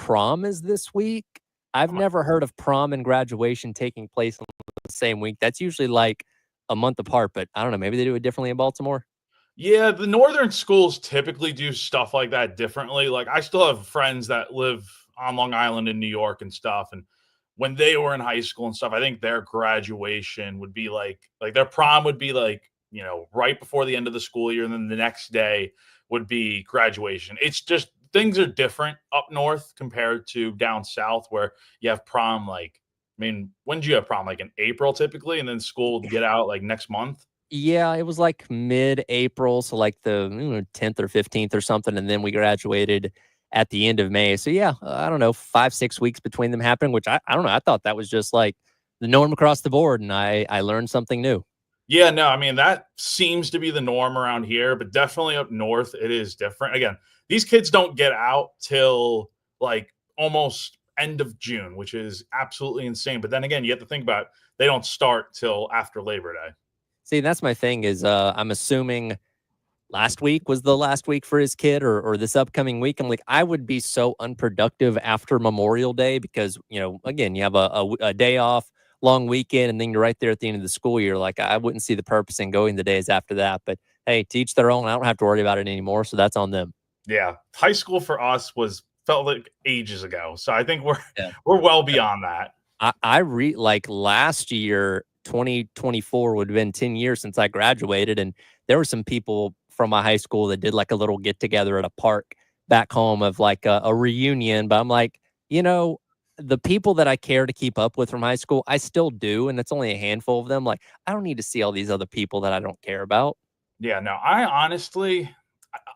prom is this week. I've never heard of prom and graduation taking place on the same week. That's usually like a month apart, but I don't know. Maybe they do it differently in Baltimore. Yeah, the northern schools typically do stuff like that differently. Like I still have friends that live on Long Island in New York and stuff. And when they were in high school and stuff, I think their graduation would be like their prom would be like, right before the end of the school year, and then the next day would be graduation. It's just things are different up north compared to down south where you have prom when do you have prom? Like in April typically, and then school would get out like next month. Yeah, it was like mid-April, so like the 10th or 15th or something, and then we graduated at the end of May. So yeah, I don't know, 5-6 weeks between them happening, which I don't know. I thought that was just like the norm across the board, and I learned something new. Yeah, no, I mean, that seems to be the norm around here, but definitely up north, it is different. Again, these kids don't get out till like almost end of June, which is absolutely insane. But then again, you have to think about it, they don't start till after Labor Day. See, that's my thing is I'm assuming last week was the last week for his kid or this upcoming week. I'm like, I would be so unproductive after Memorial Day because, again, you have a day off, long weekend, and then you're right there at the end of the school year. Like, I wouldn't see the purpose in going the days after that. But hey, to each their own. I don't have to worry about it anymore. So that's on them. Yeah. High school for us felt like ages ago. So I think we're Yeah. we're well beyond that. Like last year, 2024 would have been 10 years since I graduated. And there were some people from my high school that did like a little get together at a park back home of like a reunion. But I'm like, the people that I care to keep up with from high school, I still do. And it's only a handful of them. Like, I don't need to see all these other people that I don't care about. Yeah, no, I honestly,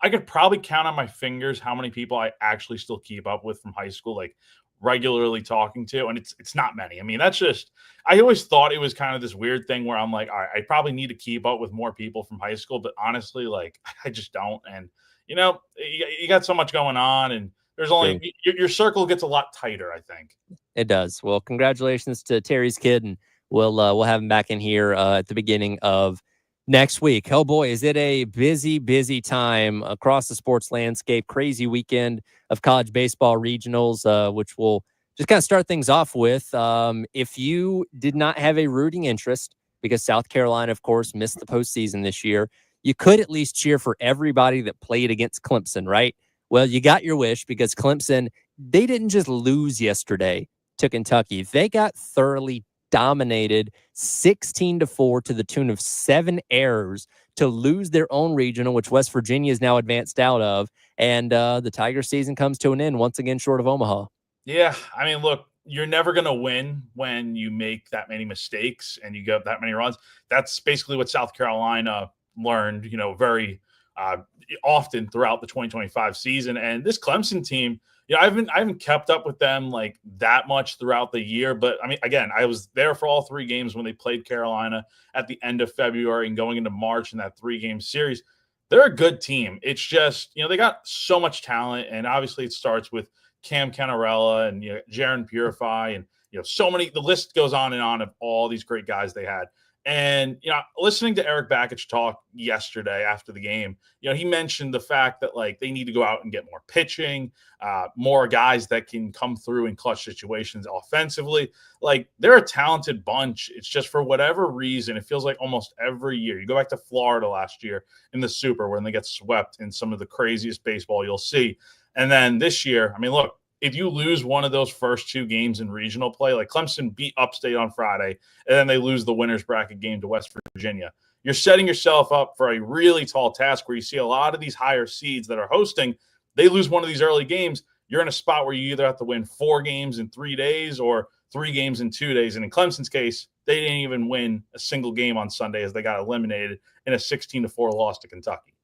I could probably count on my fingers how many people I actually still keep up with from high school, like regularly talking to, and it's not many. I mean, that's just I always thought it was kind of this weird thing where I'm like, all right, I probably need to keep up with more people from high school, but honestly, like I just don't. And you got so much going on, and there's only your circle gets a lot tighter, I think. It does. Well, congratulations to Terry's kid, and we'll have him back in here at the beginning of next week. Oh boy, is it a busy time across the sports landscape. Crazy weekend of college baseball regionals, which we'll just kind of start things off with. If you did not have a rooting interest, because South Carolina, of course, missed the postseason this year, you could at least cheer for everybody that played against Clemson, right? Well, you got your wish because Clemson, they didn't just lose yesterday to Kentucky. They got thoroughly dominated 16-4 to the tune of 7 errors to lose their own regional, which West Virginia is now advanced out of. And the Tiger season comes to an end once again short of Omaha. Yeah, I mean, look, you're never going to win when you make that many mistakes and you get that many runs. That's basically what South Carolina learned, very often throughout the 2025 season. And this Clemson team, I haven't kept up with them like that much throughout the year. But I mean, again, I was there for all 3 games when they played Carolina at the end of February and going into March in that 3-game series. They're a good team. It's just, they got so much talent. And obviously it starts with Cam Cannarella and Jaron Purify and so many. The list goes on and on of all these great guys they had. And listening to Erik Bakich talk yesterday after the game, he mentioned the fact that like they need to go out and get more pitching, more guys that can come through in clutch situations offensively. Like they're a talented bunch. It's just for whatever reason, it feels like almost every year. You go back to Florida last year in the Super when they get swept in some of the craziest baseball you'll see. And then this year, I mean, look, if you lose one of those first 2 games in regional play, like Clemson beat Upstate on Friday, and then they lose the winner's bracket game to West Virginia, you're setting yourself up for a really tall task where you see a lot of these higher seeds that are hosting. They lose one of these early games, you're in a spot where you either have to win 4 games in 3 days or 3 games in 2 days. And in Clemson's case, they didn't even win a single game on Sunday as they got eliminated in a 16-4 loss to Kentucky.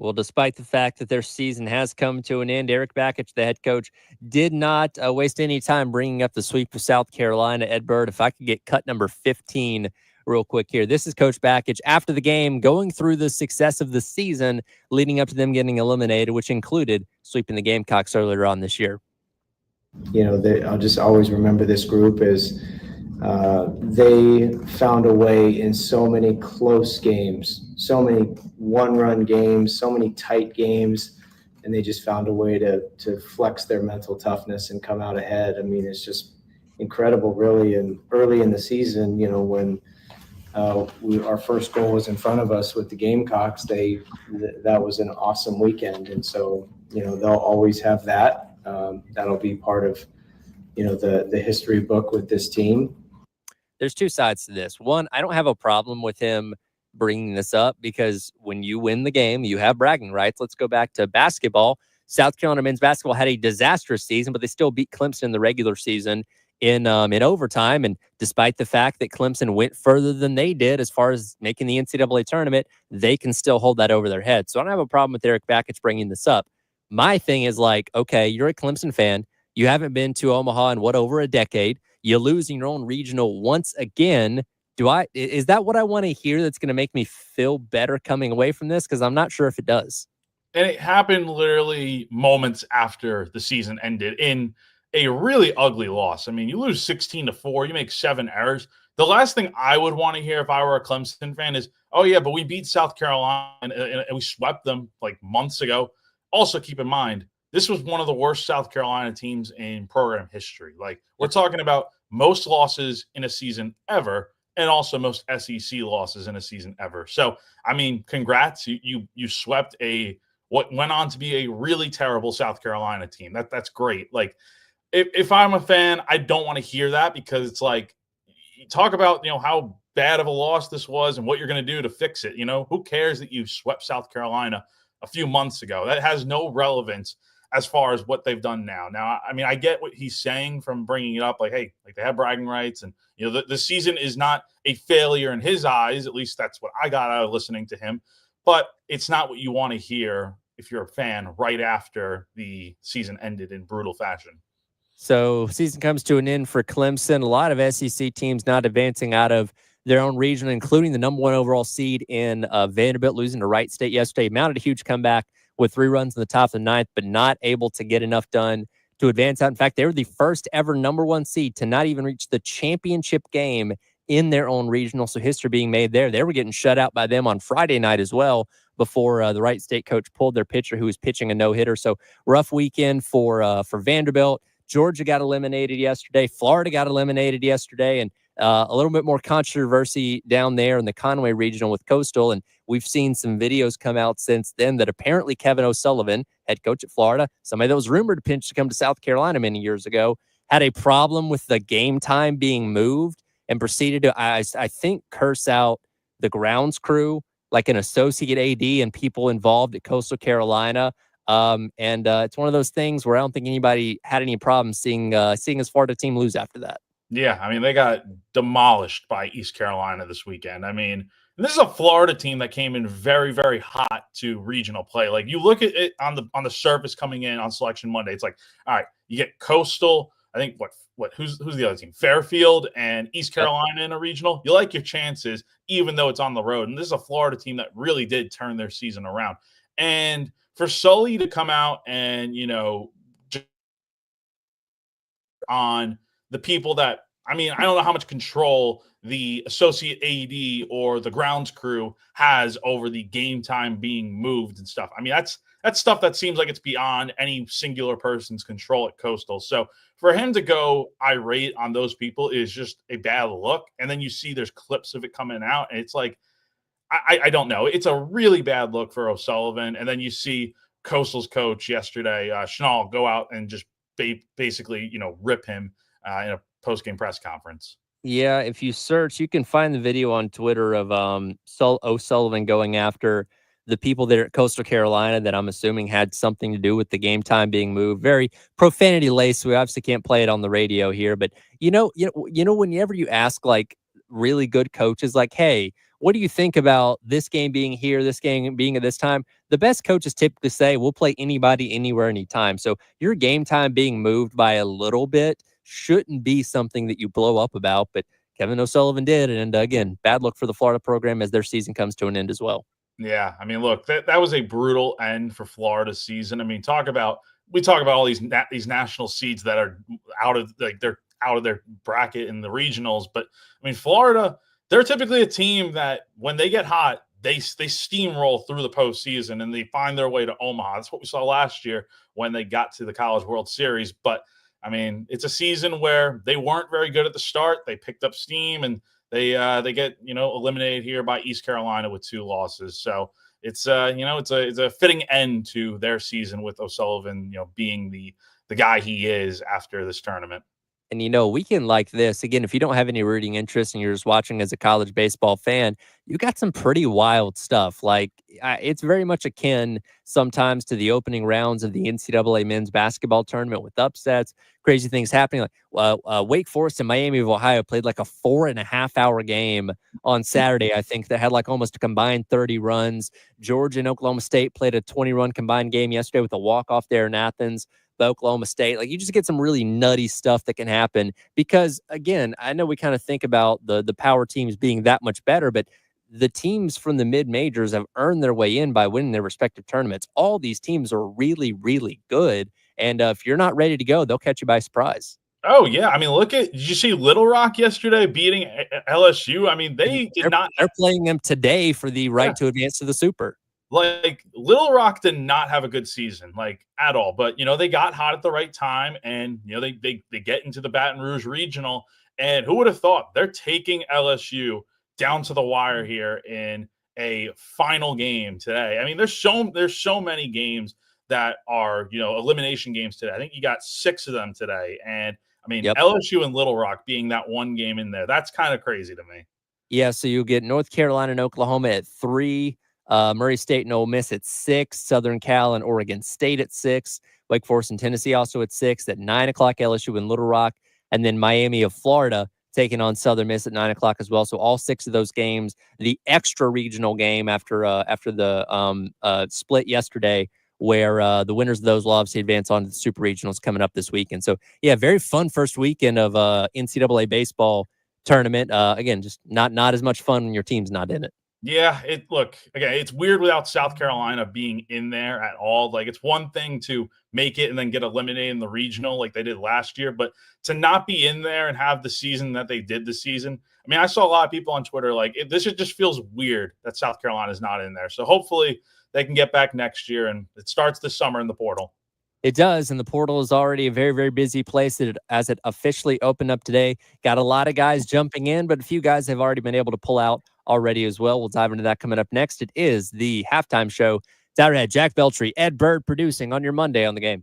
Well, despite the fact that their season has come to an end, Erik Bakich, the head coach, did not waste any time bringing up the sweep of South Carolina. Ed Bird, if I could get cut number 15 real quick here. This is Coach Bakich after the game, going through the success of the season leading up to them getting eliminated, which included sweeping the Gamecocks earlier on this year. I'll just always remember this group as they found a way in so many close games, so many one-run games, so many tight games, and they just found a way to flex their mental toughness and come out ahead. I mean, it's just incredible, really. And early in the season, when our first goal was in front of us with the Gamecocks, that was an awesome weekend. And so, they'll always have that. That'll be part of, the history book with this team. There's two sides to this. One, I don't have a problem with him bringing this up because when you win the game, you have bragging rights. Let's go back to basketball. South Carolina men's basketball had a disastrous season, but they still beat Clemson in the regular season in overtime. And despite the fact that Clemson went further than they did as far as making the NCAA tournament, they can still hold that over their head. So I don't have a problem with Erik Bakich bringing this up. My thing is like, okay, you're a Clemson fan. You haven't been to Omaha in over a decade. You lose in your own regional once again. Is that what I want to hear that's going to make me feel better coming away from this? Because I'm not sure if it does. And it happened literally moments after the season ended in a really ugly loss. I mean, you lose 16-4, you make 7 errors. The last thing I would want to hear if I were a Clemson fan is, oh yeah, but we beat South Carolina and we swept them like months ago. Also keep in mind, this was one of the worst South Carolina teams in program history. Like, we're talking about most losses in a season ever, and also most SEC losses in a season ever. So, I mean, congrats. You swept what went on to be a really terrible South Carolina team. That's great. Like, if I'm a fan, I don't want to hear that, because it's like, you talk about, how bad of a loss this was and what you're going to do to fix it. Who cares that you swept South Carolina a few months ago? That has no relevance as far as what they've done now. Now, I mean, I get what he's saying from bringing it up, like, hey, like they have bragging rights, and the season is not a failure in his eyes. At least that's what I got out of listening to him. But it's not what you want to hear if you're a fan right after the season ended in brutal fashion. So season comes to an end for Clemson. A lot of SEC teams not advancing out of their own region, including the number 1 overall seed in Vanderbilt, losing to Wright State yesterday. Mounted a huge comeback with 3 runs in the top of the 9th, but not able to get enough done to advance out. In fact, they were the first ever number 1 seed to not even reach the championship game in their own regional. So history being made there. They were getting shut out by them on Friday night as well before the Wright State coach pulled their pitcher who was pitching a no-hitter. So rough weekend for Vanderbilt. Georgia got eliminated yesterday. Florida got eliminated yesterday. And a little bit more controversy down there in the Conway regional with Coastal. And we've seen some videos come out since then that apparently Kevin O'Sullivan, head coach at Florida, somebody that was rumored to come to South Carolina many years ago, had a problem with the game time being moved and proceeded to, I think, curse out the grounds crew, like an associate AD and people involved at Coastal Carolina. It's one of those things where I don't think anybody had any problem seeing his Florida team lose after that. Yeah, I mean, they got demolished by East Carolina this weekend. I mean, this is a Florida team that came in very, very hot to regional play. Like, you look at it on the surface coming in on Selection Monday, it's like, all right, you get Coastal. I think who's the other team? Fairfield and East Carolina in a regional. You like your chances, even though it's on the road. And this is a Florida team that really did turn their season around. And for Sully to come out and, on the people that, I mean, I don't know how much control the associate AD or the grounds crew has over the game time being moved and stuff. I mean, that's stuff that seems like it's beyond any singular person's control at Coastal. So for him to go irate on those people is just a bad look. And then you see there's clips of it coming out, and it's like, I don't know. It's a really bad look for O'Sullivan. And then you see Coastal's coach yesterday, Schnall, go out and just basically, rip him in a post-game press conference. Yeah, if you search, you can find the video on Twitter of O'Sullivan going after the people there at Coastal Carolina that I'm assuming had something to do with the game time being moved. Very profanity laced. We obviously can't play it on the radio here, but whenever you ask like really good coaches, like, hey, what do you think about this game being here, this game being at this time? The best coaches typically say, we'll play anybody, anywhere, anytime. So your game time being moved by a little bit shouldn't be something that you blow up about. But Kevin O'Sullivan did. And again, bad luck for the Florida program as their season comes to an end as well. Yeah, I mean, look, that was a brutal end for Florida's season. I mean, we talk about all these national seeds that are they're out of their bracket in the regionals. But I mean, Florida, they're typically a team that when they get hot, they steamroll through the postseason and they find their way to Omaha. That's what we saw last year when they got to the College World Series. But I mean, it's a season where they weren't very good at the start. They picked up steam and they get eliminated here by East Carolina with 2 losses. So it's it's a fitting end to their season with O'Sullivan being the guy he is after this tournament. And, weekend like this, again, if you don't have any rooting interest and you're just watching as a college baseball fan, you got some pretty wild stuff. Like, it's very much akin sometimes to the opening rounds of the NCAA men's basketball tournament with upsets, crazy things happening. Like, Wake Forest and Miami of Ohio played like a 4.5-hour game on Saturday, I think, that had like almost a combined 30 runs. Georgia and Oklahoma State played a 20-run combined game yesterday with a walk-off there in Athens. Oklahoma State. Like, you just get some really nutty stuff that can happen because, again, I know we kind of think about the power teams being that much better, but the teams from the mid-majors have earned their way in by winning their respective tournaments. All these teams are really, really good, and if you're not ready to go, they'll catch you by surprise. Oh, yeah. I mean, did you see Little Rock yesterday beating LSU? I mean, they're playing them today for the right to advance to the Super. Like, Little Rock did not have a good season, like, at all. But, they got hot at the right time, and, they get into the Baton Rouge Regional. And who would have thought they're taking LSU down to the wire here in a final game today? I mean, there's so many games that are, elimination games today. I think you got 6 of them today. And, I mean, LSU and Little Rock being that one game in there, that's kind of crazy to me. Yeah, so you'll get North Carolina and Oklahoma at 3. Murray State and Ole Miss at 6, Southern Cal and Oregon State at 6, Wake Forest and Tennessee also at 6, at 9 o'clock LSU and Little Rock, and then Miami of Florida taking on Southern Miss at 9 o'clock as well. So all 6 of those games, the extra regional game after the split yesterday, where the winners of those will obviously advance on to the Super Regionals coming up this weekend. So yeah, very fun first weekend of NCAA baseball tournament. Again, just not as much fun when your team's not in it. Yeah, it's weird without South Carolina being in there at all. Like, it's one thing to make it and then get eliminated in the regional like they did last year, but to not be in there and have the season that they did this season. I mean, I saw a lot of people on Twitter like, this just feels weird that South Carolina is not in there. So hopefully they can get back next year, and it starts this summer in the portal. It does, and the portal is already a very, very busy place as it officially opened up today. Got a lot of guys jumping in, but a few guys have already been able to pull out already as well. We'll dive into that coming up next. It is the halftime show. Saturday, Jack Beltry, Ed Bird producing on your Monday on the Game.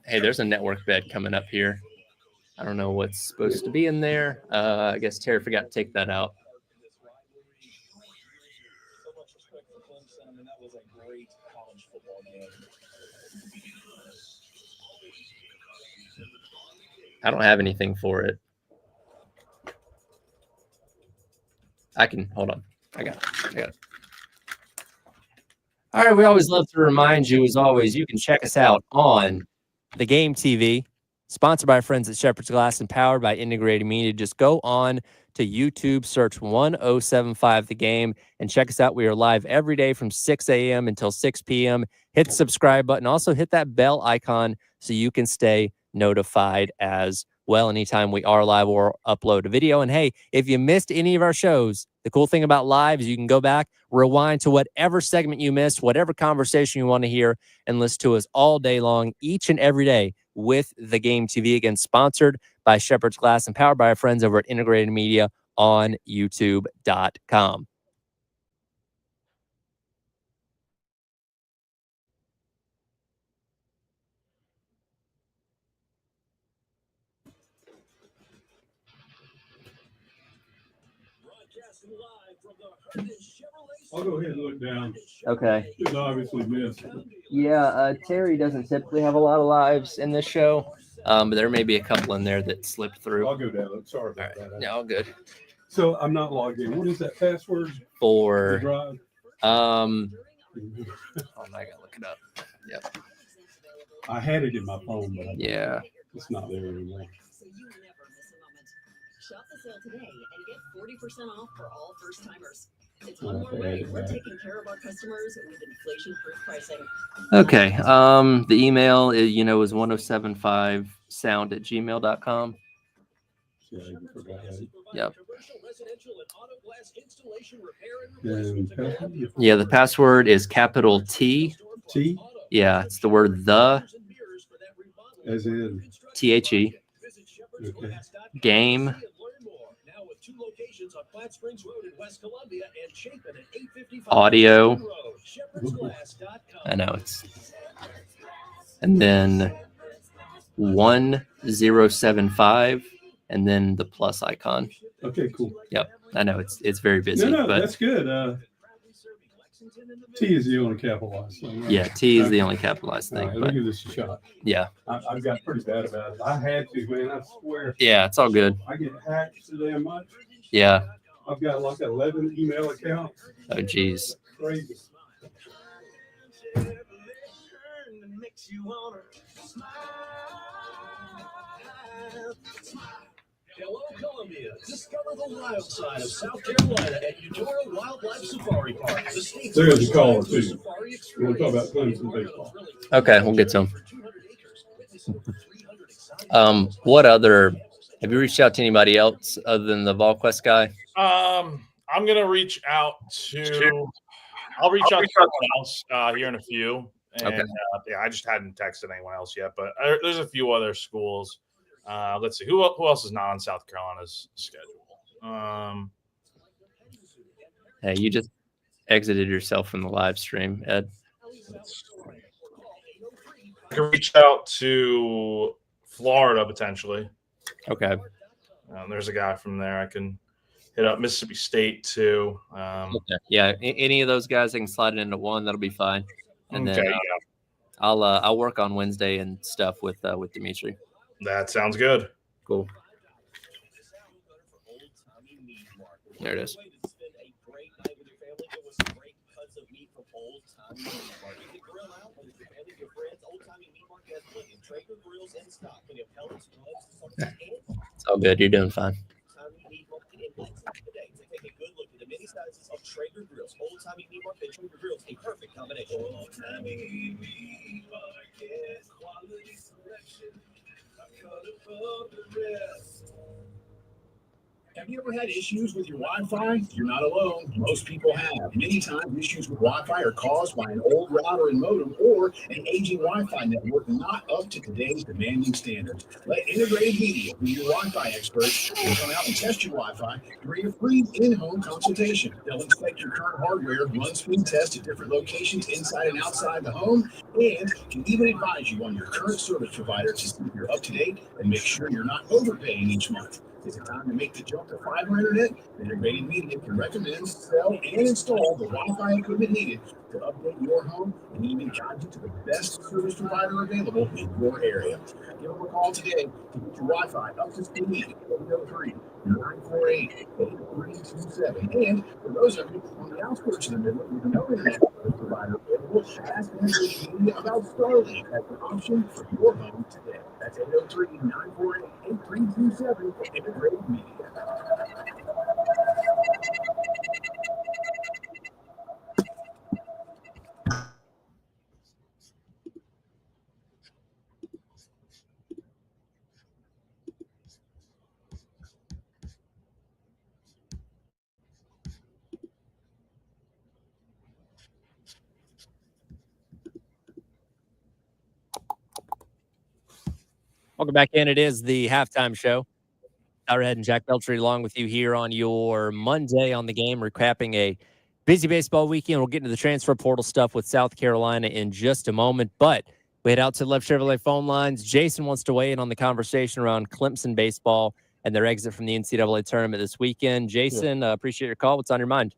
Hey, there's a network bed coming up here. I don't know what's supposed to be in there. I guess Terry forgot to take that out. I don't have anything for it. Hold on. I got it. All right. We always love to remind you, as always, you can check us out on the Game TV, sponsored by our friends at Shepherd's Glass and powered by Integrated Media. Just go on to YouTube, search 1075 The Game, and check us out. We are live every day from 6 a.m. until 6 p.m. Hit the subscribe button. Also, hit that bell icon so you can stay notified as well anytime we are live or upload a video. And hey, if you missed any of our shows, the cool thing about live is you can go back, rewind to whatever segment you missed, whatever conversation you want to hear, and listen to us all day long, each and every day with the Game TV. Again, sponsored by Shepherd's Glass and powered by our friends over at Integrated Media on YouTube.com. I'll go ahead and look down. Okay. It's obviously missed. Yeah, Terry doesn't typically have a lot of lives in this show, but there may be a couple in there that slipped through. I'll go down. Sorry about that. Yeah, all good. So I'm not logged in. What is that password? For Drive? I gotta look it up. Yep. I had it in my phone, but Yeah. It's not there anymore. So you never miss a moment. Shop the sale today and get 40% off for all first timers. It's one more way. We're taking care of our customers with inflation-proof pricing. Okay. The email is, is 1075sound@gmail.com. Yeah, you forgot that. Yep. And Yeah, the password is capital T. T Yeah, it's the word the as in THE okay. game audio. I know it's, and then 1075 and then the plus icon. Okay, cool. Yep. I know it's very busy, No, but that's good. T is the only capitalized thing. Right? yeah, T is the only capitalized All thing. right, But let me give this a shot. yeah, I've got pretty bad about it. I had to, man. I swear. yeah, it's all good. I get hacked so damn much. Yeah. I've got like 11 email accounts. Oh, geez. Crazy. Hello, Columbia. Discover the wild side of South Carolina at Eudora Wildlife Safari Park. The state's There is a first caller, too. safari You want to talk about experience. Clemson baseball? Okay, we'll get to him. What other, have you reached out to anybody else other than the VolQuest guy? I'm gonna reach out to. I'll reach out to someone else here in a few. And, Okay. Yeah, I just hadn't texted anyone else yet, but there's a few other schools. Let's see who else is not on South Carolina's schedule. Hey, you just exited yourself from the live stream, Ed. I can reach out to Florida potentially. Okay. There's a guy from there. I can hit up Mississippi State too. Okay. Yeah, any of those guys, I can slide it into one. That'll be fine. And okay, then yeah, I'll work on Wednesday and stuff with Dimitri. that sounds good. Cool. There it is. It's all good. You're doing fine. Of Traeger grills, old timey meat market, Traeger grills, a perfect combination. Old timey meat market, quality selection, a cut above the rest. Have you ever had issues with your Wi-Fi? You're not alone. Most people have. Many times, issues with Wi-Fi are caused by an old router and modem or an aging Wi-Fi network not up to today's demanding standards. Let Integrated Media be your Wi-Fi experts and come out and test your Wi-Fi during a free in-home consultation. They'll inspect your current hardware, run speed tests at different locations inside and outside the home, and can even advise you on your current service provider to see if you're up to date and make sure you're not overpaying each month. Is it time to make the jump to fiber internet? Integrated Media can recommend, sell, and install the Wi-Fi equipment needed to update your home and even guide you to the best service provider available in your area. Give them a call today to get your Wi-Fi up to speed. 803-948-8327. And for those of you on the outskirts of the middle with no internet service provider available, ask Integrated Media about Starlink as an option for your home today. That's 803-948-8327 for Integrated Media. Welcome back in. It is the halftime show. Tyler Head and Jack Beltry along with you here on your Monday on the game, recapping a busy baseball weekend. We'll get into the transfer portal stuff with South Carolina in just a moment, but we head out to the Left Chevrolet phone lines. Jason wants to weigh in on the conversation around Clemson baseball and their exit from the NCAA tournament this weekend. Jason, appreciate your call. What's on your mind?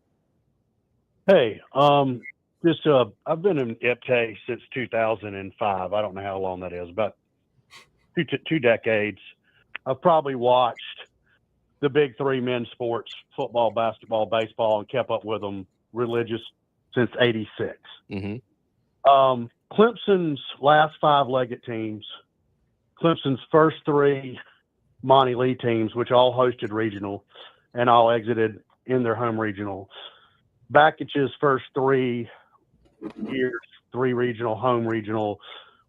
Hey, I've been in IPK since 2005. I don't know how long that is, about two decades. I've probably watched the big three men's sports, football, basketball, baseball, and kept up with them religious since 86. Mm-hmm. Clemson's last five-legged teams, Clemson's first three Monty Lee teams, which all hosted regional and all exited in their home regional. Bakich's first 3 years, 3 regional, home regional,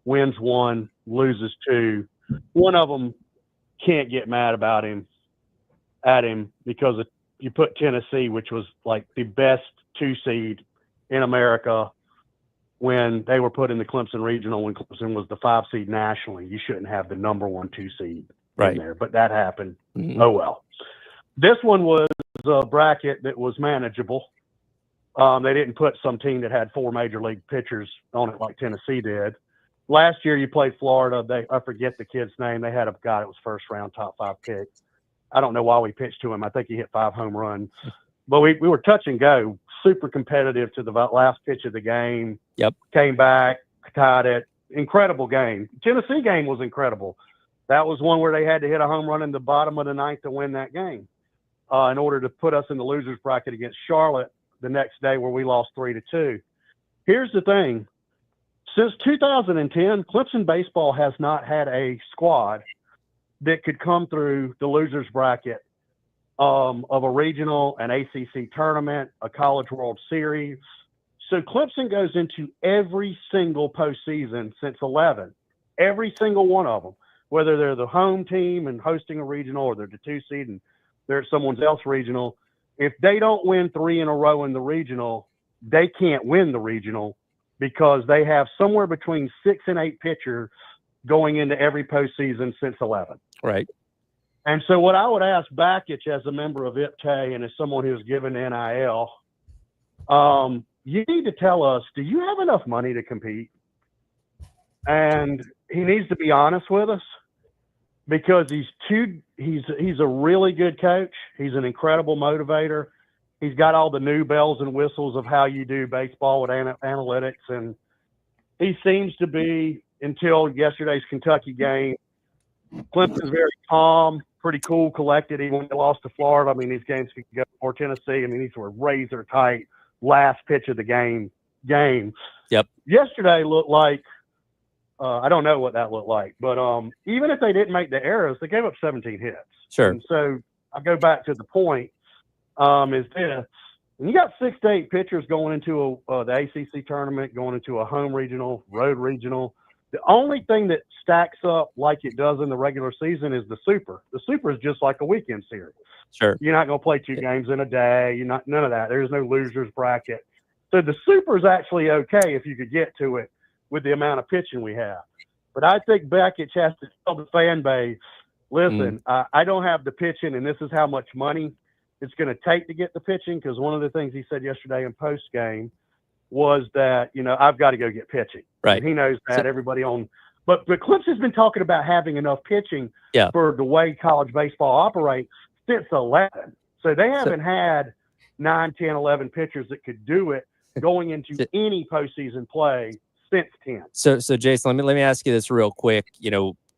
wins 1, loses 2. One of them can't get mad about him because you put Tennessee, which was like the best 2 seed in America, when they were put in the Clemson regional, when Clemson was the 5 seed nationally. You shouldn't have the number 1 2 seed in there, but that happened. Mm-hmm. Oh well. This one was a bracket that was manageable. They didn't put some team that had 4 major league pitchers on it like Tennessee did. Last year you played Florida. I forget the kid's name. They had a guy that was first round, top 5 pick. I don't know why we pitched to him. I think he hit 5 home runs. But we were touch and go, super competitive to the last pitch of the game. Yep. Came back, tied it. Incredible game. Tennessee game was incredible. That was one where they had to hit a home run in the bottom of the 9th to win that game in order to put us in the losers bracket against Charlotte the next day, where we lost 3-2. Here's the thing. Since 2010, Clemson baseball has not had a squad that could come through the losers bracket of a regional, an ACC tournament, a College World Series. So Clemson goes into every single postseason since 11, every single one of them, whether they're the home team and hosting a regional, or they're the 2 seed and they're someone else regional. If they don't win 3 in a row in the regional, they can't win the regional, because they have somewhere between 6 and 8 pitchers going into every postseason since 11. Right. And so what I would ask Bakich, as a member of IPTAY and as someone who's given NIL, you need to tell us, do you have enough money to compete? And he needs to be honest with us, because he's a really good coach. He's an incredible motivator. He's got all the new bells and whistles of how you do baseball with analytics. And he seems to be, until yesterday's Kentucky game, Clemson's very calm, pretty cool, collected. Even when they lost to Florida, I mean, these games could go for Tennessee. I mean, these were razor tight, last pitch of the game. Yep. Yesterday looked like, I don't know what that looked like, but even if they didn't make the errors, they gave up 17 hits. Sure. And so I go back to the point, is this, when you got 6 to 8 pitchers going into the ACC tournament, going into a home regional, road regional, the only thing that stacks up like it does in the regular season is the Super. The Super is just like a weekend series. Sure. You're not going to play 2 games in a day. None of that. There's no losers bracket. So the Super is actually okay if you could get to it with the amount of pitching we have. But I think Bakich has to tell the fan base, listen, I don't have the pitching, and this is how much money it's going to take to get the pitching, because one of the things he said yesterday in post game was that, I've got to go get pitching. Right. And he knows that. Everybody on – but Clemson's been talking about having enough pitching for the way college baseball operates since 11. So they haven't had 9, 10, 11 pitchers that could do it going into any postseason play since 10. So Jason, let me ask you this real quick.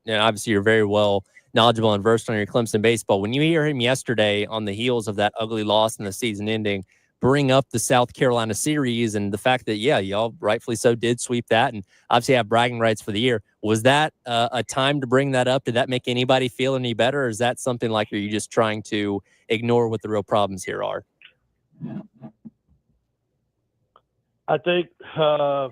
Obviously you're very well knowledgeable and versed on your Clemson baseball. When you hear him yesterday on the heels of that ugly loss in the season ending, bring up the South Carolina series and the fact that, y'all rightfully so did sweep that and obviously have bragging rights for the year. Was that a time to bring that up? Did that make anybody feel any better? Or is that something like, are you just trying to ignore what the real problems here are? I think I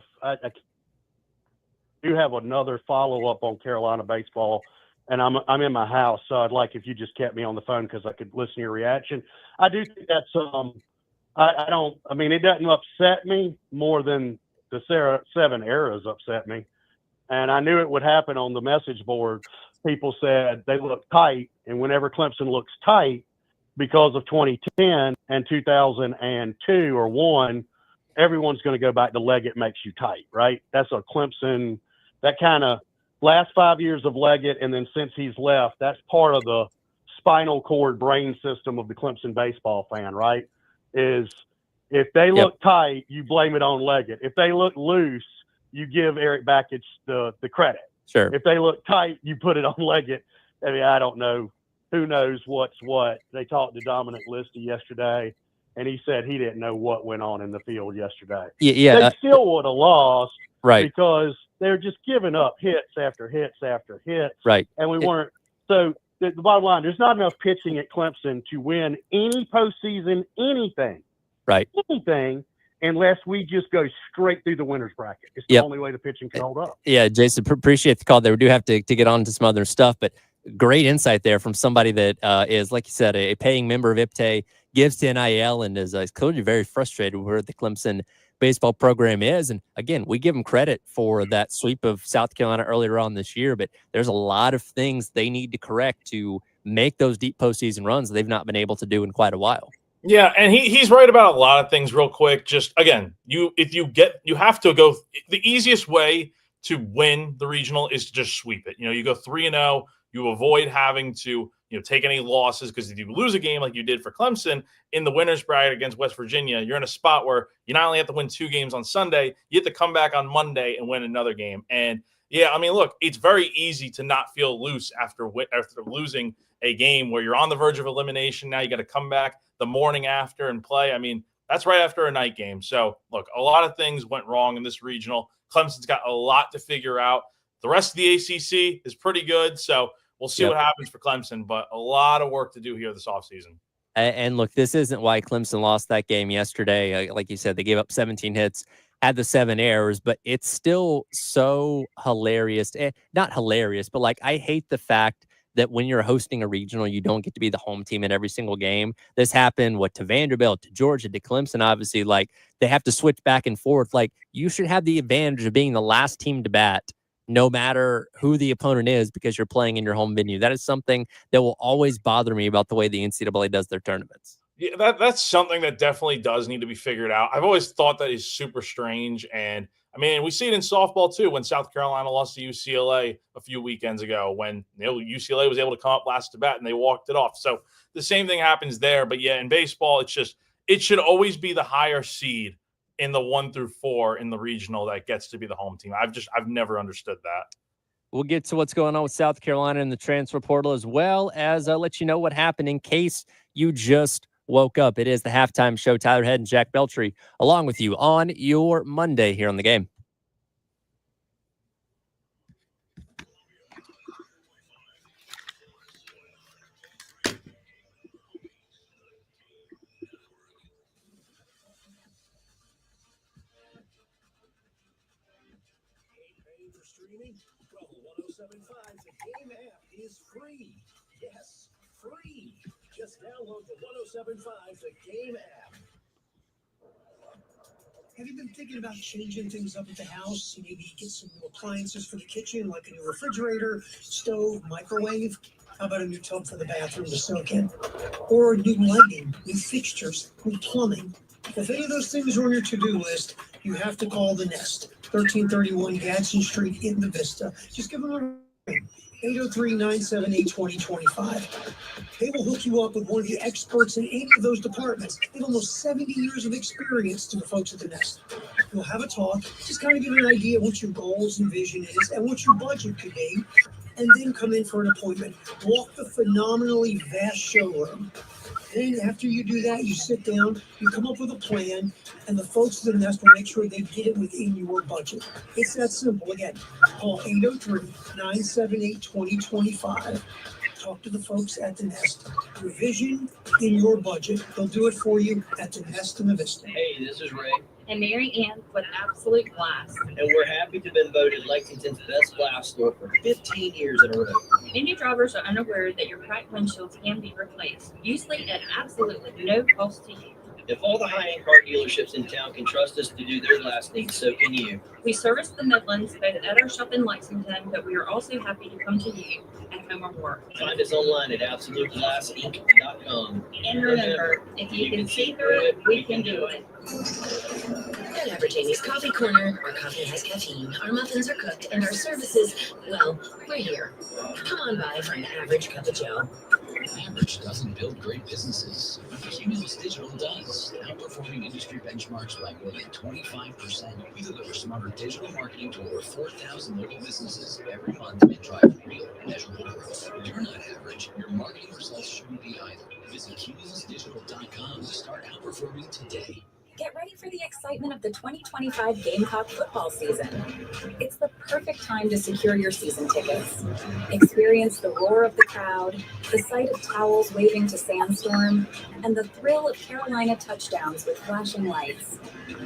do have another follow-up on Carolina baseball, and I'm in my house, so I'd like if you just kept me on the phone because I could listen to your reaction. I do think that's it doesn't upset me more than the 7 errors upset me. And I knew it would happen on the message board. People said they look tight, and whenever Clemson looks tight because of 2010 and 2002 or 1, everyone's going to go back to Leggett makes you tight, right? That's a Clemson, that kind of last 5 years of Leggett, and then since he's left, that's part of the spinal cord brain system of the Clemson baseball fan, right? Is if they look tight, you blame it on Leggett. If they look loose, you give Eric Bakich the credit. Sure. If they look tight, you put it on Leggett. I mean, I don't know. Who knows what's what? They talked to Dominic Listy yesterday, and he said he didn't know what went on in the field yesterday. Yeah. They still would have lost, right? Because they're just giving up hits after hits after hits, right? And we weren't. So the bottom line, there's not enough pitching at Clemson to win any postseason anything. Right. anything unless we just go straight through the winner's bracket. It's the Yep. only way the pitching can hold up. Yeah, Jason, appreciate the call there. We do have to get on to some other stuff, but great insight there from somebody that is, like you said, a paying member of IPTAY, gives to NIL, and is clearly very frustrated with where the Clemson baseball program is. And again, we give them credit for that sweep of South Carolina earlier on this year, but there's a lot of things they need to correct to make those deep postseason runs they've not been able to do in quite a while. Yeah, and he's right about a lot of things. Real quick, just again, you have to go. The easiest way to win the regional is to just sweep it. You go 3-0. You avoid having to take any losses, because if you lose a game like you did for Clemson in the winners bracket against West Virginia, you're in a spot where you not only have to win 2 games on Sunday, you have to come back on Monday and win another game. And yeah, I mean, look, it's very easy to not feel loose after losing a game where you're on the verge of elimination. Now you got to come back the morning after and play. I mean, that's right after a night game. So look, a lot of things went wrong in this regional. Clemson's got a lot to figure out. The rest of the ACC is pretty good. So we'll see what happens for Clemson, but a lot of work to do here this offseason. And look, this isn't why Clemson lost that game yesterday. Like you said, they gave up 17 hits, had the 7 errors, but it's still so hilarious. Not hilarious, but like, I hate the fact that when you're hosting a regional, you don't get to be the home team in every single game. This happened to Vanderbilt, to Georgia, to Clemson. Obviously, like, they have to switch back and forth. Like, you should have the advantage of being the last team to bat, no matter who the opponent is, because you're playing in your home venue. That is something that will always bother me about the way the NCAA does their tournaments. Yeah, that's something that definitely does need to be figured out. I've always thought that is super strange. And I mean, we see it in softball too, when South Carolina lost to UCLA a few weekends ago, when UCLA was able to come up last to bat and they walked it off. So the same thing happens there. But yeah, in baseball, it should always be the higher seed in the 1 through 4 in the regional that gets to be the home team. I've never understood that. We'll get to what's going on with South Carolina in the transfer portal, as well as let you know what happened in case you just woke up. It is the halftime show. Tyler Head and Jack Beltry along with you on your Monday here on The Game. Well, 1075, the Game app is free. Yes, free. Just download the 1075, the Game app. Have you been thinking about changing things up at the house? Maybe get some new appliances for the kitchen, like a new refrigerator, stove, microwave? How about a new tub for the bathroom to soak in? Or new lighting, new fixtures, new plumbing? If any of those things are on your to-do list, you have to call The Nest, 1331 Gadsden Street in the Vista. Just give them a ring, 803-978-2025. They will hook you up with one of the experts in any of those departments. They have almost 70 years of experience to the folks at The Nest. You'll have a talk, just kind of give an idea of what your goals and vision is and what your budget could be, and then come in for an appointment. Walk the phenomenally vast showroom. Then after you do that, you sit down, you come up with a plan, and the folks at The Nest will make sure they get it within your budget. It's that simple. Again, call 803-978-2025. Talk to the folks at The Nest. Your vision in your budget. They'll do it for you at The Nest in the Vista. Hey, this is Ray. And Mary Ann with Absolute Glass. And we're happy to have been voted Lexington's best glass store for 15 years in a row. Many drivers are unaware that your cracked windshields can be replaced, usually at absolutely no cost to you. If all the high-end car dealerships in town can trust us to do their glass needs, so can you. We service the Midlands both at our shop in Lexington, but we are also happy to come to you at home or work. Find us online at absoluteglassinc.com. And remember, if you can see through it, we can do it. At Average Amy's Coffee Corner, our coffee has caffeine, our muffins are cooked, and our services, well, we're here. Come on by for an average cup of joe. Average doesn't build great businesses. Cumulus Digital does, outperforming industry benchmarks by more than 25%. We deliver smarter digital marketing to over 4,000 local businesses every month and drive real, measurable growth. You're not average. Your marketing results shouldn't be either. Visit cumulusdigital.com to start outperforming today. Get ready for the excitement of the 2025 Gamecock football season. It's the perfect time to secure your season tickets. Experience the roar of the crowd, the sight of towels waving to Sandstorm, and the thrill of Carolina touchdowns with flashing lights.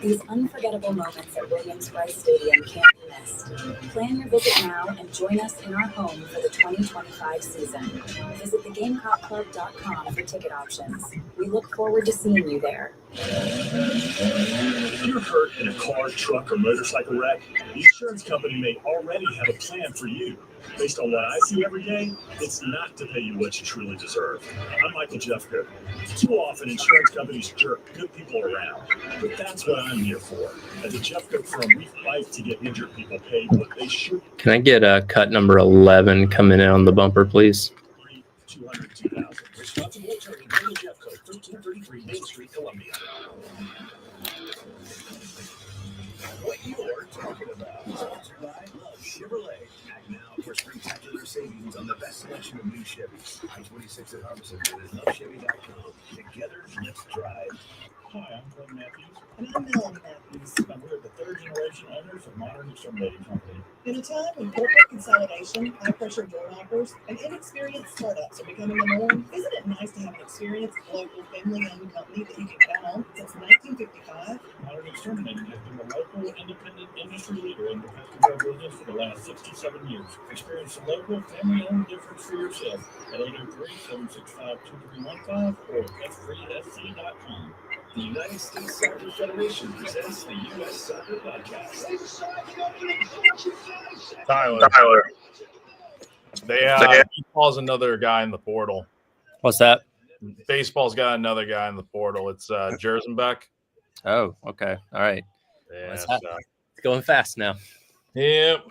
These unforgettable moments at Williams-Brice Stadium can't be missed. Plan your visit now and join us in our home for the 2025 season. Visit thegamecockclub.com for ticket options. We look forward to seeing you there. If you're hurt in a car, truck, or motorcycle wreck, the insurance company may already have a plan for you. Based on what I see every day, it's not to pay you what you truly deserve. I'm Michael Jeffcoat. Too often, insurance companies jerk good people around, but that's what I'm here for. As a Jeffcoat firm, we fight to get injured people paid what they should. Can I get cut number 11 coming in on the bumper, please? 202,000. Responsible attorney, Michael Jeffcoat, 1333 Main Street, Columbia. What you're talking about. Sponsored by Love Chevrolet. Act now for spectacular savings on the best selection of new Chevys. I-26 at Harbison and LoveChevy.com. Together, let's drive. Hi, I'm Glenn Matthews. And I'm Melanie Matthews. And we're the third generation owners of Modern Exterminating Company. In a time when corporate consolidation, high-pressure door knockers, and inexperienced startups are becoming the norm, isn't it nice to have an experienced, local, family-owned company that you can count on since 1955? Modern Exterminating has been the local, independent industry leader in the pest control business for the last 67 years. Experience the local, family-owned difference for yourself at 803-765-2315 or freesc.com. The United States Soccer Federation presents the U.S. Soccer Podcast. Tyler. Baseball's another guy in the portal. What's that? Baseball's got another guy in the portal. It's Jersenbeck. Oh, okay. All right. Yeah, It's going fast now. Yep.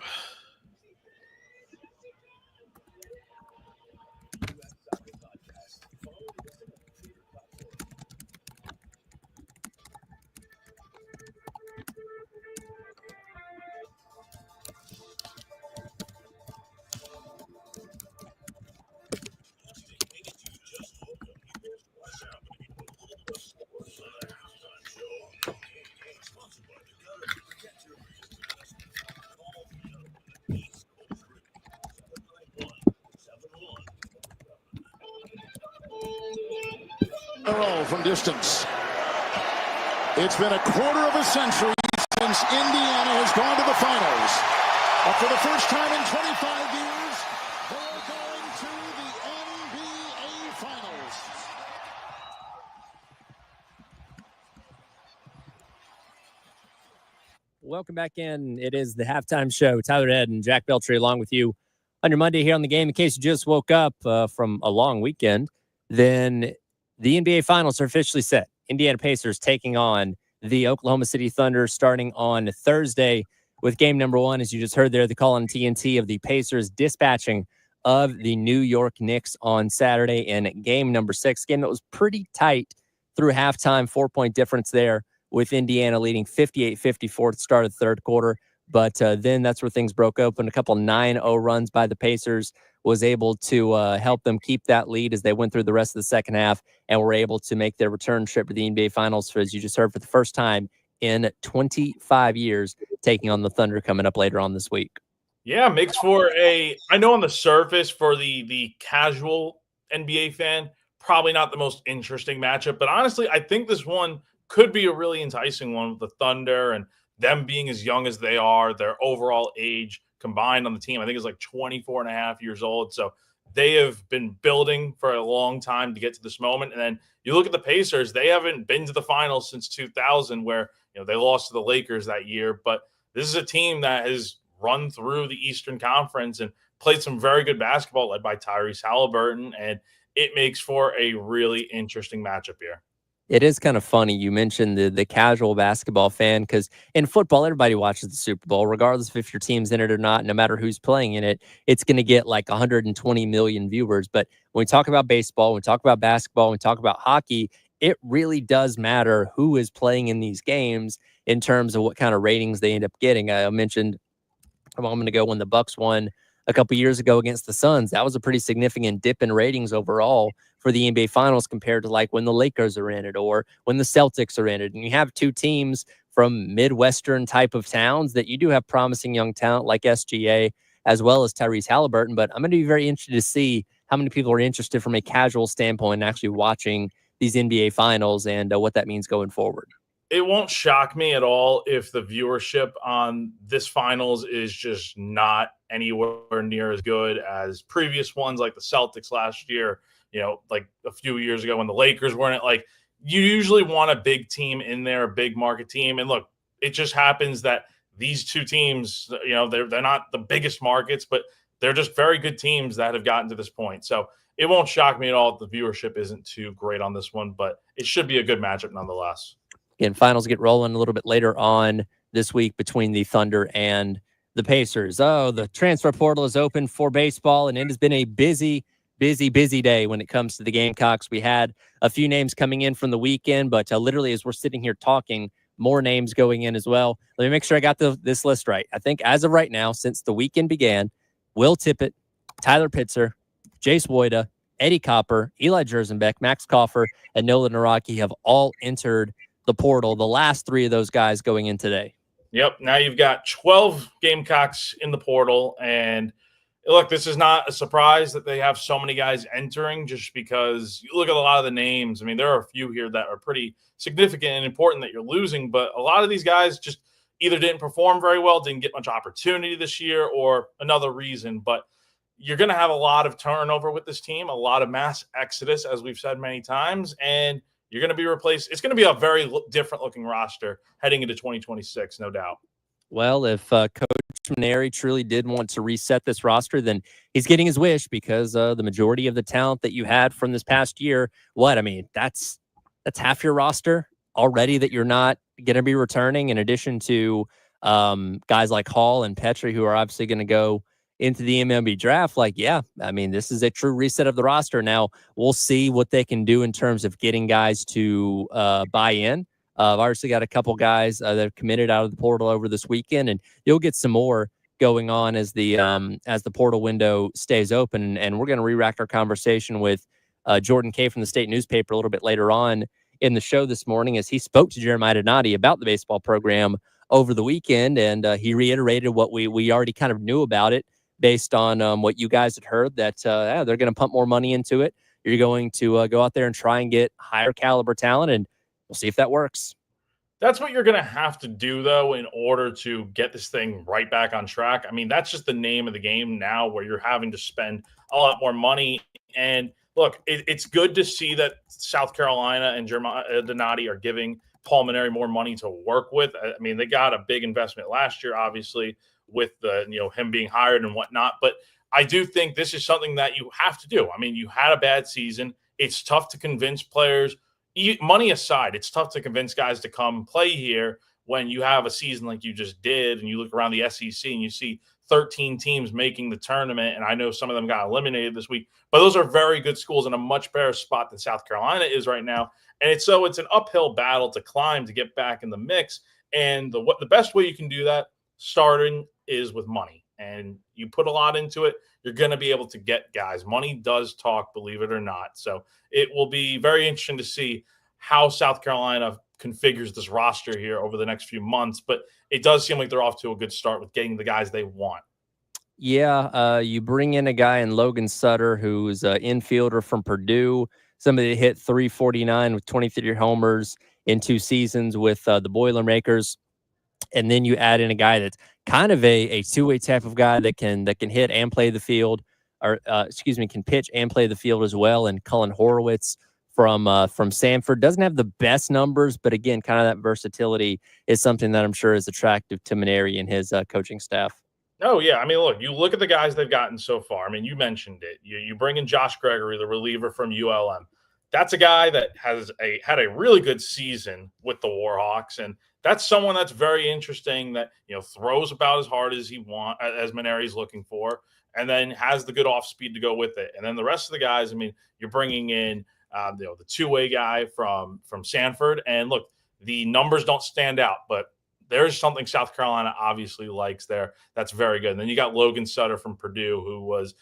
From distance. It's been a quarter of a century since Indiana has gone to the finals. But for the first time in 25 years, they're going to the NBA Finals. Welcome back in. It is the halftime show. Tyler Ed and Jack Beltry along with you on your Monday here on the game. In case you just woke up from a long weekend, then the NBA Finals are officially set. Indiana Pacers taking on the Oklahoma City Thunder starting on Thursday with game number 1. As you just heard there, the call on TNT of the Pacers dispatching of the New York Knicks on Saturday in game number 6. Game that was pretty tight through halftime, 4-point difference there with Indiana leading 58-54 at the start of the third quarter. But then that's where things broke open. A couple 9-0 runs by the Pacers was able to help them keep that lead as they went through the rest of the second half and were able to make their return trip to the NBA Finals, for, as you just heard, for the first time in 25 years, taking on the Thunder coming up later on this week. Yeah, makes for I know on the surface for the casual NBA fan, probably not the most interesting matchup, but honestly, I think this one could be a really enticing one with the Thunder and them being as young as they are, their overall age combined on the team, I think is like 24 and a half years old. So they have been building for a long time to get to this moment. And then you look at the Pacers, they haven't been to the finals since 2000, where, you know, they lost to the Lakers that year. But this is a team that has run through the Eastern Conference and played some very good basketball led by Tyrese Halliburton. And it makes for a really interesting matchup here. It is kind of funny. You mentioned the casual basketball fan, because in football, everybody watches the Super Bowl, regardless of if your team's in it or not. No matter who's playing in it, it's going to get like 120 million viewers. But when we talk about baseball, when we talk about basketball, when we talk about hockey, it really does matter who is playing in these games in terms of what kind of ratings they end up getting. I mentioned a moment ago when the Bucks won a couple years ago against the Suns. That was a pretty significant dip in ratings overall for the NBA Finals compared to like when the Lakers are in it or when the Celtics are in it. And you have two teams from Midwestern type of towns that you do have promising young talent like SGA as well as Tyrese Halliburton. But I'm going to be very interested to see how many people are interested from a casual standpoint in actually watching these NBA Finals and what that means going forward. It won't shock me at all if the viewership on this finals is just not anywhere near as good as previous ones like the Celtics last year, like a few years ago when the Lakers weren't. Like, you usually want a big team in there, a big market team. And look, it just happens that these two teams, they're not the biggest markets, but they're just very good teams that have gotten to this point. So it won't shock me at all if the viewership isn't too great on this one, but it should be a good matchup nonetheless. Again, finals get rolling a little bit later on this week between the Thunder and the Pacers. Oh, the transfer portal is open for baseball, and it has been a busy day when it comes to the Gamecocks. We had a few names coming in from the weekend, but literally as we're sitting here talking, more names going in as well. Let me make sure I got this list right. I think as of right now, since the weekend began, Will Tippett, Tyler Pitzer, Jace Woida, Eddie Copper, Eli Jerzenbeck, Max Coffer, and Nolan Naraki have all entered the portal. The last three of those guys going in today. Yep. Now you've got 12 Gamecocks in the portal. And look, this is not a surprise that they have so many guys entering, just because you look at a lot of the names. I mean, there are a few here that are pretty significant and important that you're losing, but a lot of these guys just either didn't perform very well, didn't get much opportunity this year, or another reason. But you're going to have a lot of turnover with this team, a lot of mass exodus, as we've said many times, and you're going to be replaced. It's going to be a very different looking roster heading into 2026, no doubt. Well, if Coach Mainieri truly did want to reset this roster, then he's getting his wish, because the majority of the talent that you had from this past year, that's half your roster already that you're not going to be returning, in addition to guys like Hall and Petrie, who are obviously going to go into the MLB draft. This is a true reset of the roster. Now we'll see what they can do in terms of getting guys to buy in. I've obviously got a couple guys that have committed out of the portal over this weekend, and you'll get some more going on as the portal window stays open. And we're going to re-rack our conversation with Jordan Kay from the State Newspaper a little bit later on in the show this morning, as he spoke to Jeremiah Donati about the baseball program over the weekend, and he reiterated what we already kind of knew about it, based on what you guys had heard, that they're going to pump more money into it. You're going to go out there and try and get higher caliber talent, and we'll see if that works. That's what you're going to have to do, though, in order to get this thing right back on track. I mean, that's just the name of the game now, where you're having to spend a lot more money. And look, it's good to see that South Carolina and Jeremiah Donati are giving Paul Mainieri more money to work with. I mean, they got a big investment last year, obviously, with the him being hired and whatnot. But I do think this is something that you have to do. I mean, you had a bad season. It's tough to convince players, money aside, it's tough to convince guys to come play here when you have a season like you just did, and you look around the SEC and you see 13 teams making the tournament. And I know some of them got eliminated this week, but those are very good schools in a much better spot than South Carolina is right now. And it's an uphill battle to climb to get back in the mix. And the best way you can do that, starting, is with money. And you put a lot into it, you're going to be able to get guys. Money does talk, believe it or not. So it will be very interesting to see how South Carolina configures this roster here over the next few months. But it does seem like they're off to a good start with getting the guys they want. Yeah, you bring in a guy in Logan Sutter, who's an infielder from Purdue, somebody that hit 349 with 23 homers in 2 seasons with the Boilermakers. And then you add in a guy that's kind of a two-way type of guy that can hit and play the field, or can pitch and play the field as well. And Cullen Horowitz from Samford doesn't have the best numbers, but again, kind of that versatility is something that I'm sure is attractive to Mainieri and his coaching staff. Oh, yeah. I mean, look at the guys they've gotten so far. I mean, you mentioned it. You bring in Josh Gregory, the reliever from ULM. That's a guy that had a really good season with the Warhawks, and that's someone that's very interesting, that throws about as hard as as Mainieri's looking for, and then has the good off speed to go with it. And then the rest of the guys, I mean, you're bringing in the two-way guy from Sanford, and look, the numbers don't stand out, but there's something South Carolina obviously likes there. That's very good. And then you got Logan Sutter from Purdue, who was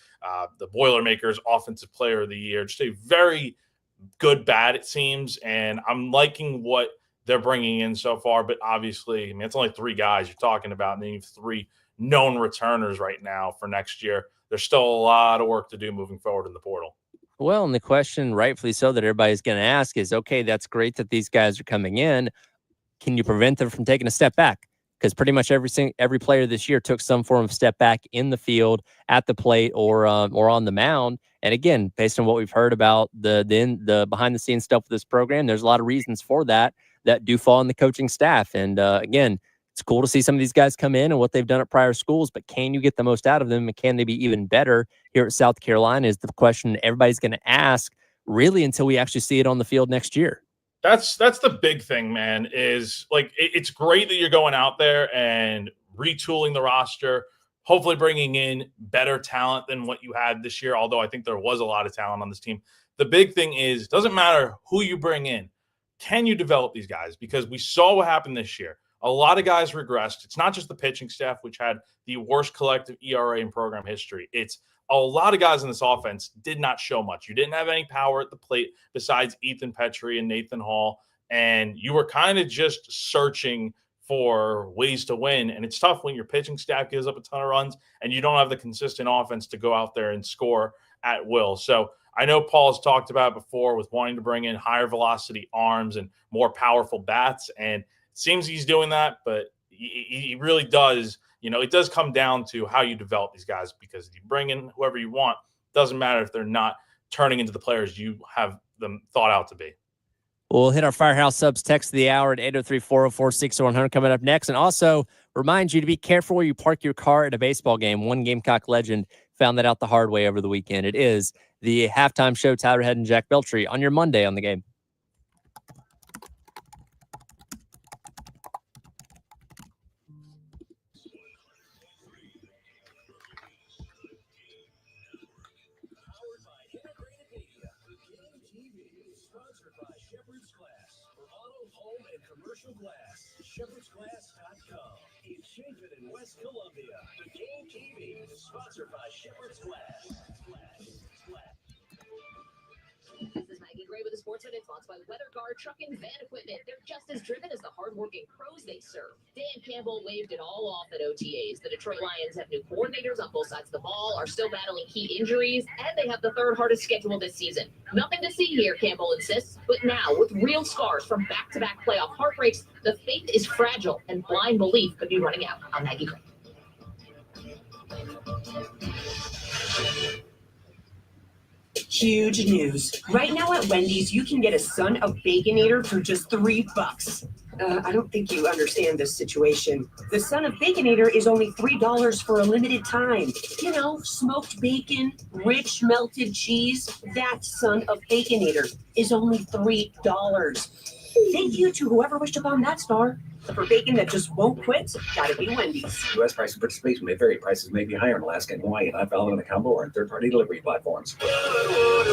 the Boilermakers Offensive Player of the Year. Just a very good bat, it seems. And I'm liking what they're bringing in so far. But obviously, I mean, it's only 3 guys you're talking about, and then you have 3 known returners right now for next year. There's still a lot of work to do moving forward in the portal. Well, and the question, rightfully so, that everybody's going to ask is, okay, that's great that these guys are coming in. Can you prevent them from taking a step back? Because pretty much every player this year took some form of step back in the field, at the plate, or on the mound. And again, based on what we've heard about the behind the scenes stuff with this program, there's a lot of reasons for that do fall on the coaching staff. And again, it's cool to see some of these guys come in and what they've done at prior schools, but can you get the most out of them? And can they be even better here at South Carolina is the question everybody's going to ask, really, until we actually see it on the field next year. That's the big thing, man, is like it's great that you're going out there and retooling the roster, hopefully bringing in better talent than what you had this year, although I think there was a lot of talent on this team. The big thing is, it doesn't matter who you bring in. Can you develop these guys? Because we saw what happened this year. A lot of guys regressed. It's not just the pitching staff, which had the worst collective ERA in program history. It's a lot of guys in this offense did not show much. You didn't have any power at the plate besides Ethan Petrie and Nathan Hall, and you were kind of just searching for ways to win. And it's tough when your pitching staff gives up a ton of runs and you don't have the consistent offense to go out there and score at will. So I know Paul's talked about it before with wanting to bring in higher velocity arms and more powerful bats, and it seems he's doing that, but he really does. You know, it does come down to how you develop these guys, because if you bring in whoever you want, doesn't matter if they're not turning into the players you have them thought out to be. We'll hit our Firehouse Subs text of the hour at 803-404-6100 coming up next. And also remind you to be careful where you park your car at a baseball game. One Gamecock legend found that out the hard way over the weekend. It is the halftime show, Tyler Head and Jack Beltry, on your Monday on the Game. ShepherdsGlass.com. In Chapin and West Columbia, the Game TV is sponsored by Shepherd's Glass. This is Maggie Gray with the Sports Minute, sponsored by WeatherGuard Truck and Van Equipment. They're just as driven as the hardworking pros they serve. Dan Campbell waved it all off at OTAs. The Detroit Lions have new coordinators on both sides of the ball, are still battling key injuries, and they have the 3rd hardest schedule this season. Nothing to see here, Campbell insists, but now, with real scars from back-to-back playoff heartbreaks, the faith is fragile and blind belief could be running out. I'm Maggie Gray. Huge news. Right now at Wendy's, you can get a Son of Baconator for just $3. I don't think you understand this situation. The Son of Baconator is only $3 for a limited time. You know, smoked bacon, rich melted cheese. That Son of Baconator is only $3. Thank you to whoever wished upon that star. For bacon that just won't quit, gotta be Wendy's. U.S. price and participation may vary. Prices may be higher in Alaska and Hawaii, not valid on the combo or on third-party delivery platforms. What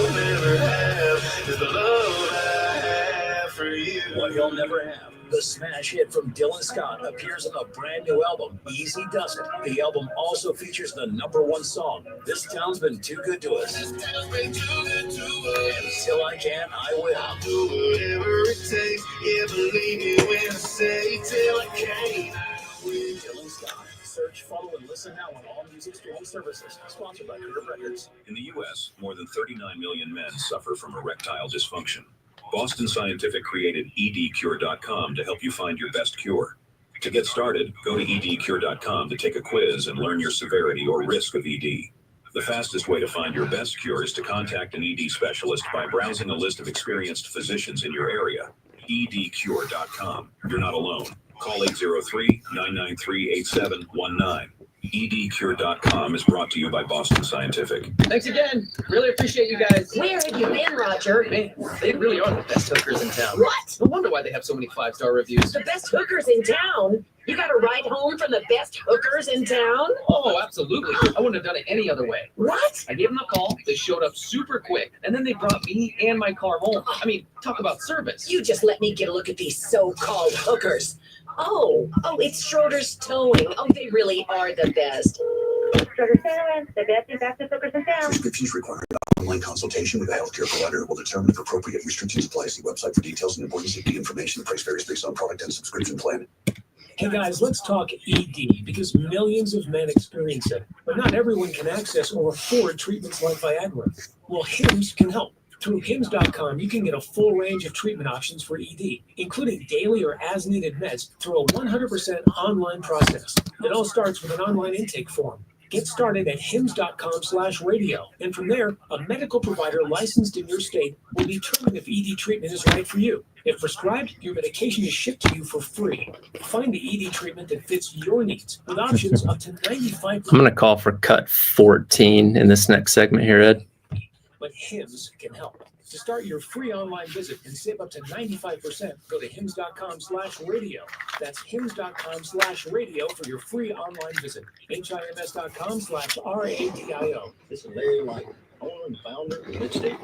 he'll never have. The smash hit from Dylan Scott appears on the brand new album, Easy Does It. The album also features the #1 song, This Town's Been Too Good to Us. Until I Can, I Will. I'll do whatever it takes. Yeah, believe me when I say till I can. Dylan Scott. Search, follow, and listen now on all music streaming services. Sponsored by Curve Records. In the U.S., more than 39 million men suffer from erectile dysfunction. Boston Scientific created edcure.com to help you find your best cure. To get started, go to edcure.com to take a quiz and learn your severity or risk of ED. The fastest way to find your best cure is to contact an ED specialist by browsing a list of experienced physicians in your area. edcure.com. You're not alone. Call 803-993-8719. edcure.com is brought to you by Boston Scientific. Thanks again. Really appreciate you guys. Where have you been, Roger? Man, they really are the best hookers in town. What? No wonder why they have so many 5-star reviews. The best hookers in town? You got a ride home from the best hookers in town? Oh, absolutely. I wouldn't have done it any other way. What? I gave them a call. They showed up super quick, and then they brought me and my car home. I mean, talk about service. You just let me get a look at these so-called hookers. Oh, it's Schroeder's Towing. Oh, they really are the best. Schroeder's Towing, the best and fastest hookers in town. Prescriptions required. Online consultation with a healthcare provider will determine if appropriate restrictions apply. See website for details and important safety information. The price varies based on product and subscription plan. Hey guys, let's talk ED because millions of men experience it, but not everyone can access or afford treatments like Viagra. Well, HIMS can help. Through HIMS.com, you can get a full range of treatment options for ED, including daily or as-needed meds through a 100% online process. It all starts with an online intake form. Get started at hims.com/radio. And from there, a medical provider licensed in your state will determine if ED treatment is right for you. If prescribed, your medication is shipped to you for free. Find the ED treatment that fits your needs with options up to 95%. I'm going to call for cut 14 in this next segment here, Ed. But HIMS can help. To start your free online visit and save up to 95%, go to hims.com/radio. That's hims.com/radio for your free online visit. HIMS.com/RADIO. This is Larry White, owner and founder of Midstate,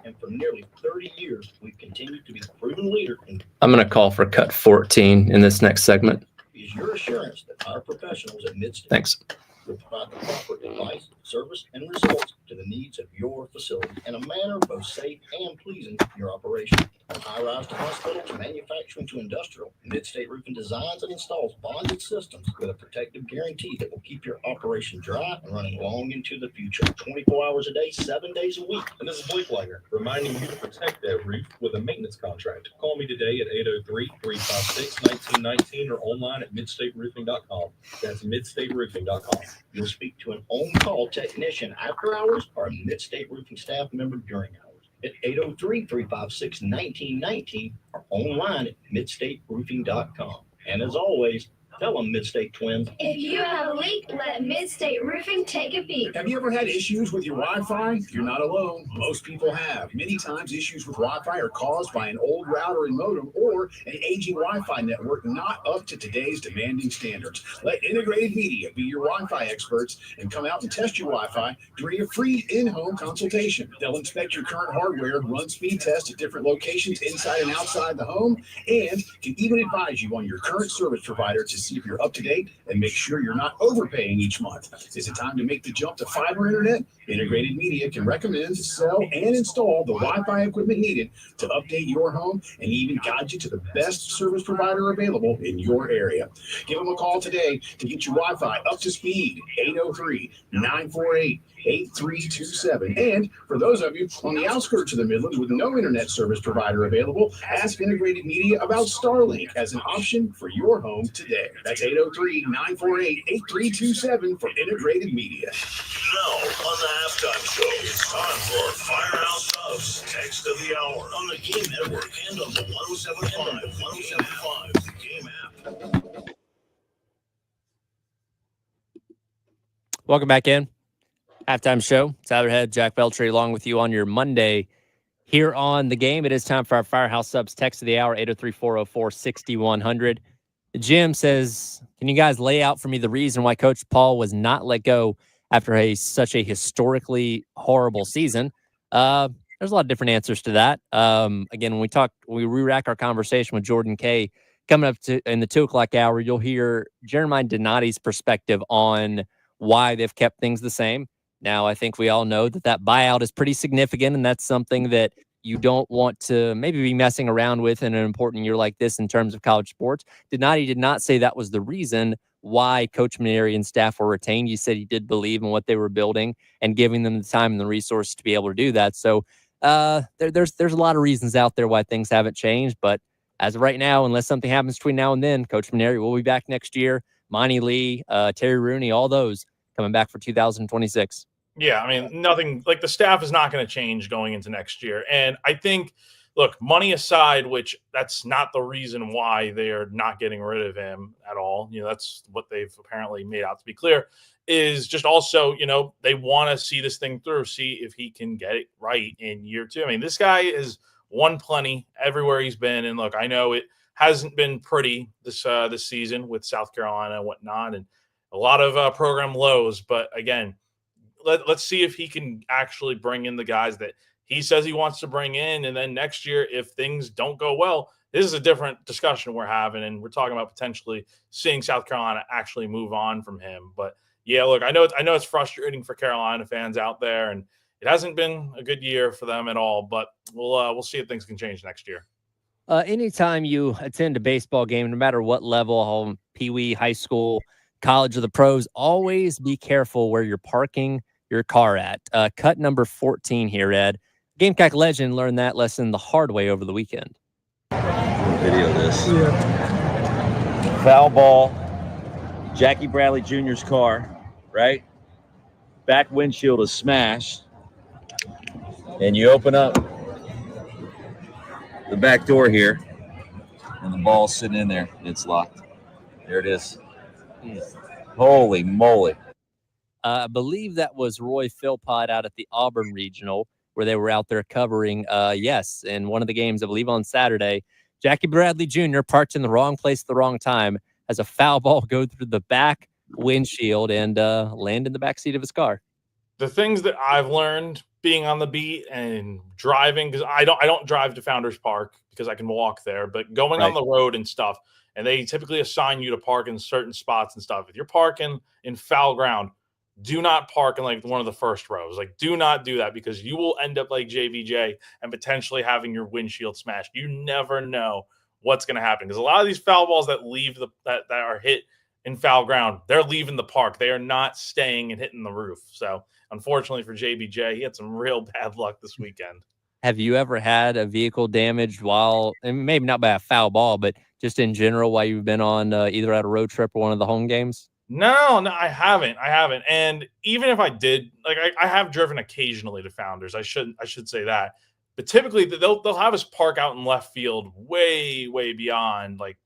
and for nearly 30 years, we've continued to be the proven leader in I'm going to call for cut 14 in this next segment. is your assurance that our professionals at Midstate Thanks. will provide the proper advice, service, and results to the needs of your facility in a manner both safe and pleasing to your operation. From high-rise to hospital to manufacturing to industrial, Midstate Roofing designs and installs bonded systems with a protective guarantee that will keep your operation dry and running long into the future. 24 hours a day, 7 days a week. And this is Blake Langer, reminding you to protect that roof with a maintenance contract. Call me today at 803-356-1919 or online at midstateroofing.com. That's midstateroofing.com. You'll speak to an on-call technician after hours or a Midstate Roofing staff member during hours at 803-356-1919 or online at midstateroofing.com. And as always, tell them Midstate Twins. If you have a leak, let Midstate Roofing take a peek. Have you ever had issues with your Wi-Fi? You're not alone. Most people have. Many times issues with Wi-Fi are caused by an old router and modem or an aging Wi-Fi network not up to today's demanding standards. Let Integrated Media be your Wi-Fi experts and come out and test your Wi-Fi during a free in-home consultation. They'll inspect your current hardware, run speed tests at different locations inside and outside the home, and can even advise you on your current service provider to see if you're up to date and make sure you're not overpaying each month. Is it time to make the jump to fiber internet? Integrated Media can recommend, sell, and install the Wi-Fi equipment needed to update your home and even guide you to the best service provider available in your area. Give them a call today to get your Wi-Fi up to speed. 803-948-8327. And for those of you on the outskirts of the Midlands with no internet service provider available, ask Integrated Media about Starlink as an option for your home today. That's 803-948-8327 for Integrated Media. Now, on the halftime show, it's time for Firehouse Subs Text of the Hour on the Game Network and on the 107.5 The Game app. Welcome back in. Halftime show. Tyler Head, Jack Beltry, along with you on your Monday here on The Game. It is time for our Firehouse Subs Text of the Hour, 803-404-6100. Jim says, can you guys lay out for me the reason why Coach Paul was not let go after such a historically horrible season? There's a lot of different answers to that. Again, when we re-rack our conversation with Jordan Kay coming up in the 2 o'clock hour, you'll hear Jeremiah Donati's perspective on why they've kept things the same. Now, I think we all know that buyout is pretty significant, and that's something that you don't want to maybe be messing around with in an important year like this in terms of college sports. Donati did not say that was the reason why Coach Mainieri and staff were retained. You said he did believe in what they were building and giving them the time and the resources to be able to do that. So there's a lot of reasons out there why things haven't changed. But as of right now, unless something happens between now and then, Coach Mainieri will be back next year. Monty Lee, Terry Rooney, all those coming back for 2026. Yeah, I mean, nothing like the staff is not going to change going into next year. And I think, look, money aside, which that's not the reason why they're not getting rid of him at all. That's what they've apparently made out to be clear, is just also, they want to see this thing through, see if he can get it right in year 2. I mean, this guy has won plenty everywhere he's been. And look, I know hasn't been pretty this season with South Carolina and whatnot, and a lot of program lows. But again, let's see if he can actually bring in the guys that he says he wants to bring in. And then next year, if things don't go well, this is a different discussion we're having, and we're talking about potentially seeing South Carolina actually move on from him. But yeah, look, I know it's frustrating for Carolina fans out there, and it hasn't been a good year for them at all. But we'll see if things can change next year. Anytime you attend a baseball game, no matter what level, pee-wee, high school, college, or the pros, always be careful where you're parking your car at. Cut number 14 here, Ed. Gamecock legend learned that lesson the hard way over the weekend. Video this. Foul ball. Jackie Bradley Jr.'s car, right? Back windshield is smashed. And you open up the back door here, and the ball's sitting in there. It's locked. There it is. Holy moly. I believe that was Roy Philpott out at the Auburn Regional, where they were out there covering, in one of the games, I believe on Saturday. Jackie Bradley Jr. parked in the wrong place at the wrong time as a foul ball go through the back windshield and land in the back seat of his car. The things that I've learned being on the beat and driving, because I don't drive to Founders Park because I can walk there, but going on the road and stuff, and they typically assign you to park in certain spots and stuff. If you're parking in foul ground, do not park in like one of the first rows. Like, do not do that, because you will end up like JBJ and potentially having your windshield smashed. You never know what's going to happen, because a lot of these foul balls that leave that are hit in foul ground, they're leaving the park. They are not staying and hitting the roof. So unfortunately for JBJ, he had some real bad luck this weekend. Have you ever had a vehicle damaged while, and maybe not by a foul ball, but just in general while you've been on either at a road trip or one of the home games? No, I haven't. And even if I did, like I have driven occasionally to Founders. I should say that. But typically they'll have us park out in left field way, way beyond, like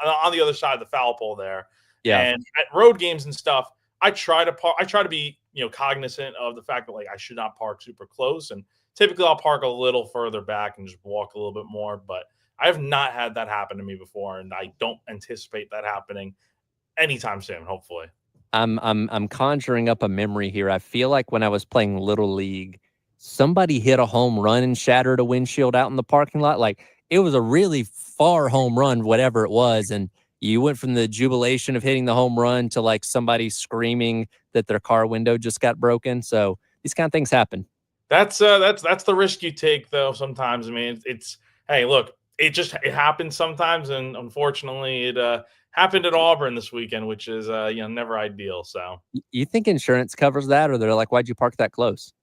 on the other side of the foul pole there. Yeah. And at road games and stuff, I try to be, cognizant of the fact that like I should not park super close. And typically I'll park a little further back and just walk a little bit more. But I have not had that happen to me before, and I don't anticipate that happening anytime soon, hopefully. I'm conjuring up a memory here. I feel like when I was playing Little League, somebody hit a home run and shattered a windshield out in the parking lot. Like, it was a really far home run, whatever it was. And you went from the jubilation of hitting the home run to like somebody screaming that their car window just got broken. So these kind of things happen. That's the risk you take, though. Sometimes, I mean, it's hey, look, it happens sometimes, and unfortunately, it happened at Auburn this weekend, which is never ideal. So, you think insurance covers that, or they're like, why'd you park that close?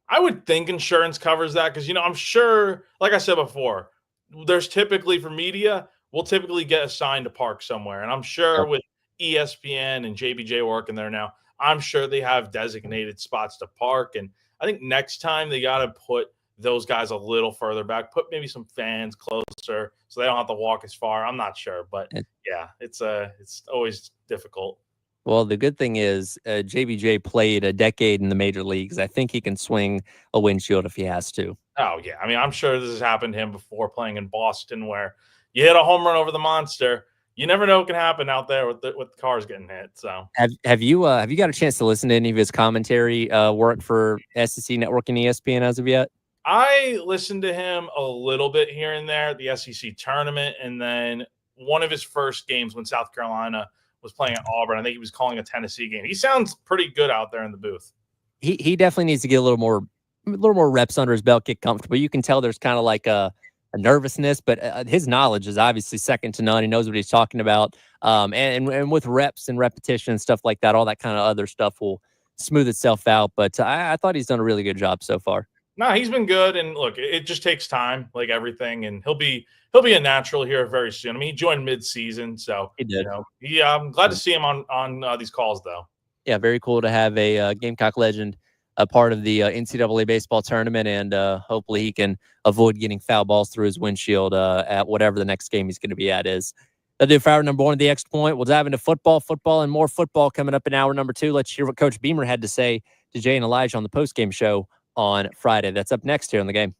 I would think insurance covers that, because I'm sure, like I said before, there's typically for media, we'll typically get assigned to park somewhere, and I'm sure with ESPN and JBJ working there now, I'm sure they have designated spots to park. And I think next time they got to put those guys a little further back, put maybe some fans closer so they don't have to walk as far. I'm not sure, but yeah, it's always difficult. Well, the good thing is JBJ played a decade in the major leagues. I think he can swing a windshield if he has to. Oh yeah. I mean, I'm sure this has happened to him before, playing in Boston, where you hit a home run over the monster. You never know what can happen out there with the cars getting hit. So have you got a chance to listen to any of his commentary work for SEC Network and ESPN as of yet? I listened to him a little bit here and there at the SEC tournament, and then one of his first games when South Carolina was playing at Auburn. I think he was calling a Tennessee game. He sounds pretty good out there in the booth. He definitely needs to get a little more reps under his belt, get comfortable. You can tell there's kind of like a nervousness, but his knowledge is obviously second to none. He knows what he's talking about. And with reps and repetition and stuff like that, all that kind of other stuff will smooth itself out. But I thought he's done a really good job so far. No, he's been good. And look, it just takes time, like everything. And he'll be a natural here very soon. I mean, he joined mid-season, so he did. I'm glad to see him on these calls, though. Yeah, very cool to have a Gamecock legend a part of the NCAA baseball tournament, and hopefully he can avoid getting foul balls through his windshield at whatever the next game he's going to be at is. That'll do for hour number one of the Extra Point. We'll dive into football, and more football coming up in hour number two. Let's hear what Coach Beamer had to say to Jay and Elijah on the postgame show on Friday. That's up next here on the game.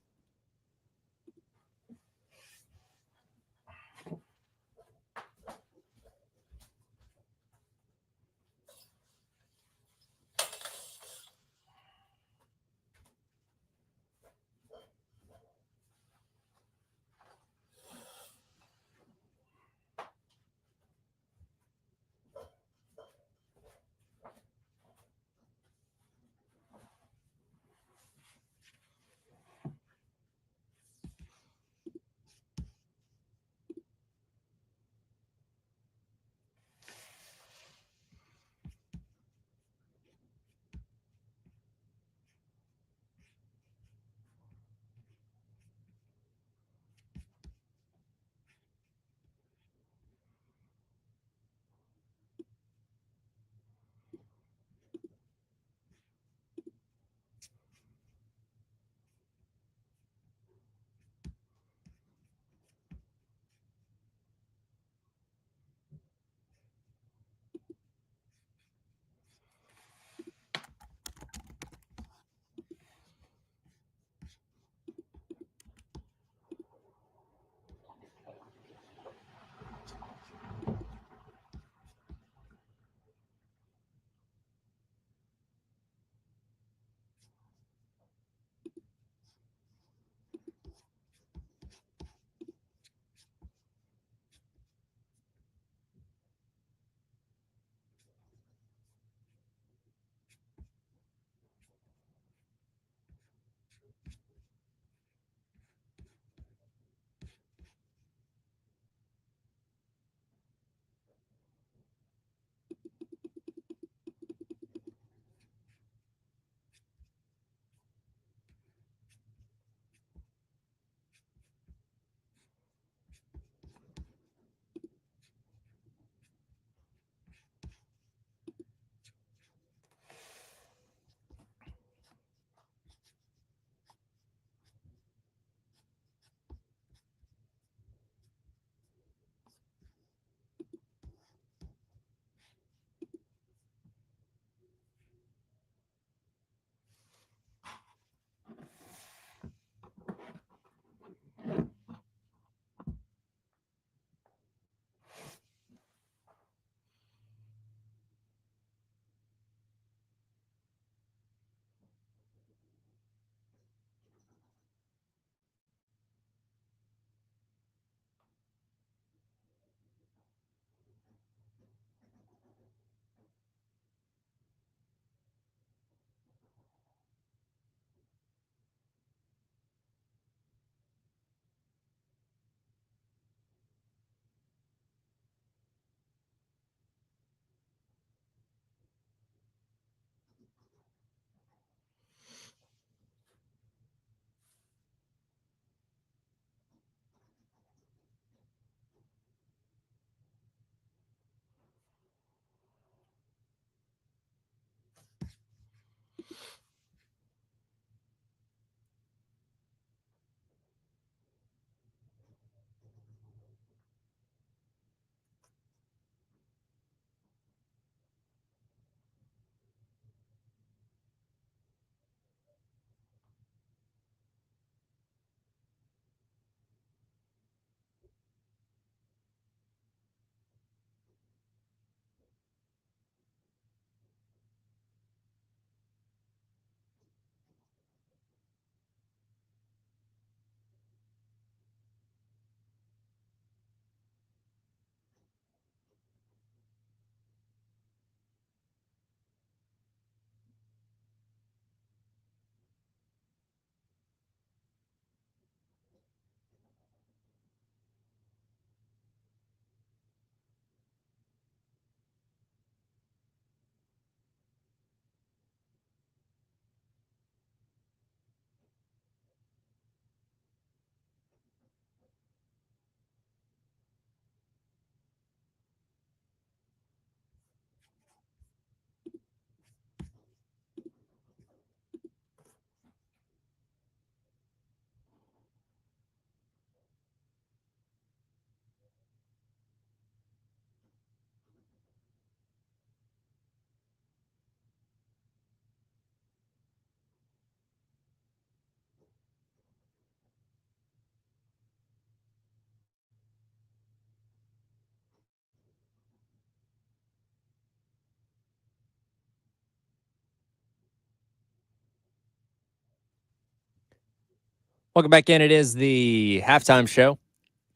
Welcome back in. It is the halftime show.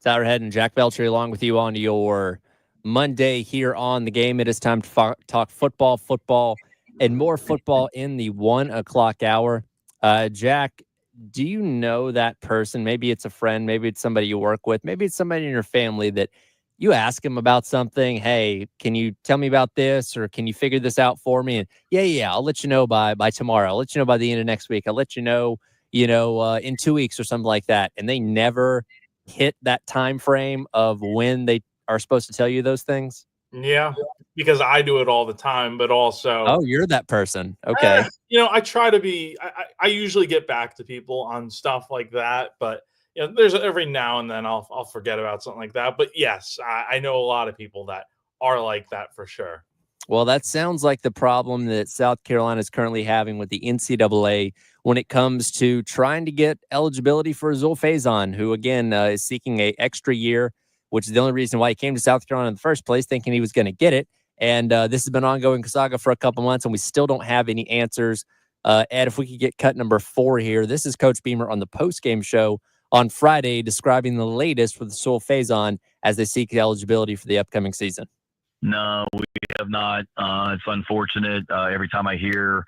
Tyler Head and Jack Belcher along with you on your Monday here on The Game. It is time to talk football, and more football in the 1 o'clock hour. Jack, do you know that person? Maybe it's a friend, maybe it's somebody you work with, maybe it's somebody in your family that you ask them about something. Hey, can you tell me about this, or can you figure this out for me? And yeah, I'll let you know by tomorrow. I'll let you know by the end of next week. I'll let you know, in 2 weeks or something like that. And they never hit that time frame of when they are supposed to tell you those things. Yeah, because I do it all the time, but also, oh, you're that person. Okay. I try to be. I usually get back to people on stuff like that, but there's every now and then I'll forget about something like that. But yes, I know a lot of people that are like that for sure. Well, that sounds like the problem that South Carolina is currently having with the NCAA when it comes to trying to get eligibility for Azul Faison, who, again, is seeking an extra year, which is the only reason why he came to South Carolina in the first place, thinking he was going to get it. And this has been an ongoing saga for a couple months, and we still don't have any answers. Ed, if we could get cut number 4 here. This is Coach Beamer on the postgame show on Friday describing the latest with Azul Faison as they seek eligibility for the upcoming season. No, we have not. It's unfortunate. Every time I hear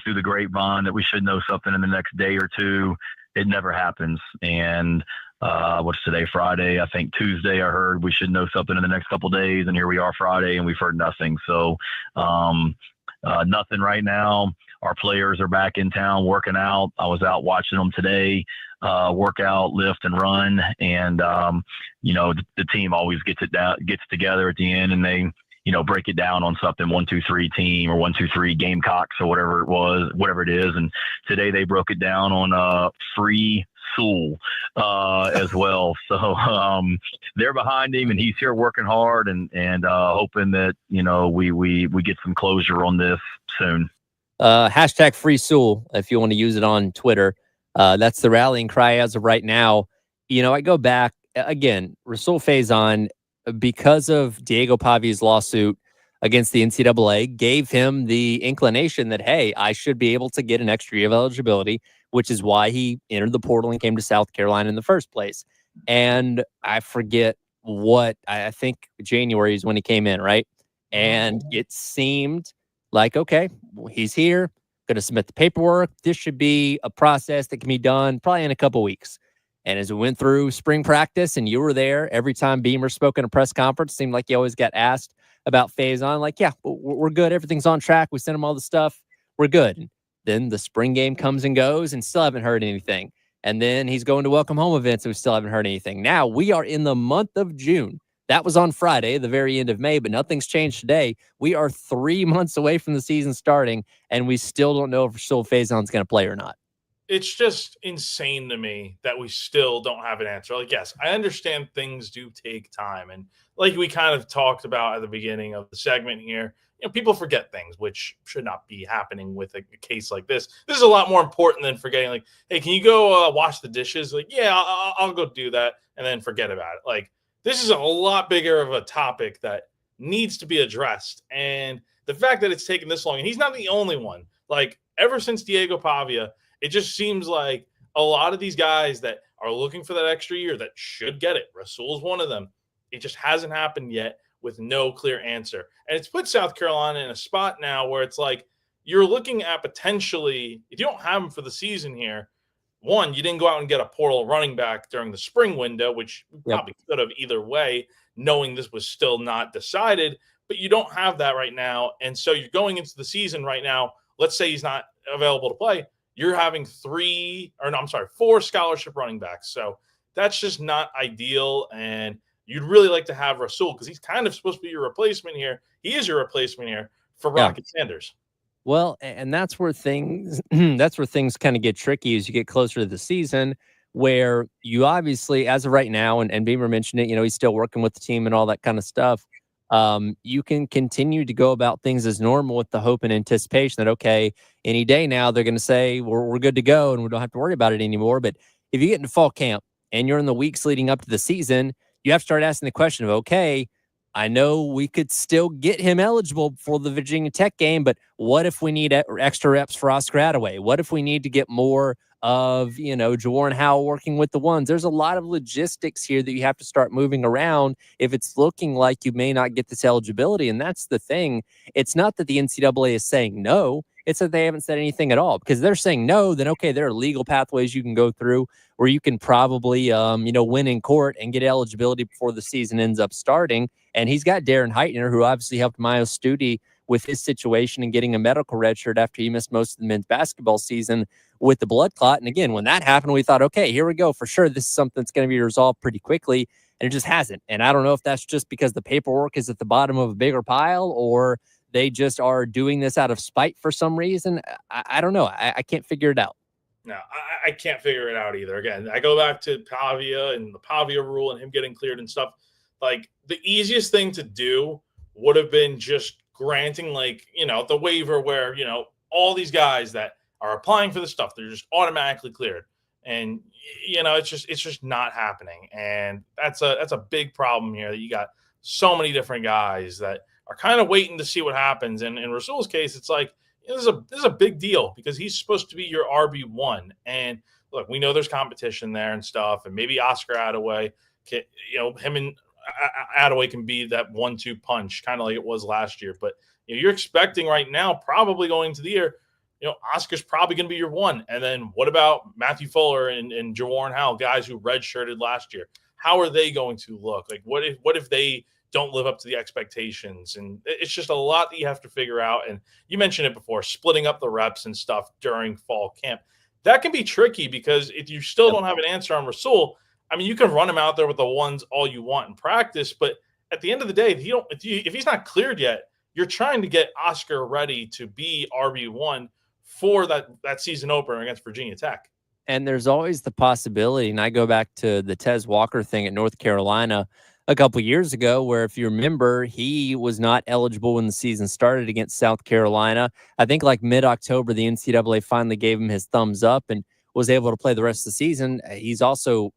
through the grapevine that we should know something in the next day or two, it never happens. And what's today, Friday? I think Tuesday I heard we should know something in the next couple of days, and here we are Friday, and we've heard nothing. So nothing right now. Our players are back in town working out. I was out watching them today. Work out, lift, and run, and the team always gets together at the end, and they break it down on something 1, 2, 3 team or 1, 2, 3 Gamecocks or whatever it is. And today they broke it down on Free Sewell as well. So they're behind him, and he's here working hard and hoping that we get some closure on this soon. Hashtag Free Sewell if you want to use it on Twitter. That's the rallying cry as of right now. I go back again, Rasul Faison, because of Diego Pavi's lawsuit against the NCAA, gave him the inclination that, hey, I should be able to get an extra year of eligibility, which is why he entered the portal and came to South Carolina in the first place. And I forget I think January is when he came in, right? And it seemed like, okay, he's here. Going to submit the paperwork. This should be a process that can be done probably in a couple weeks. And as we went through spring practice and you were there, every time Beamer spoke in a press conference, it seemed like you always got asked about Faison. Like, yeah, we're good. Everything's on track. We sent him all the stuff. We're good. And then the spring game comes and goes and still haven't heard anything. And then he's going to welcome home events and we still haven't heard anything. Now we are in the month of June. That was on Friday, the very end of May, but nothing's changed today. We are 3 months away from the season starting, and we still don't know if Rasul Faison's going to play or not. It's just insane to me that we still don't have an answer. Like, yes, I understand things do take time. And like we kind of talked about at the beginning of the segment here, people forget things, which should not be happening with a case like this. This is a lot more important than forgetting, like, hey, can you go wash the dishes? Like, yeah, I'll go do that, and then forget about it. Like, this is a lot bigger of a topic that needs to be addressed. And the fact that it's taken this long, and he's not the only one. Like, ever since Diego Pavia, it just seems like a lot of these guys that are looking for that extra year that should get it. Rasul's one of them. It just hasn't happened yet with no clear answer. And it's put South Carolina in a spot now where it's like you're looking at potentially, if you don't have him for the season here, one, you didn't go out and get a portal running back during the spring window, which we probably could have either way, knowing this was still not decided, but you don't have that right now. And so you're going into the season right now. Let's say he's not available to play. You're having 4 scholarship running backs. So that's just not ideal. And you'd really like to have Rasul because he's kind of supposed to be your replacement here. He is your replacement here for Rocket Sanders. Well, and that's where things kind of get tricky as you get closer to the season, where you obviously, as of right now, and Beamer mentioned it, he's still working with the team and all that kind of stuff. You can continue to go about things as normal with the hope and anticipation that, okay, any day now they're going to say we're good to go and we don't have to worry about it anymore. But if you get into fall camp and you're in the weeks leading up to the season, you have to start asking the question of, okay, I know we could still get him eligible for the Virginia Tech game, but what if we need extra reps for Oscar Attaway? What if we need to get more of, Jawarn Howell working with the ones. There's a lot of logistics here that you have to start moving around if it's looking like you may not get this eligibility. And that's the thing. It's not that the NCAA is saying no. It's that they haven't said anything at all, because if they're saying no, then okay, there are legal pathways you can go through where you can probably, win in court and get eligibility before the season ends up starting. And he's got Darren Heitner, who obviously helped Miles Studi with his situation and getting a medical red shirt after he missed most of the men's basketball season with the blood clot. And again, when that happened, we thought, okay, here we go. For sure, this is something that's going to be resolved pretty quickly. And it just hasn't. And I don't know if that's just because the paperwork is at the bottom of a bigger pile, or they just are doing this out of spite for some reason. I don't know. I can't figure it out. No, I can't figure it out either. Again, I go back to Pavia and the Pavia rule and him getting cleared and stuff. Like, the easiest thing to do would have been just granting, the waiver where, all these guys that are applying for the stuff, they're just automatically cleared. And, it's just not happening. And that's a big problem here, that you got so many different guys that are kind of waiting to see what happens. And in Rasul's case, it's like, this is a big deal, because he's supposed to be your RB1. And look, we know there's competition there and stuff. And maybe Oscar Attaway, him and Attaway can be that 1-2 punch, kind of like it was last year. But you're expecting right now, probably going into the year, Oscar's probably going to be your one. And then what about Matthew Fuller and Jawarn Howell, guys who redshirted last year? How are they going to look? Like, what if they don't live up to the expectations? And it's just a lot that you have to figure out. And you mentioned it before, splitting up the reps and stuff during fall camp. That can be tricky, because if you still don't have an answer on Rasul, I mean, you can run him out there with the ones all you want in practice, but at the end of the day, if he's not cleared yet, you're trying to get Oscar ready to be RB1 for that season opener against Virginia Tech. And there's always the possibility, and I go back to the Tez Walker thing at North Carolina a couple years ago, where, if you remember, he was not eligible when the season started against South Carolina. I think like mid-October, the NCAA finally gave him his thumbs up and was able to play the rest of the season. He's also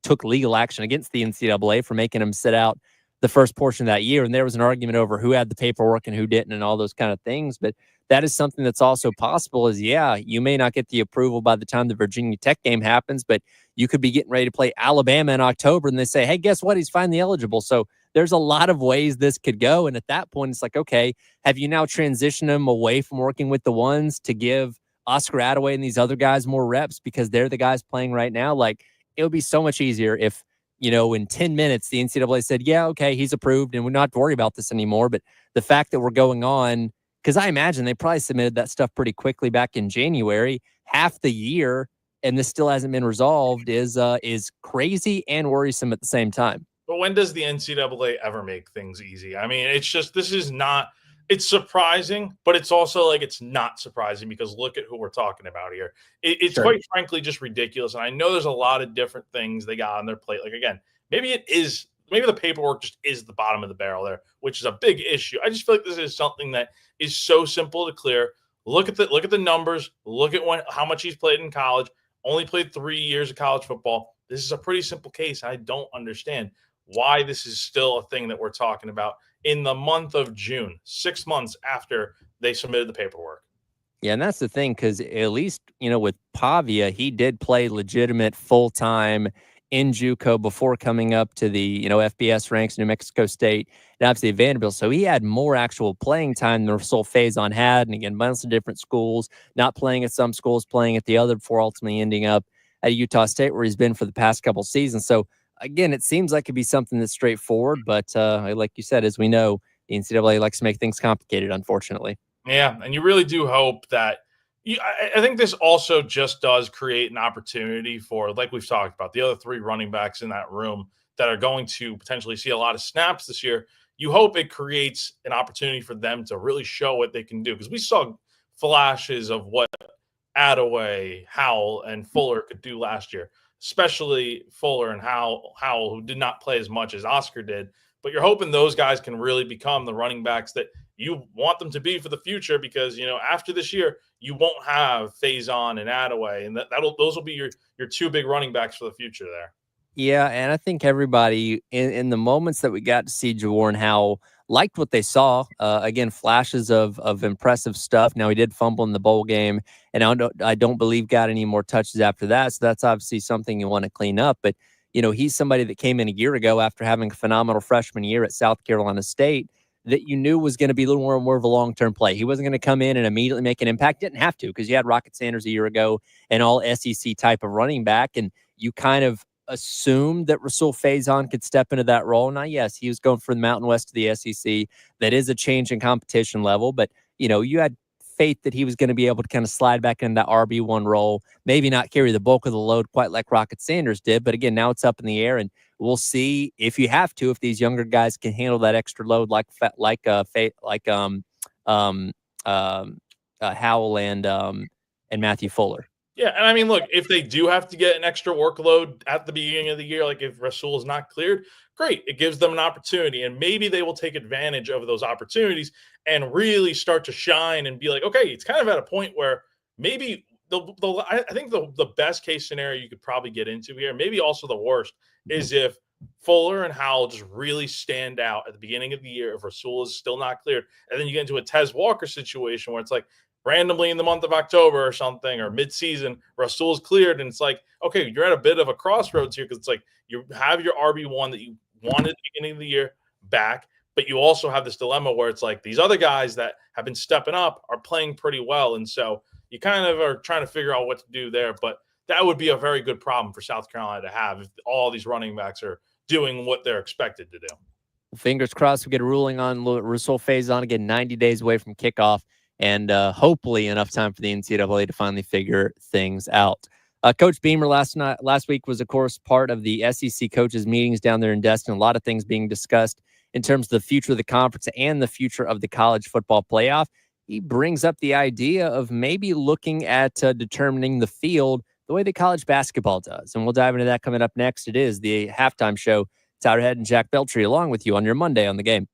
took legal action against the NCAA for making him sit out the first portion of that year. And there was an argument over who had the paperwork and who didn't and all those kind of things. But that is something that's also possible, is, you may not get the approval by the time the Virginia Tech game happens, but you could be getting ready to play Alabama in October, and they say, hey, guess what? He's finally eligible. So there's a lot of ways this could go. And at that point, it's like, okay, have you now transitioned him away from working with the ones to give Oscar Attaway and these other guys more reps because they're the guys playing right now? Like, it would be so much easier if, in 10 minutes, the NCAA said, yeah, okay, he's approved and we don't have to worry about this anymore. But the fact that we're going on, because I imagine they probably submitted that stuff pretty quickly back in January, half the year, and this still hasn't been resolved, is crazy and worrisome at the same time. But when does the NCAA ever make things easy? I mean, it's surprising, but it's also like, it's not surprising, because look at who we're talking about here. It's Sure. quite frankly just ridiculous. And I know there's a lot of different things they got on their plate. Like, again, maybe the paperwork just is the bottom of the barrel there, which is a big issue. I just feel like this is something that is so simple to clear. Look at the numbers. Look at how much he's played in college. Only played 3 years of college football. This is a pretty simple case. I don't understand why this is still a thing that we're talking about in the month of June, 6 months after they submitted the paperwork. Yeah, and that's the thing, because at least, with Pavia, he did play legitimate full-time in JUCO before coming up to the, FBS ranks, New Mexico State, and obviously Vanderbilt. So he had more actual playing time than Rasul Faison had. And again, bunch of different schools, not playing at some schools, playing at the other, before ultimately ending up at Utah State, where he's been for the past couple seasons. So again, it seems like it'd be something that's straightforward, but like you said, as we know, the NCAA likes to make things complicated, unfortunately. Yeah, and you really do hope that I think this also just does create an opportunity for, like we've talked about, the other three running backs in that room that are going to potentially see a lot of snaps this year. You hope it creates an opportunity for them to really show what they can do, because we saw flashes of what Attaway, Howell, and Fuller could do last year, especially Fuller and Howell, who did not play as much as Oscar did. But you're hoping those guys can really become the running backs that you want them to be for the future, because, after this year, you won't have Faison and Attaway, and those will be your two big running backs for the future there. Yeah, and I think everybody in the moments that we got to see Jawarn Howell liked what they saw. Again, flashes of impressive stuff. Now he did fumble in the bowl game, and I don't believe got any more touches after that. So that's obviously something you want to clean up. But he's somebody that came in a year ago after having a phenomenal freshman year at South Carolina State that you knew was going to be a little more of a long-term play. He wasn't going to come in and immediately make an impact. Didn't have to, because you had Rocket Sanders a year ago, an all SEC type of running back, and you kind of assumed that Rasul Faison could step into that role. Now, yes, he was going from the Mountain West to the SEC. That is a change in competition level, but you had faith that he was going to be able to kind of slide back into that RB1 role, maybe not carry the bulk of the load quite like Rocket Sanders did, but again, now it's up in the air, and we'll see if you have to, if these younger guys can handle that extra load like Howell and Matthew Fuller. Yeah, and I mean, look, if they do have to get an extra workload at the beginning of the year, like if Rasul is not cleared, great. It gives them an opportunity, and maybe they will take advantage of those opportunities and really start to shine and be like, okay, it's kind of at a point where maybe I think the best case scenario you could probably get into here, maybe also the worst, is if Fuller and Howell just really stand out at the beginning of the year if Rasul is still not cleared, and then you get into a Tez Walker situation where it's like, randomly in the month of October or something, or mid-season, Rasul's cleared, and it's like, okay, you're at a bit of a crossroads here, because it's like you have your RB1 that you wanted at the beginning of the year back, but you also have this dilemma where it's like these other guys that have been stepping up are playing pretty well, and so you kind of are trying to figure out what to do there. But that would be a very good problem for South Carolina to have if all these running backs are doing what they're expected to do. Fingers crossed we get a ruling on Rasul Faison again, 90 days away from kickoff. And hopefully enough time for the NCAA to finally figure things out. Coach Beamer last week was, of course, part of the SEC coaches meetings down there in Destin. A lot of things being discussed in terms of the future of the conference and the future of the college football playoff. He brings up the idea of maybe looking at determining the field the way that college basketball does. And we'll dive into that coming up next. It is the halftime show. Tyler Head and Jack Beltry along with you on your Monday on the Game.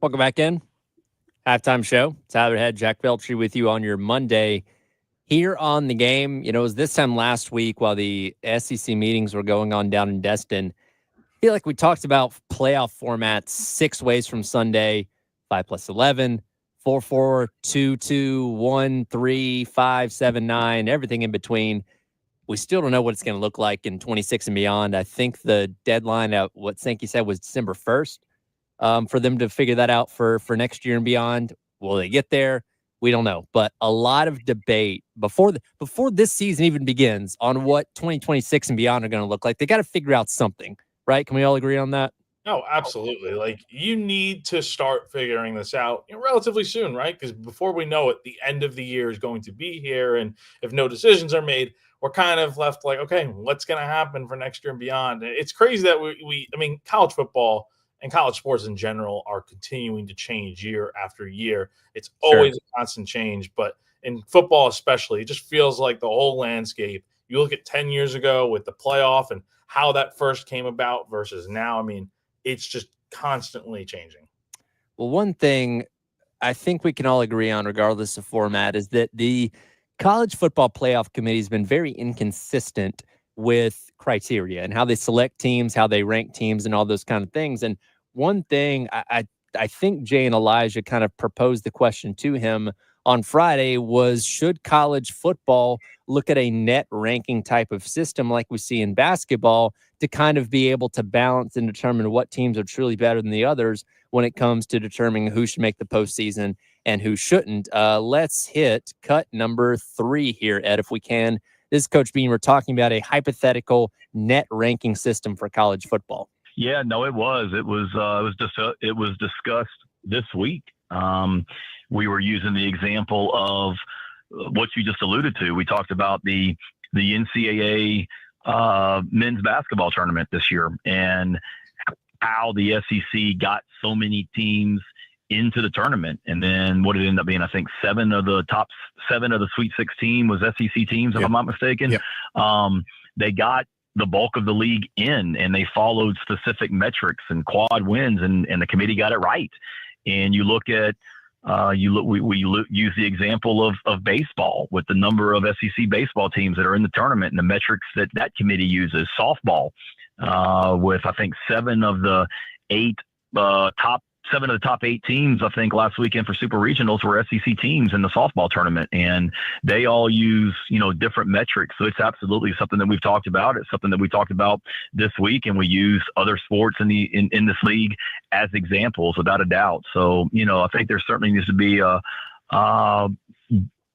Welcome back in. Halftime show. Tyler Head, Jack Beltry with you on your Monday here on the game. You know, it was this time last week while the SEC meetings were going on down in Destin. I feel like we talked about playoff formats 6 ways from Sunday, 5+11, 4-4, 2-2, 1-3, 5-7-9, everything in between. We still don't know what it's going to look like in 26 and beyond. I think the deadline at what Sankey said was December 1st. For them to figure that out for next year and beyond. Will they get there? We don't know. But a lot of debate before this season even begins on what 2026 and beyond are going to look like. They got to figure out something, right? Can we all agree on that? No, absolutely. Like, you need to start figuring this out relatively soon, right? Because before we know it, the end of the year is going to be here. And if no decisions are made, we're kind of left like, okay, what's going to happen for next year and beyond? It's crazy that I mean, college football and college sports in general are continuing to change year after year. It's always a constant change, but in football especially, it just feels like the whole landscape. You look at 10 years ago with the playoff and how that first came about versus now. I mean, it's just constantly changing. Well, one thing I think we can all agree on, regardless of format, is that the college football playoff committee has been very inconsistent with criteria and how they select teams, how they rank teams, and all those kind of things. And one thing I think Jay and Elijah kind of proposed the question to him on Friday was, should college football look at a net ranking type of system like we see in basketball to kind of be able to balance and determine what teams are truly better than the others when it comes to determining who should make the postseason and who shouldn't? Let's hit cut number 3 here, Ed, if we can. This is Coach Bean. We're talking about a hypothetical net ranking system for college football. Yeah, no, it was discussed this week. We were using the example of what you just alluded to. We talked about the NCAA men's basketball tournament this year and how the SEC got so many teams into the tournament. And then what it ended up being, I think 7 of the Sweet 16 was SEC teams, if I'm not mistaken. Yep. They got the bulk of the league in, and they followed specific metrics and quad wins, and the committee got it right. And you look at, we use the example of baseball with the number of SEC baseball teams that are in the tournament and the metrics that committee uses. Softball, with I think 7 of the top 8 teams, I think last weekend for super regionals were SEC teams in the softball tournament, and they all use, different metrics. So it's absolutely something that we've talked about. It's something that we talked about this week, and we use other sports in this league as examples without a doubt. So, I think there certainly needs to be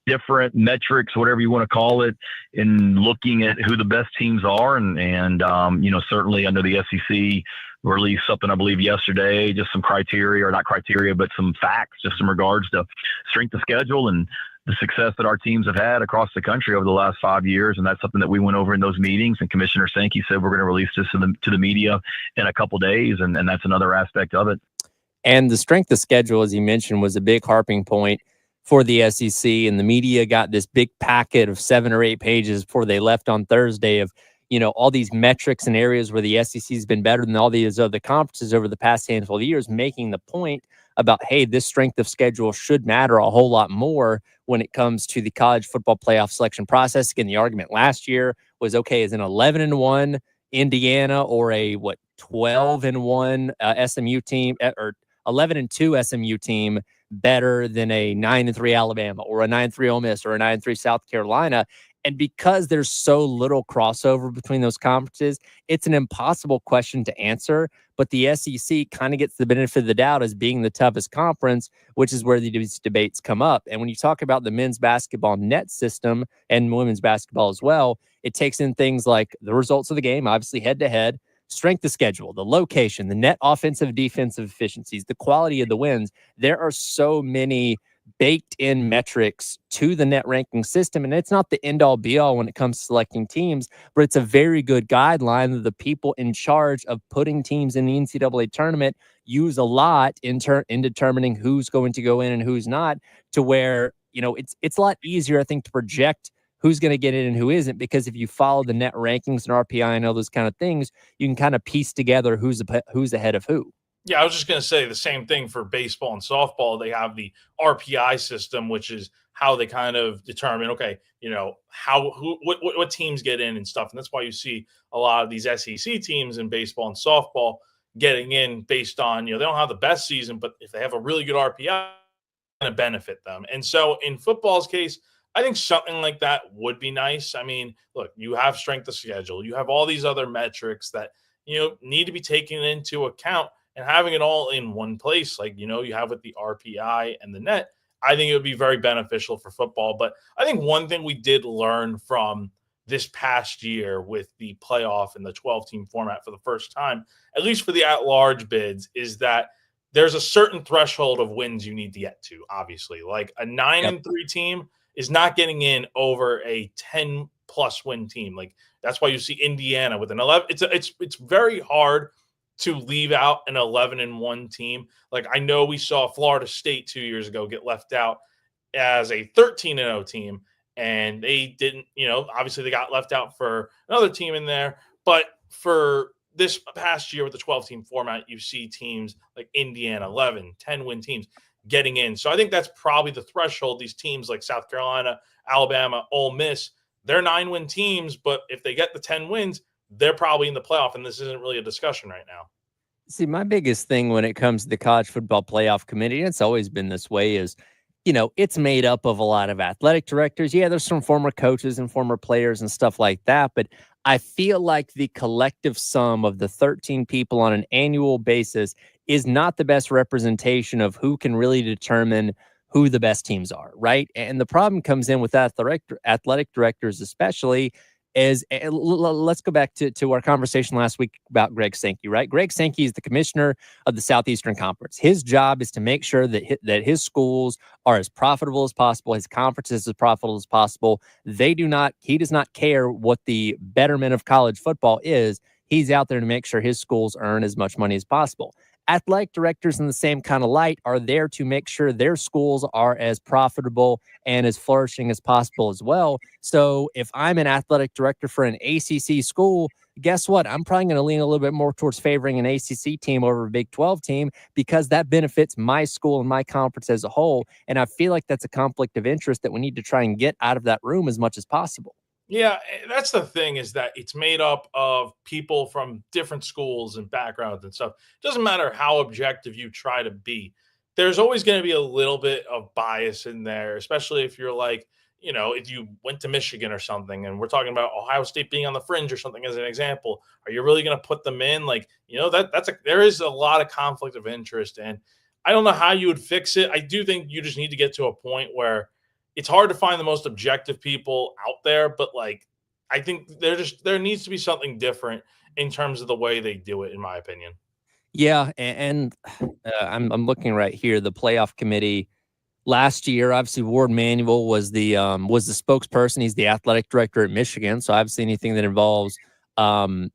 different metrics, whatever you want to call it, in looking at who the best teams are. And certainly under the SEC released something, I believe, yesterday, just some criteria, or not criteria, but some facts just in regards to strength of schedule and the success that our teams have had across the country over the last 5 years. And that's something that we went over in those meetings. And Commissioner Sankey said we're going to release this to the media in a couple days. And that's another aspect of it. And the strength of schedule, as you mentioned, was a big harping point for the SEC. And the media got this big packet of 7 or 8 pages before they left on Thursday of, all these metrics and areas where the SEC has been better than all these other conferences over the past handful of years, making the point about, hey, this strength of schedule should matter a whole lot more when it comes to the college football playoff selection process. Again, the argument last year was, okay, is an 11-1 Indiana or a 12-1 SMU team, or 11-2 SMU team better than a 9-3 Alabama or a 9-3 Ole Miss or a 9-3 South Carolina? And because there's so little crossover between those conferences, it's an impossible question to answer. But the SEC kind of gets the benefit of the doubt as being the toughest conference, which is where these debates come up. And when you talk about the men's basketball net system and women's basketball as well, it takes in things like the results of the game, obviously head-to-head, strength of schedule, the location, the net offensive, defensive efficiencies, the quality of the wins. There are so many baked in metrics to the net ranking system. And it's not the end all be all when it comes to selecting teams, but it's a very good guideline that the people in charge of putting teams in the NCAA tournament use a lot in determining who's going to go in and who's not, to where, it's a lot easier, I think, to project who's going to get in and who isn't, because if you follow the net rankings and RPI and all those kind of things, you can kind of piece together who's ahead of who. Yeah, I was just going to say the same thing for baseball and softball. They have the RPI system, which is how they kind of determine, okay, what teams get in and stuff. And that's why you see a lot of these SEC teams in baseball and softball getting in based on, they don't have the best season, but if they have a really good RPI, it's going to benefit them. And so in football's case, I think something like that would be nice. I mean, look, you have strength of schedule, you have all these other metrics that, need to be taken into account. And having it all in one place, like, you have with the RPI and the net, I think it would be very beneficial for football. But I think one thing we did learn from this past year with the playoff and the 12-team format for the first time, at least for the at-large bids, is that there's a certain threshold of wins you need to get to, obviously. Like a 9-3 team is not getting in over a 10-plus win team. Like that's why you see Indiana with an 11. It's very hard to leave out an 11-1 team. Like I know we saw Florida State 2 years ago get left out as a 13-0 team, and they didn't, obviously they got left out for another team in there. But for this past year with the 12-team format, you see teams like Indiana, 11, 10-win teams getting in. So I think that's probably the threshold. These teams like South Carolina, Alabama, Ole Miss, they're 9-win teams, but if they get the 10 wins, they're probably in the playoff, and this isn't really a discussion right now. See, my biggest thing when it comes to the college football playoff committee, and it's always been this way, is, it's made up of a lot of athletic directors. Yeah, there's some former coaches and former players and stuff like that, but I feel like the collective sum of the 13 people on an annual basis is not the best representation of who can really determine who the best teams are, right? And the problem comes in with athletic directors especially, is let's go back to our conversation last week about Greg Sankey, right? Greg Sankey is the commissioner of the Southeastern Conference. His job is to make sure that his schools are as profitable as possible, his conference is as profitable as possible. He does not care what the betterment of college football is. He's out there to make sure his schools earn as much money as possible. Athletic directors in the same kind of light are there to make sure their schools are as profitable and as flourishing as possible as well. So if I'm an athletic director for an ACC school, guess what? I'm probably going to lean a little bit more towards favoring an ACC team over a Big 12 team because that benefits my school and my conference as a whole. And I feel like that's a conflict of interest that we need to try and get out of that room as much as possible. Yeah, that's the thing, is that it's made up of people from different schools and backgrounds and stuff. It doesn't matter how objective you try to be. There's always going to be a little bit of bias in there, especially if you're like, if you went to Michigan or something, and we're talking about Ohio State being on the fringe or something as an example. Are you really going to put them in? Like, there is a lot of conflict of interest, and I don't know how you would fix it. I do think you just need to get to a point where it's hard to find the most objective people out there, but like, I think there needs to be something different in terms of the way they do it, in my opinion. Yeah. And I'm looking right here, the playoff committee last year, obviously Ward Manuel was the spokesperson. He's the athletic director at Michigan. So obviously anything that involves, Big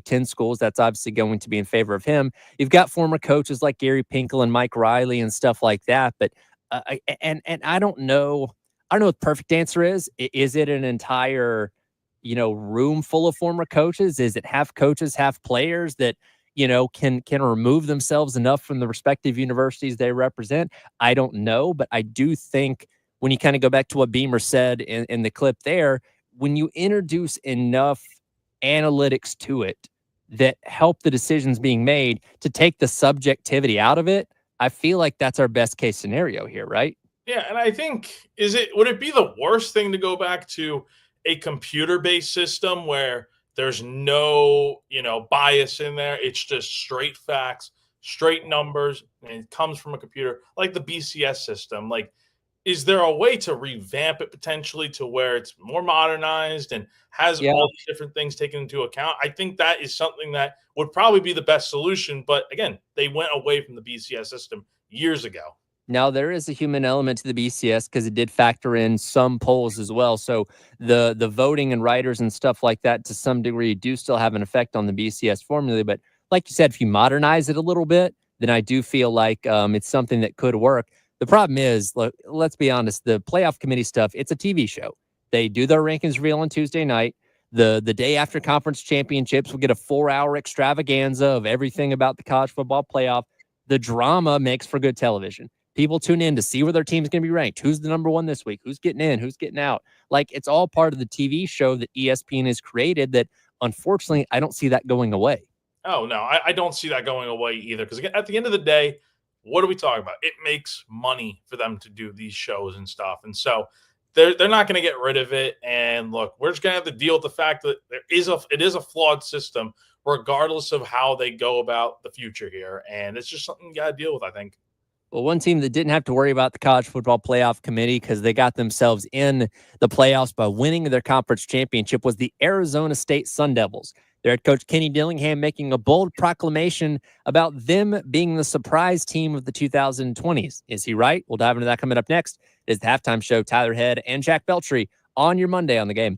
Ten schools, that's obviously going to be in favor of him. You've got former coaches like Gary Pinkel and Mike Riley and stuff like that. But I don't know what the perfect answer is. Is it an entire, room full of former coaches? Is it half coaches, half players that, can remove themselves enough from the respective universities they represent? I don't know, but I do think when you kind of go back to what Beamer said in the clip there, when you introduce enough analytics to it that help the decisions being made to take the subjectivity out of it, I feel like that's our best case scenario here, right? Yeah, and I think would it be the worst thing to go back to a computer-based system where there's no, bias in there? It's just straight facts, straight numbers, and it comes from a computer, like the BCS system. Like, is there a way to revamp it potentially to where it's more modernized and has all these different things taken into account? I think that is something that would probably be the best solution. But again, they went away from the BCS system years ago. Now, there is a human element to the BCS because it did factor in some polls as well. So the voting and writers and stuff like that, to some degree, do still have an effect on the BCS formula. But like you said, if you modernize it a little bit, then I do feel like it's something that could work. The problem is, let's be honest, the playoff committee stuff, it's a TV show. They do their rankings reveal on Tuesday night. The day after conference championships, we'll get a 4-hour extravaganza of everything about the college football playoff. The drama makes for good television. People tune in to see where their team's going to be ranked. Who's the number one this week? Who's getting in? Who's getting out? Like, it's all part of the TV show that ESPN has created that, unfortunately, I don't see that going away. Oh, no, I don't see that going away either. Because at the end of the day, what are we talking about? It makes money for them to do these shows and stuff. And so they're not going to get rid of it. And look, we're just going to have to deal with the fact that it is a flawed system, regardless of how they go about the future here. And it's just something you got to deal with, I think. Well, one team that didn't have to worry about the college football playoff committee because they got themselves in the playoffs by winning their conference championship was the Arizona State Sun Devils. Their head coach, Kenny Dillingham, making a bold proclamation about them being the surprise team of the 2020s. Is he right? We'll dive into that coming up next. It is the halftime show. Tyler Head and Jack Beltry on your Monday on the Game.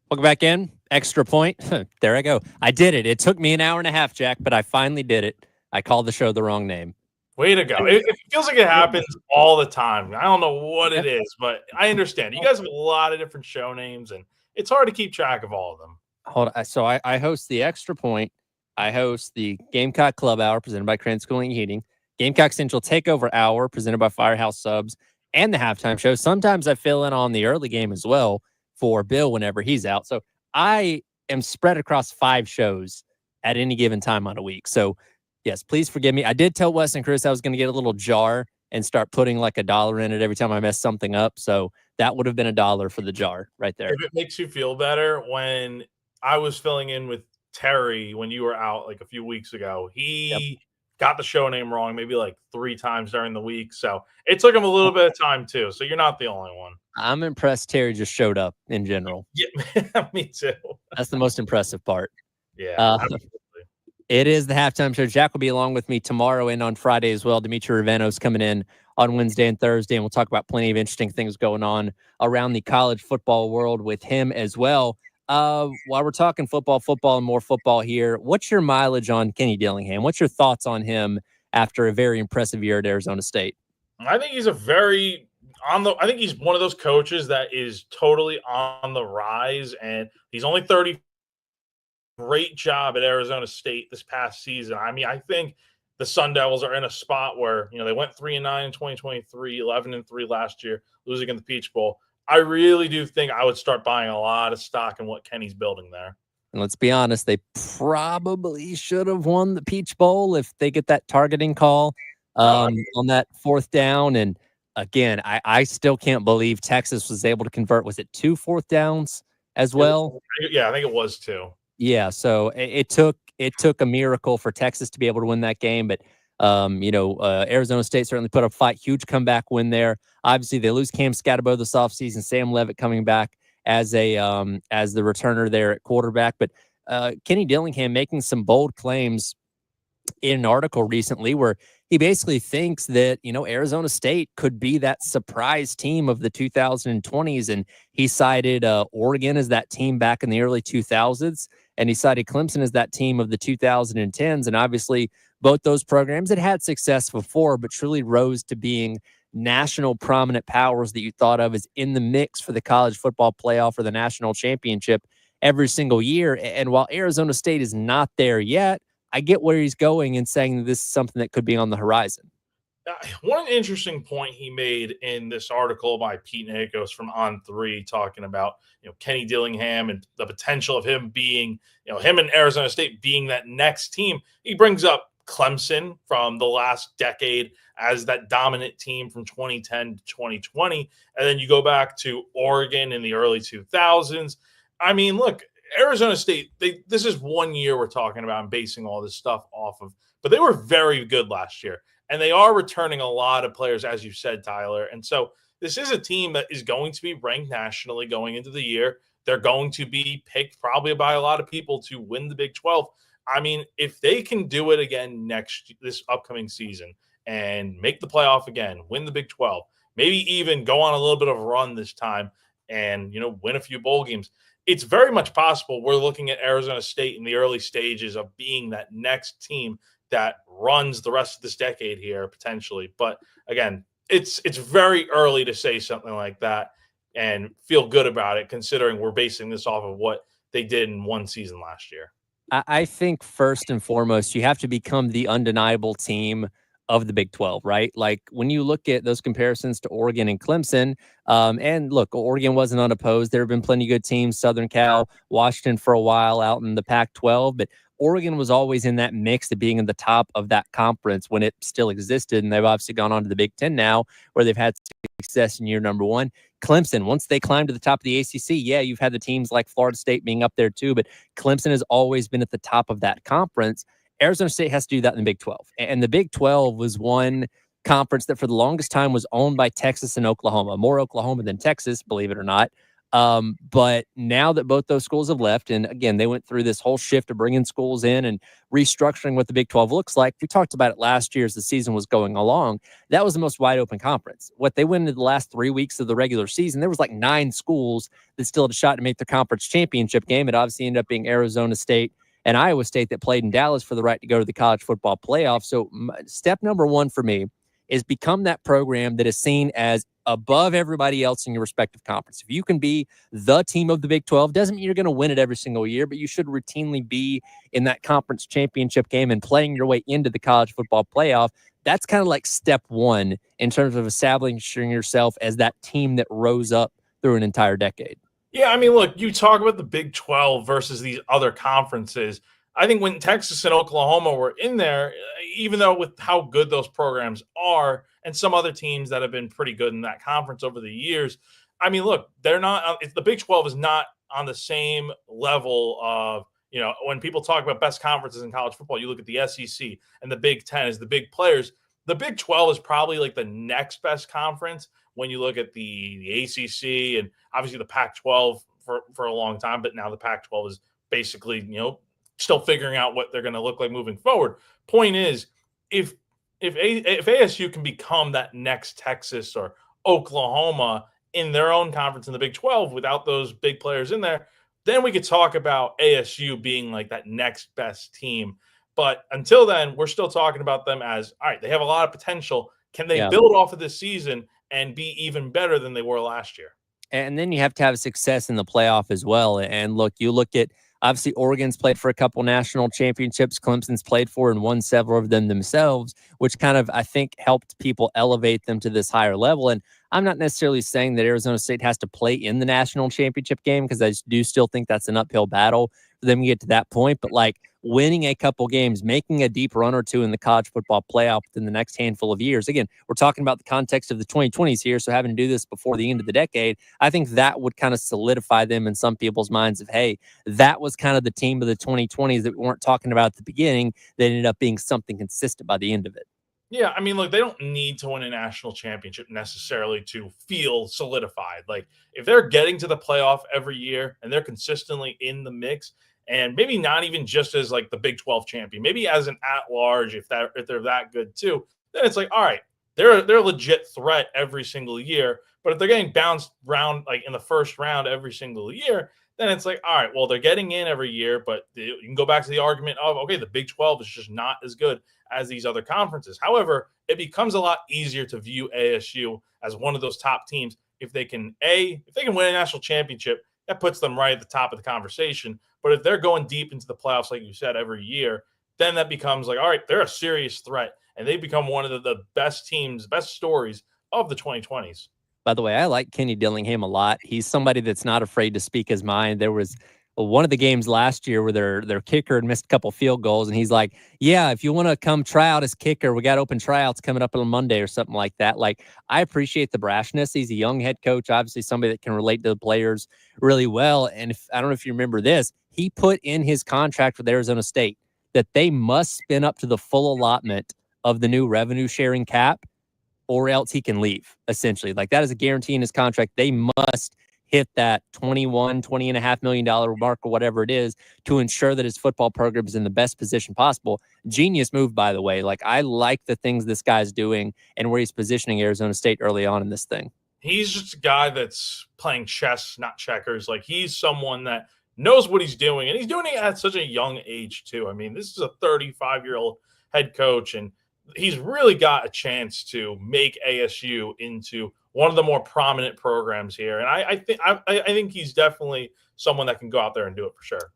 Welcome back in. Extra point. There I go. I did it. It took me an hour and a half, Jack, but I finally did it. I called the show the wrong name. Way to go. It feels like it happens all the time. I don't know what it is, but I understand. You guys have a lot of different show names, and it's hard to keep track of all of them. Hold on. So I host the Extra Point. I host the Gamecock Club Hour presented by Crane Cooling and Heating, Gamecock Central Takeover Hour presented by Firehouse Subs, and the halftime show. Sometimes I fill in on the early game as well for Bill whenever he's out. So I am spread across 5 shows at any given time on a week. So yes, please forgive me. I did tell Wes and Chris I was going to get a little jar and start putting like $1 in it every time I mess something up. So that would have been $1 for the jar right there. If it makes you feel better, when I was filling in with Terry when you were out like a few weeks ago, he got the show name wrong maybe like 3 times during the week. So it took him a little bit of time too. So you're not the only one. I'm impressed Terry just showed up in general. Yeah, me too. That's the most impressive part. Yeah. It is the halftime show. Jack will be along with me tomorrow and on Friday as well. Dimitri Ravenos coming in on Wednesday and Thursday, and we'll talk about plenty of interesting things going on around the college football world with him as well. While we're talking football and more football here, what's your mileage on Kenny Dillingham? What's your thoughts on him after a very impressive year at Arizona State? I think he's I think he's one of those coaches that is totally on the rise, and he's only 30. Great job at Arizona State this past season. I mean, I think the Sun Devils are in a spot where, they went 3-9 in 2023, 11-3 last year, losing in the Peach Bowl. I really do think I would start buying a lot of stock in what Kenny's building there. And let's be honest, they probably should have won the Peach Bowl if they get that targeting call on that 4th down. And again, I still can't believe Texas was able to convert. Was it 2 4th downs as well? Yeah, I think it was 2. Yeah, so it took a miracle for Texas to be able to win that game, but Arizona State certainly put up a fight. Huge comeback win there. Obviously, they lose Cam Scatterbo this offseason. Sam Levitt coming back as the returner there at quarterback, but Kenny Dillingham making some bold claims in an article recently where he basically thinks that, Arizona State could be that surprise team of the 2020s. And he cited Oregon as that team back in the early 2000s. And he cited Clemson as that team of the 2010s. And obviously, both those programs had success before, but truly rose to being national prominent powers that you thought of as in the mix for the college football playoff or the national championship every single year. And while Arizona State is not there yet, I get where he's going and saying that this is something that could be on the horizon. One interesting point he made in this article by Pete Nakos from On3 talking about, Kenny Dillingham and the potential of him being, him and Arizona State being that next team. He brings up Clemson from the last decade as that dominant team from 2010 to 2020. And then you go back to Oregon in the early 2000s. I mean, look, Arizona State, this is 1 year we're talking about and basing all this stuff off of, but they were very good last year. And they are returning a lot of players, as you said, Tyler. And so this is a team that is going to be ranked nationally going into the year. They're going to be picked probably by a lot of people to win the Big 12. I mean, if they can do it again this upcoming season and make the playoff again, win the Big 12, maybe even go on a little bit of a run this time and, win a few bowl games, it's very much possible we're looking at Arizona State in the early stages of being that next team that runs the rest of this decade here potentially. But again, it's very early to say something like that and feel good about it, considering we're basing this off of what they did in one season last year. I think first and foremost, you have to become the undeniable team of the Big 12, right? Like when you look at those comparisons to Oregon and Clemson, and look, Oregon wasn't unopposed. There have been plenty of good teams, Southern Cal, Washington for a while out in the Pac-12, but Oregon was always in that mix of being in the top of that conference when it still existed. And they've obviously gone on to the Big Ten now where they've had success in year number 1. Clemson, once they climbed to the top of the ACC, you've had the teams like Florida State being up there too, but Clemson has always been at the top of that conference. Arizona State has to do that in the Big 12. And the Big 12 was one conference that for the longest time was owned by Texas and Oklahoma, more Oklahoma than Texas, believe it or not. But now that both those schools have left, and again, they went through this whole shift of bringing schools in and restructuring what the Big 12 looks like. We talked about it last year as the season was going along. That was the most wide open conference. What they went into the last 3 weeks of the regular season, there was like 9 schools that still had a shot to make the conference championship game. It obviously ended up being Arizona State and Iowa State that played in Dallas for the right to go to the college football playoff. So step number 1 for me is become that program that is seen as above everybody else in your respective conference. If you can be the team of the Big 12, doesn't mean you're going to win it every single year, but you should routinely be in that conference championship game and playing your way into the college football playoff. That's kind of like step 1 in terms of establishing yourself as that team that rose up through an entire decade. Yeah, I mean, look, you talk about the Big 12 versus these other conferences. I think when Texas and Oklahoma were in there, even though with how good those programs are and some other teams that have been pretty good in that conference over the years, I mean, look, they're not – the Big 12 is not on the same level of, you know, when people talk about best conferences in college football, you look at the SEC and the Big 10 as the big players. The Big 12 is probably like the next best conference when you look at the ACC and obviously the Pac-12 for a long time, but now the Pac-12 is basically, you know, still figuring out what they're going to look like moving forward. Point is, if ASU can become that next Texas or Oklahoma in their own conference in the Big 12 without those big players in there, then we could talk about ASU being like that next best team. But until then, we're still talking about them as, all right, they have a lot of potential. Can they build off of this season and be even better than they were last year? And then you have to have success in the playoff as well. And look, you look at, obviously, Oregon's played for a couple national championships. Clemson's played for and won several of them themselves, which kind of, I think, helped people elevate them to this higher level. And I'm not necessarily saying that Arizona State has to play in the national championship game, because I do still think that's an uphill battle for them to get to that point. But like winning a couple games, making a deep run or two in the college football playoff within the next handful of years. Again, we're talking about the context of the 2020s here, so having to do this before the end of the decade, I think that would kind of solidify them in some people's minds of, hey, that was kind of the team of the 2020s that we weren't talking about at the beginning that ended up being something consistent by the end of it. Yeah, I mean, look, they don't need to win a national championship necessarily to feel solidified. Like, if they're getting to the playoff every year and they're consistently in the mix, and maybe not even just as like the Big 12 champion, maybe as an at-large, if they're that good too, then it's like, all right, they're a legit threat every single year. But if they're getting bounced round like in the first round every single year, then it's like, all right, well, they're getting in every year, but you can go back to the argument of, okay, the Big 12 is just not as good as these other conferences. However, it becomes a lot easier to view ASU as one of those top teams if they can win a national championship. That puts them right at the top of the conversation. But if they're going deep into the playoffs, like you said, every year, then that becomes like, all right, they're a serious threat, and they become one of the best teams, best stories of the 2020s. By the way, I like Kenny Dillingham a lot. He's somebody that's not afraid to speak his mind. There was one of the games last year where their kicker had missed a couple field goals, and he's like, yeah, if you want to come try out as kicker, we got open tryouts coming up on Monday or something like that. Like, I appreciate the brashness. He's a young head coach, obviously somebody that can relate to the players really well. And I don't know if you remember this, he put in his contract with Arizona State that they must spin up to the full allotment of the new revenue sharing cap, or else he can leave, essentially. Like, that is a guarantee in his contract. They must hit that $20.5 million mark or whatever it is to ensure that his football program is in the best position possible. Genius move, by the way. Like, I like the things this guy's doing and where he's positioning Arizona State early on in this thing. He's just a guy that's playing chess, not checkers. Like, he's someone that knows what he's doing, and he's doing it at such a young age too. I mean, this is a 35-year-old head coach, and he's really got a chance to make ASU into one of the more prominent programs here. And I think he's definitely someone that can go out there and do it for sure.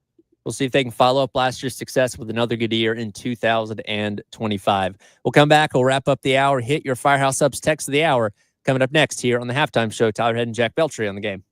We'll see if they can follow up last year's success with another good year in 2025. We'll come back. We'll wrap up the hour. Hit your Firehouse Subs text of the hour. Coming up next here on the Halftime Show, Tyler Head and Jack Beltry on the game.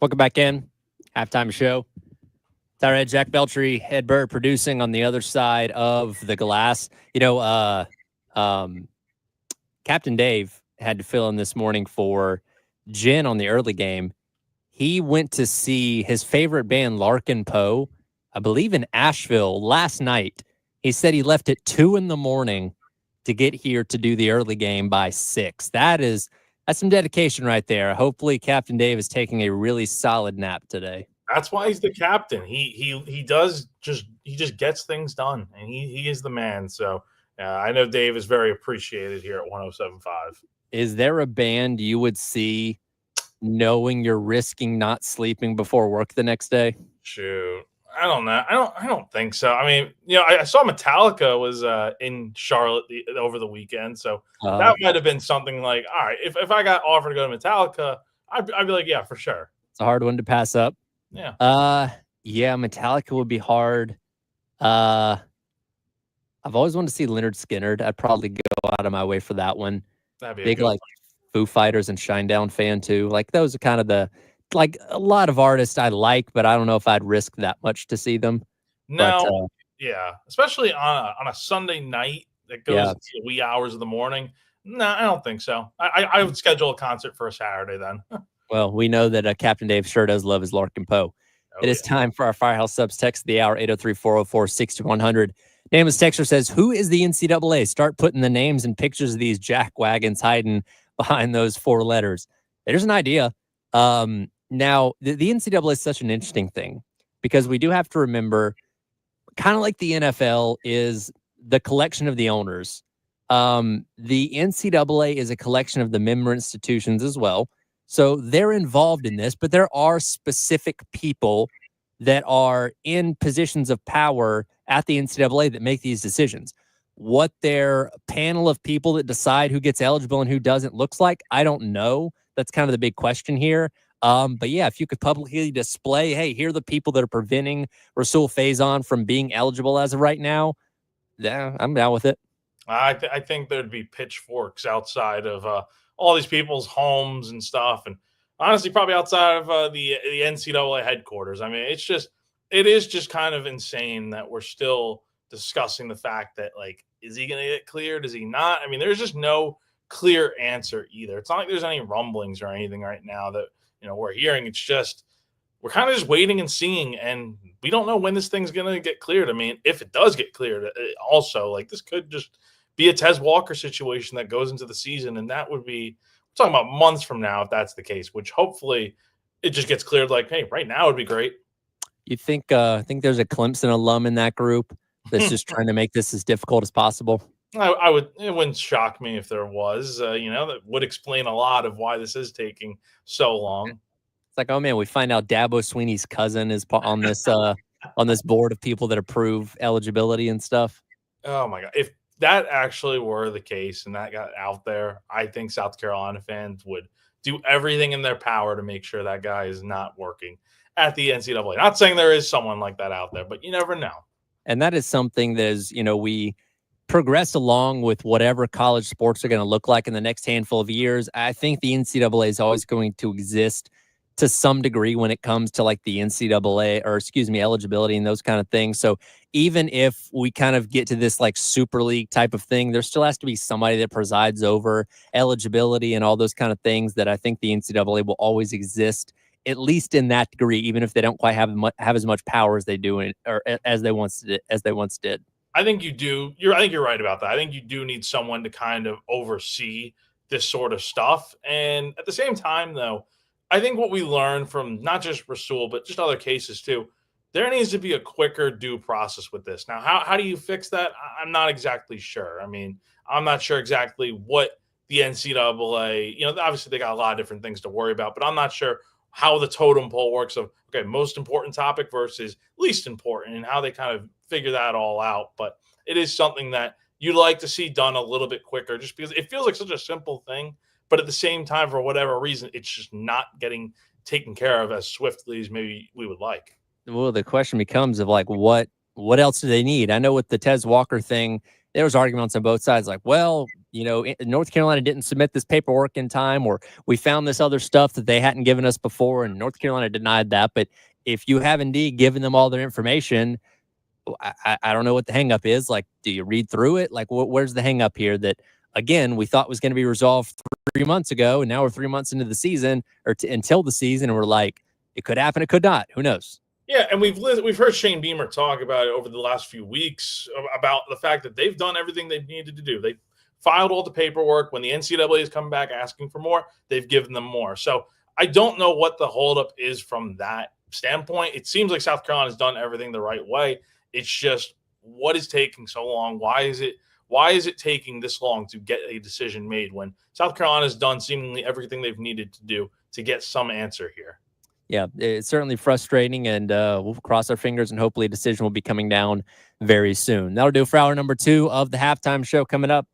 Welcome back in. Halftime show. Tyler Ed, Jack Beltry, Ed Bird producing on the other side of the glass. Captain Dave had to fill in this morning for Jen on the early game. He went to see his favorite band, Larkin Poe, I believe in Asheville last night. He said he left at 2 a.m. to get here to do the early game by 6. That's some dedication right there. Hopefully Captain Dave is taking a really solid nap today. That's why he's the captain. He just gets things done, and he is the man. So I know Dave is very appreciated here at 107.5. Is there a band you would see knowing you're risking not sleeping before work the next day? Shoot, I don't know. I don't think so. I mean, I saw Metallica was in Charlotte over the weekend, so that might have been something like, all right, if I got offered to go to Metallica, I'd be like, yeah, for sure. It's a hard one to pass up. Yeah. Yeah, Metallica would be hard. I've always wanted to see Leonard Skinner. I'd probably go out of my way for that one. That'd be big like Foo Fighters and Shinedown fan too. Like those are kind of a lot of artists I like, but I don't know if I'd risk that much to see them. No, yeah, especially on a Sunday night that goes to the wee hours of the morning. No, I don't think so. I would schedule a concert for a Saturday then. Well, we know that Captain Dave sure does love his Larkin Poe. It is time for our Firehouse Subs text of the hour, 803-404-6100. Nameless Texture says, who is the NCAA? Start putting the names and pictures of these jack wagons hiding behind those 4 letters. There's an idea. Now, the NCAA is such an interesting thing because we do have to remember, kind of like the NFL is the collection of the owners. The NCAA is a collection of the member institutions as well. So they're involved in this, but there are specific people that are in positions of power at the NCAA that make these decisions. What their panel of people that decide who gets eligible and who doesn't looks like, I don't know. That's kind of the big question here. But yeah, if you could publicly display, hey, here are the people that are preventing Rasul Faison from being eligible as of right now, yeah, I'm down with it. I think there'd be pitchforks outside of all these people's homes and stuff, and honestly, probably outside of the NCAA headquarters. I mean, it is just kind of insane that we're still discussing the fact that, like, is he going to get cleared? Is he not? I mean, there's just no clear answer either. It's not like there's any rumblings or anything right now that we're hearing. It's just we're kind of just waiting and seeing, and we don't know when this thing's going to get cleared. I mean, if it does get cleared, also, like, this could just be a Tez Walker situation that goes into the season, and that would be we're talking about months from now if that's the case, which hopefully it just gets cleared. Like, hey, right now would be great. You think there's a Clemson alum in that group that's just trying to make this as difficult as possible? I would. It wouldn't shock me if there was. That would explain a lot of why this is taking so long. It's like, oh man, we find out Dabo Sweeney's cousin is on this on this board of people that approve eligibility and stuff. Oh my God! If that actually were the case and that got out there, I think South Carolina fans would do everything in their power to make sure that guy is not working at the NCAA. Not saying there is someone like that out there, but you never know. And that is something that is, we progress along with whatever college sports are going to look like in the next handful of years. I think the NCAA is always going to exist to some degree when it comes to like the NCAA eligibility and those kind of things. So even if we kind of get to this like Super League type of thing, there still has to be somebody that presides over eligibility and all those kind of things that I think the NCAA will always exist, at least in that degree, even if they don't quite have as much power as they do or as they once did. I think you do. I think you're right about that. I think you do need someone to kind of oversee this sort of stuff. And at the same time, though, I think what we learned from not just Rasul, but just other cases too, there needs to be a quicker due process with this. Now, how do you fix that? I'm not exactly sure. I mean, I'm not sure exactly what the NCAA, obviously they got a lot of different things to worry about, but I'm not sure how the totem pole works of, okay, most important topic versus least important and how they kind of figure that all out. But it is something that you'd like to see done a little bit quicker just because it feels like such a simple thing. But at the same time, for whatever reason, it's just not getting taken care of as swiftly as maybe we would like. Well, the question becomes of like, what else do they need? I know with the Tez Walker thing, there was arguments on both sides. Like, well, North Carolina didn't submit this paperwork in time, or we found this other stuff that they hadn't given us before, and North Carolina denied that. But if you have indeed given them all their information, I don't know what the hang up is. Like, do you read through it? Like, where's the hang up here that, again, we thought was going to be resolved 3 months ago, and now we're 3 months into the season, or until the season, and we're like, it could happen, it could not. Who knows? Yeah, and we've heard Shane Beamer talk about it over the last few weeks about the fact that they've done everything they've needed to do. They filed all the paperwork. When the NCAA has come back asking for more, they've given them more. So I don't know what the holdup is from that standpoint. It seems like South Carolina's done everything the right way. It's just, what is taking so long? Why is it taking this long to get a decision made when South Carolina's done seemingly everything they've needed to do to get some answer here? Yeah, it's certainly frustrating, and we'll cross our fingers, and hopefully a decision will be coming down very soon. That'll do for hour number 2 of the halftime show. Coming up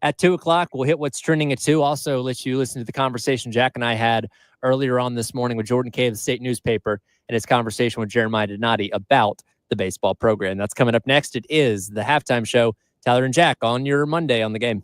at 2 o'clock, we'll hit what's trending at 2. Also, let you listen to the conversation Jack and I had earlier on this morning with Jordan Kay of the State Newspaper and his conversation with Jeremiah Donati about the baseball program. That's coming up next. It is the halftime show. Tyler and Jack on your Monday on the Game.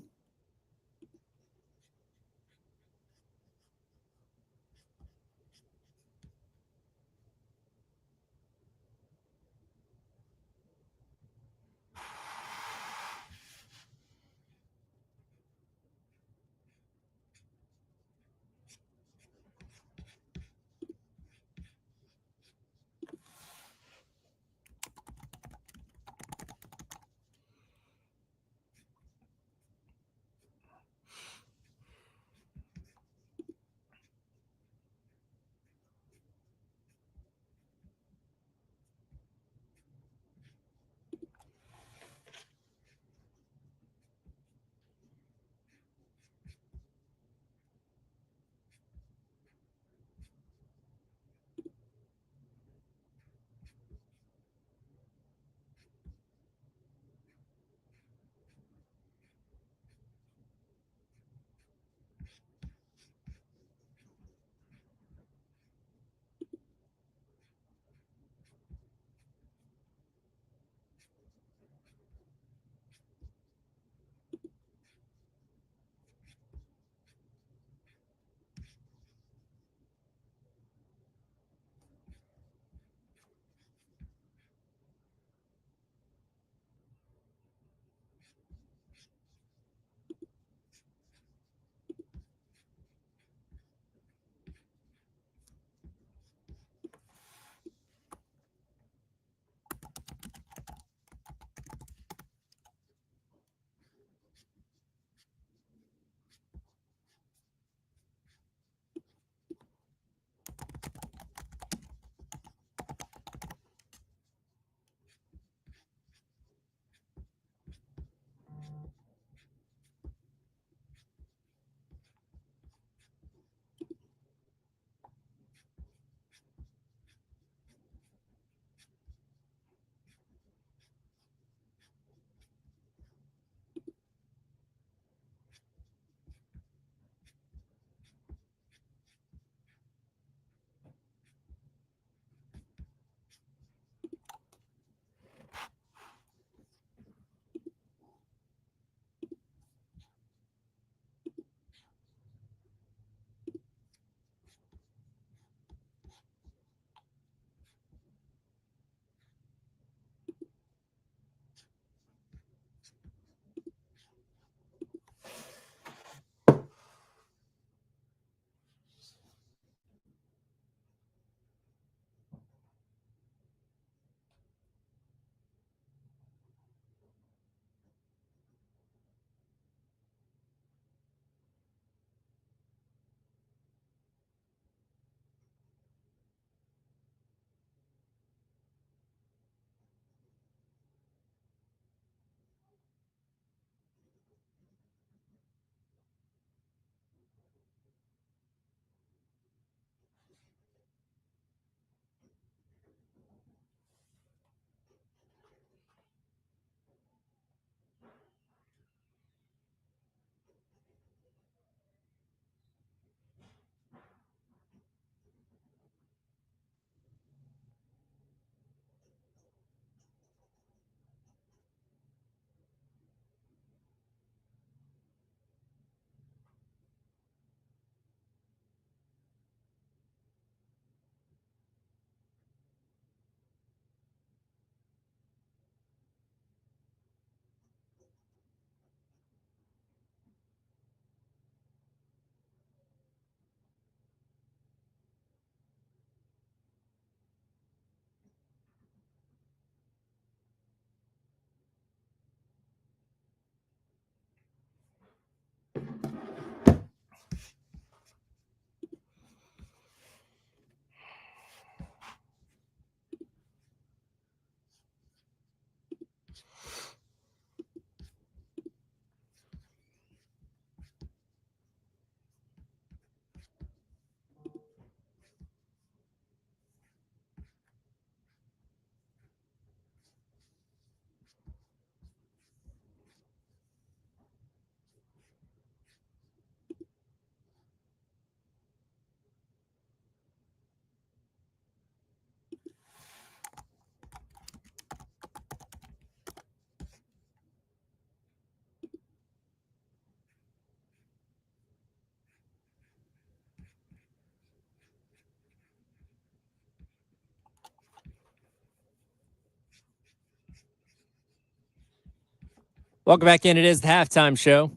Welcome back in. It is the halftime show.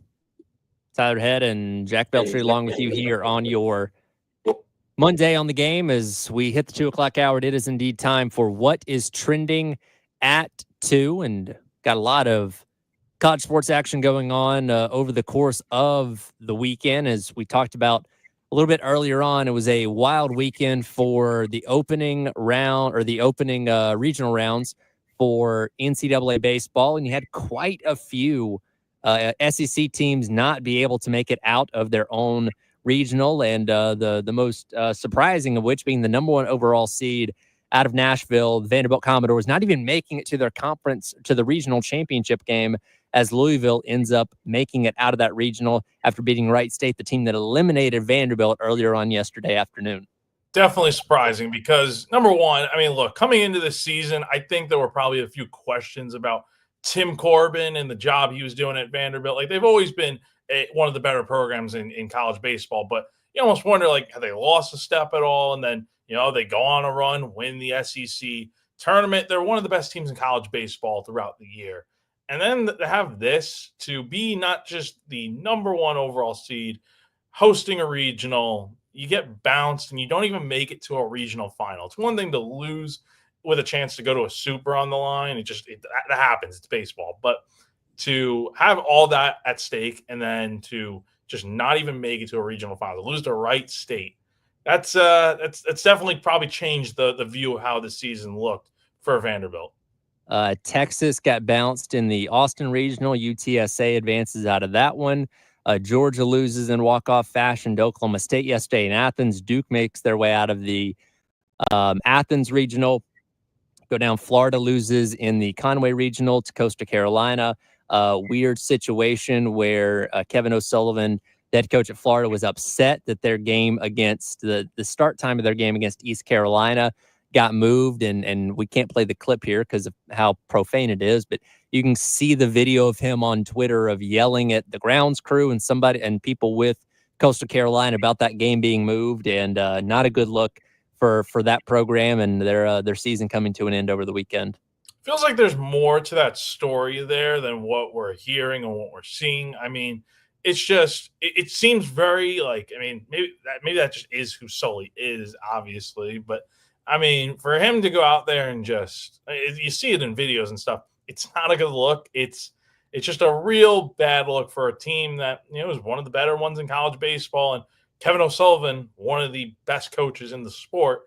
Tyler Head and Jack Beltry along with you here on your Monday on the Game. As we hit the 2 o'clock hour, it is indeed time for What is Trending at 2. And got a lot of college sports action going on over the course of the weekend. As we talked about a little bit earlier on, it was a wild weekend for the opening round or the opening regional rounds for NCAA baseball, and you had quite a few SEC teams not be able to make it out of their own regional, and the most surprising of which being the number 1 overall seed out of Nashville, Vanderbilt Commodores, not even making it to their conference, to the regional championship game, as Louisville ends up making it out of that regional after beating Wright State, the team that eliminated Vanderbilt earlier on yesterday afternoon. Definitely surprising because, number one, I mean, look, coming into this season, I think there were probably a few questions about Tim Corbin and the job he was doing at Vanderbilt. Like, they've always been one of the better programs in college baseball, but you almost wonder, like, have they lost a step at all? And then, they go on a run, win the SEC tournament. They're one of the best teams in college baseball throughout the year. And then to have this, to be not just the number 1 overall seed, hosting a regional, you get bounced and you don't even make it to a regional final. It's one thing to lose with a chance to go to a super on the line. That happens. It's baseball. But to have all that at stake and then to just not even make it to a regional final, to lose to Wright State, that's definitely probably changed the view of how the season looked for Vanderbilt. Texas got bounced in the Austin regional. UTSA advances out of that one. Georgia loses in walk-off fashion to Oklahoma State yesterday in Athens. Duke makes their way out of the Athens regional. Go down. Florida loses in the Conway regional to Coastal Carolina. Weird situation where Kevin O'Sullivan, the head coach at Florida, was upset that their game against the start time of their game against East Carolina got moved, and we can't play the clip here because of how profane it is, but you can see the video of him on Twitter of yelling at the grounds crew and people with Coastal Carolina about that game being moved, and not a good look for that program and their season coming to an end over the weekend. Feels like there's more to that story there than what we're hearing and what we're seeing. I mean, it's just it seems very maybe that just is who Sully is, obviously, but I mean, for him to go out there and just, you see it in videos and stuff, it's not a good look. It's just a real bad look for a team that, is one of the better ones in college baseball. And Kevin O'Sullivan, one of the best coaches in the sport,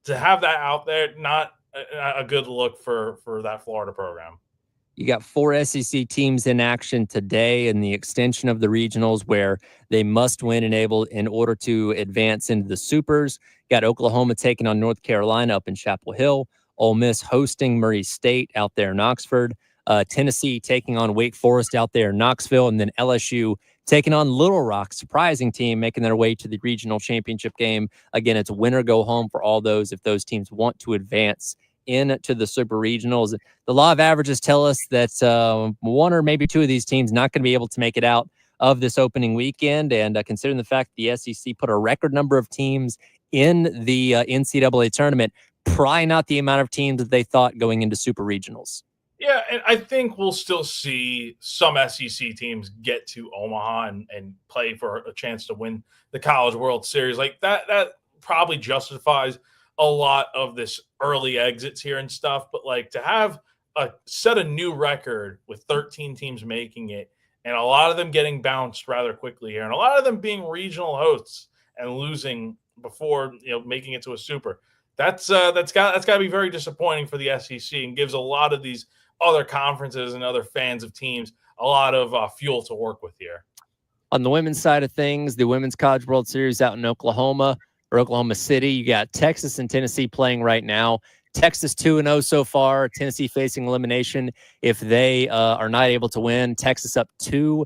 to have that out there, not a good look for that Florida program. You got 4 SEC teams in action today in the extension of the regionals where they must win in order to advance into the supers. Got Oklahoma taking on North Carolina up in Chapel Hill. Ole Miss hosting Murray State out there in Oxford. Tennessee taking on Wake Forest out there in Knoxville. And then LSU taking on Little Rock, surprising team, making their way to the regional championship game. Again, it's win or go home for all those if those teams want to advance into the super regionals. The law of averages tell us that 1 or maybe 2 of these teams not going to be able to make it out of this opening weekend. And considering the fact the SEC put a record number of teams in the NCAA tournament, probably not the amount of teams that they thought going into super regionals. Yeah, and I think we'll still see some SEC teams get to Omaha and play for a chance to win the College World Series. Like that probably justifies a lot of this early exits here and stuff, but like to have set a new record with 13 teams making it and a lot of them getting bounced rather quickly here and a lot of them being regional hosts and losing before making it to a super, that's got to be very disappointing for the SEC and gives a lot of these other conferences and other fans of teams a lot of fuel to work with here. On the women's side of things, the Women's College World Series out in Oklahoma City. You got Texas and Tennessee playing right now. Texas 2-0 so far. Tennessee facing elimination if they are not able to win. Texas up 2-0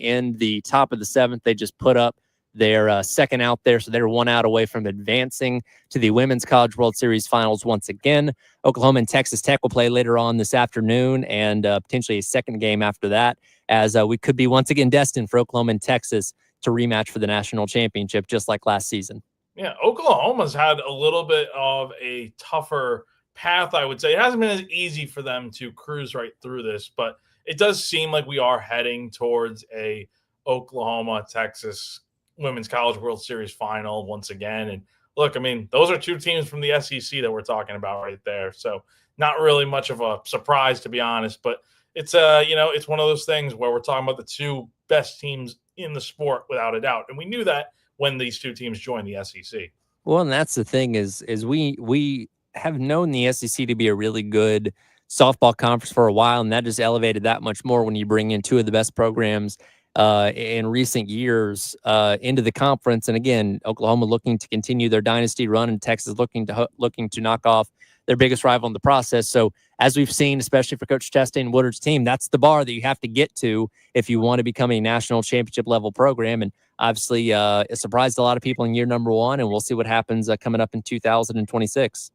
in the top of the 7th. They just put up their second out there, so they're 1 out away from advancing to the Women's College World Series finals once again. Oklahoma and Texas Tech will play later on this afternoon and potentially a second game after that, as we could be once again destined for Oklahoma and Texas to rematch for the national championship, just like last season. Yeah, Oklahoma's had a little bit of a tougher path, I would say. It hasn't been as easy for them to cruise right through this, but it does seem like we are heading towards a Oklahoma, Texas Women's College World Series final once again. And look, I mean, those are two teams from the SEC that we're talking about right there. So not really much of a surprise, to be honest, but it's it's one of those things where we're talking about the two best teams in the sport without a doubt. And we knew that when these two teams joined the SEC. Well, and that's the thing is we have known the SEC to be a really good softball conference for a while, and that just elevated that much more when you bring in two of the best programs in recent years into the conference. And again, Oklahoma looking to continue their dynasty run, and Texas looking to knock off their biggest rival in the process. So as we've seen, especially for Coach Chastain and Woodard's team, that's the bar that you have to get to if you want to become a national championship level program. And obviously it surprised a lot of people in year number one, and we'll see what happens coming up in 2026.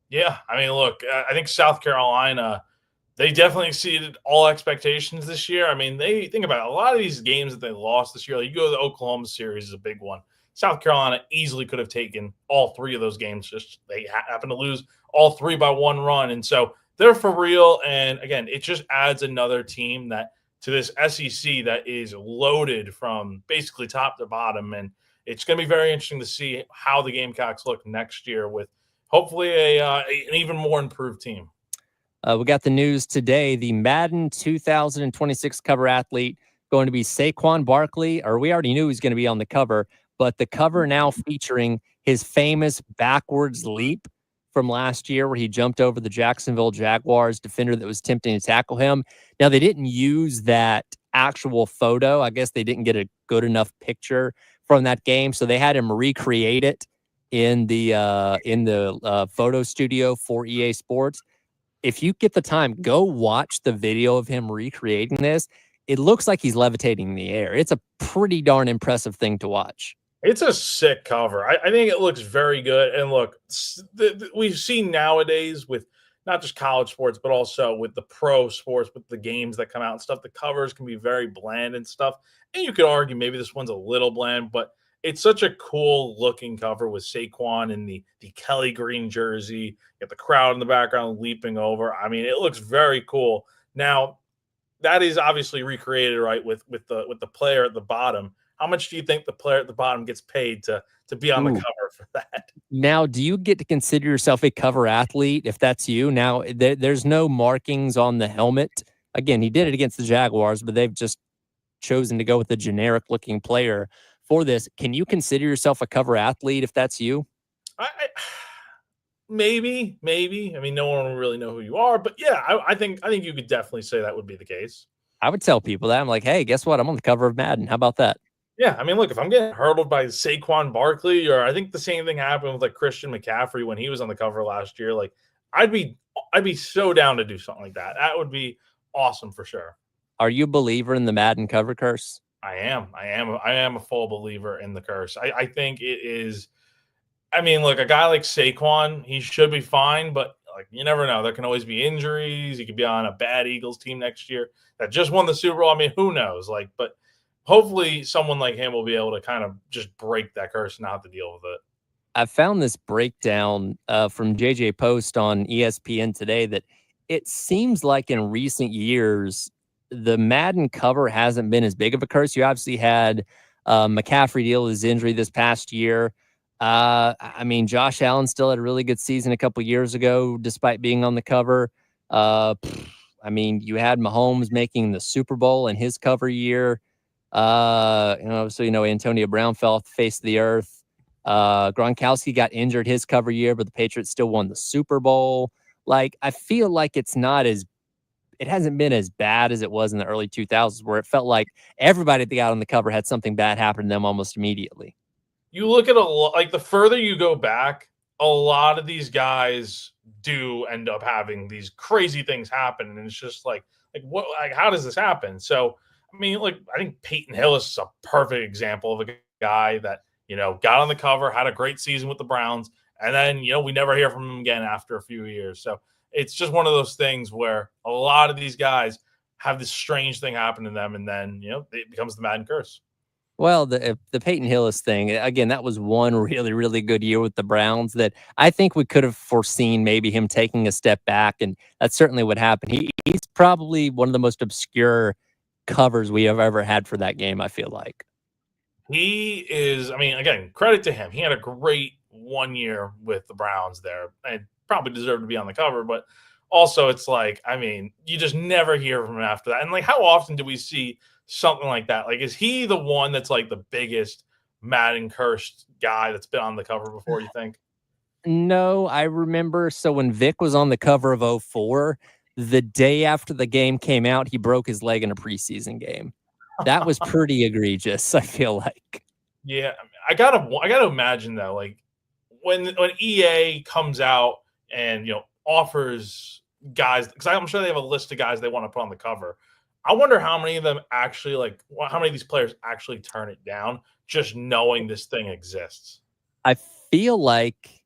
Yeah, I mean, look, I think South Carolina, they definitely exceeded all expectations this year. I mean, they think about it, a lot of these games that they lost this year. Like you go to the Oklahoma series is a big one. South Carolina easily could have taken all three of those games. Just they happen to lose all three by one run, and so they're for real. And again, it just adds another team that to this SEC that is loaded from basically top to bottom. And it's going to be very interesting to see how the Gamecocks look next year with hopefully an even more improved team. We got the news today. The Madden 2026 cover athlete going to be Saquon Barkley, or we already knew he was going to be on the cover, but the cover now featuring his famous backwards leap from last year where he jumped over the Jacksonville Jaguars defender that was attempting to tackle him. Now, they didn't use that actual photo. I guess they didn't get a good enough picture from that game, so they had him recreate it in the photo studio for EA Sports. If you get the time, go watch the video of him recreating this. It looks like he's levitating in the air. It's a pretty darn impressive thing to watch. It's a sick cover. I think it looks very good. And look, we've seen nowadays with not just college sports, but also with the pro sports, with the games that come out and stuff, the covers can be very bland and stuff. And you could argue maybe this one's a little bland, but it's such a cool looking cover with Saquon in the Kelly green jersey. You got the crowd in the background leaping over. I mean, it looks very cool. Now, that is obviously recreated, right, with the player at the bottom. How much do you think the player at the bottom gets paid to be on the cover for that? Now, do you get to consider yourself a cover athlete if that's you? Now, there's no markings on the helmet. Again, he did it against the Jaguars, but they've just chosen to go with a generic-looking player for this. Can you consider yourself a cover athlete if that's you? Maybe. I mean, no one will really know who you are, but yeah, I think you could definitely say that would be the case. I would tell people that. I'm like, hey, guess what? I'm on the cover of Madden. How about that? Yeah, I mean, look, if I'm getting hurdled by Saquon Barkley, or I think the same thing happened with like Christian McCaffrey when he was on the cover last year, like I'd be so down to do something like that. That would be awesome for sure. Are you a believer in the Madden cover curse? I am a full believer in the curse. I think it is. I mean, look, a guy like Saquon, he should be fine, but like you never know. There can always be injuries. He could be on a bad Eagles team next year that just won the Super Bowl. I mean, who knows? Like, but hopefully someone like him will be able to kind of just break that curse and not have to deal with it. I found this breakdown from JJ Post on ESPN today that it seems like in recent years, the Madden cover hasn't been as big of a curse. You obviously had McCaffrey deal with his injury this past year. I mean, Josh Allen still had a really good season a couple years ago, despite being on the cover. I mean, you had Mahomes making the Super Bowl in his cover year. Antonio Brown fell off the face of the earth. Gronkowski got injured his cover year, but the Patriots still won the Super Bowl. Like, I feel like it hasn't been as bad as it was in the early 2000s, where it felt like everybody that got on the cover had something bad happen to them almost immediately. You look at like the further you go back, a lot of these guys do end up having these crazy things happen, and it's just like what, like how does this happen? So, I mean, like I think Peyton Hillis is a perfect example of a guy that got on the cover, had a great season with the Browns, and then we never hear from him again after a few years. So it's just one of those things where a lot of these guys have this strange thing happen to them, and then it becomes the Madden curse. Well, the Peyton Hillis thing, again, that was one really, really good year with the Browns that I think we could have foreseen maybe him taking a step back, and that's certainly what happened. He's probably one of the most obscure covers we have ever had for that game, I feel like. He is, I mean, again, credit to him. He had a great 1 year with the Browns there and probably deserved to be on the cover, but also it's like, I mean, you just never hear from him after that. And like, how often do we see something like that? Like, is he the one that's like the biggest Madden cursed guy that's been on the cover before, you think? No, I remember. So when Vic was on the cover of '04, the day after the game came out, he broke his leg in a preseason game. That was pretty egregious, I feel like. Yeah, I gotta imagine though, like when EA comes out and offers guys, because I'm sure they have a list of guys they want to put on the cover. I wonder how many of them actually how many of these players actually turn it down just knowing this thing exists. I feel like,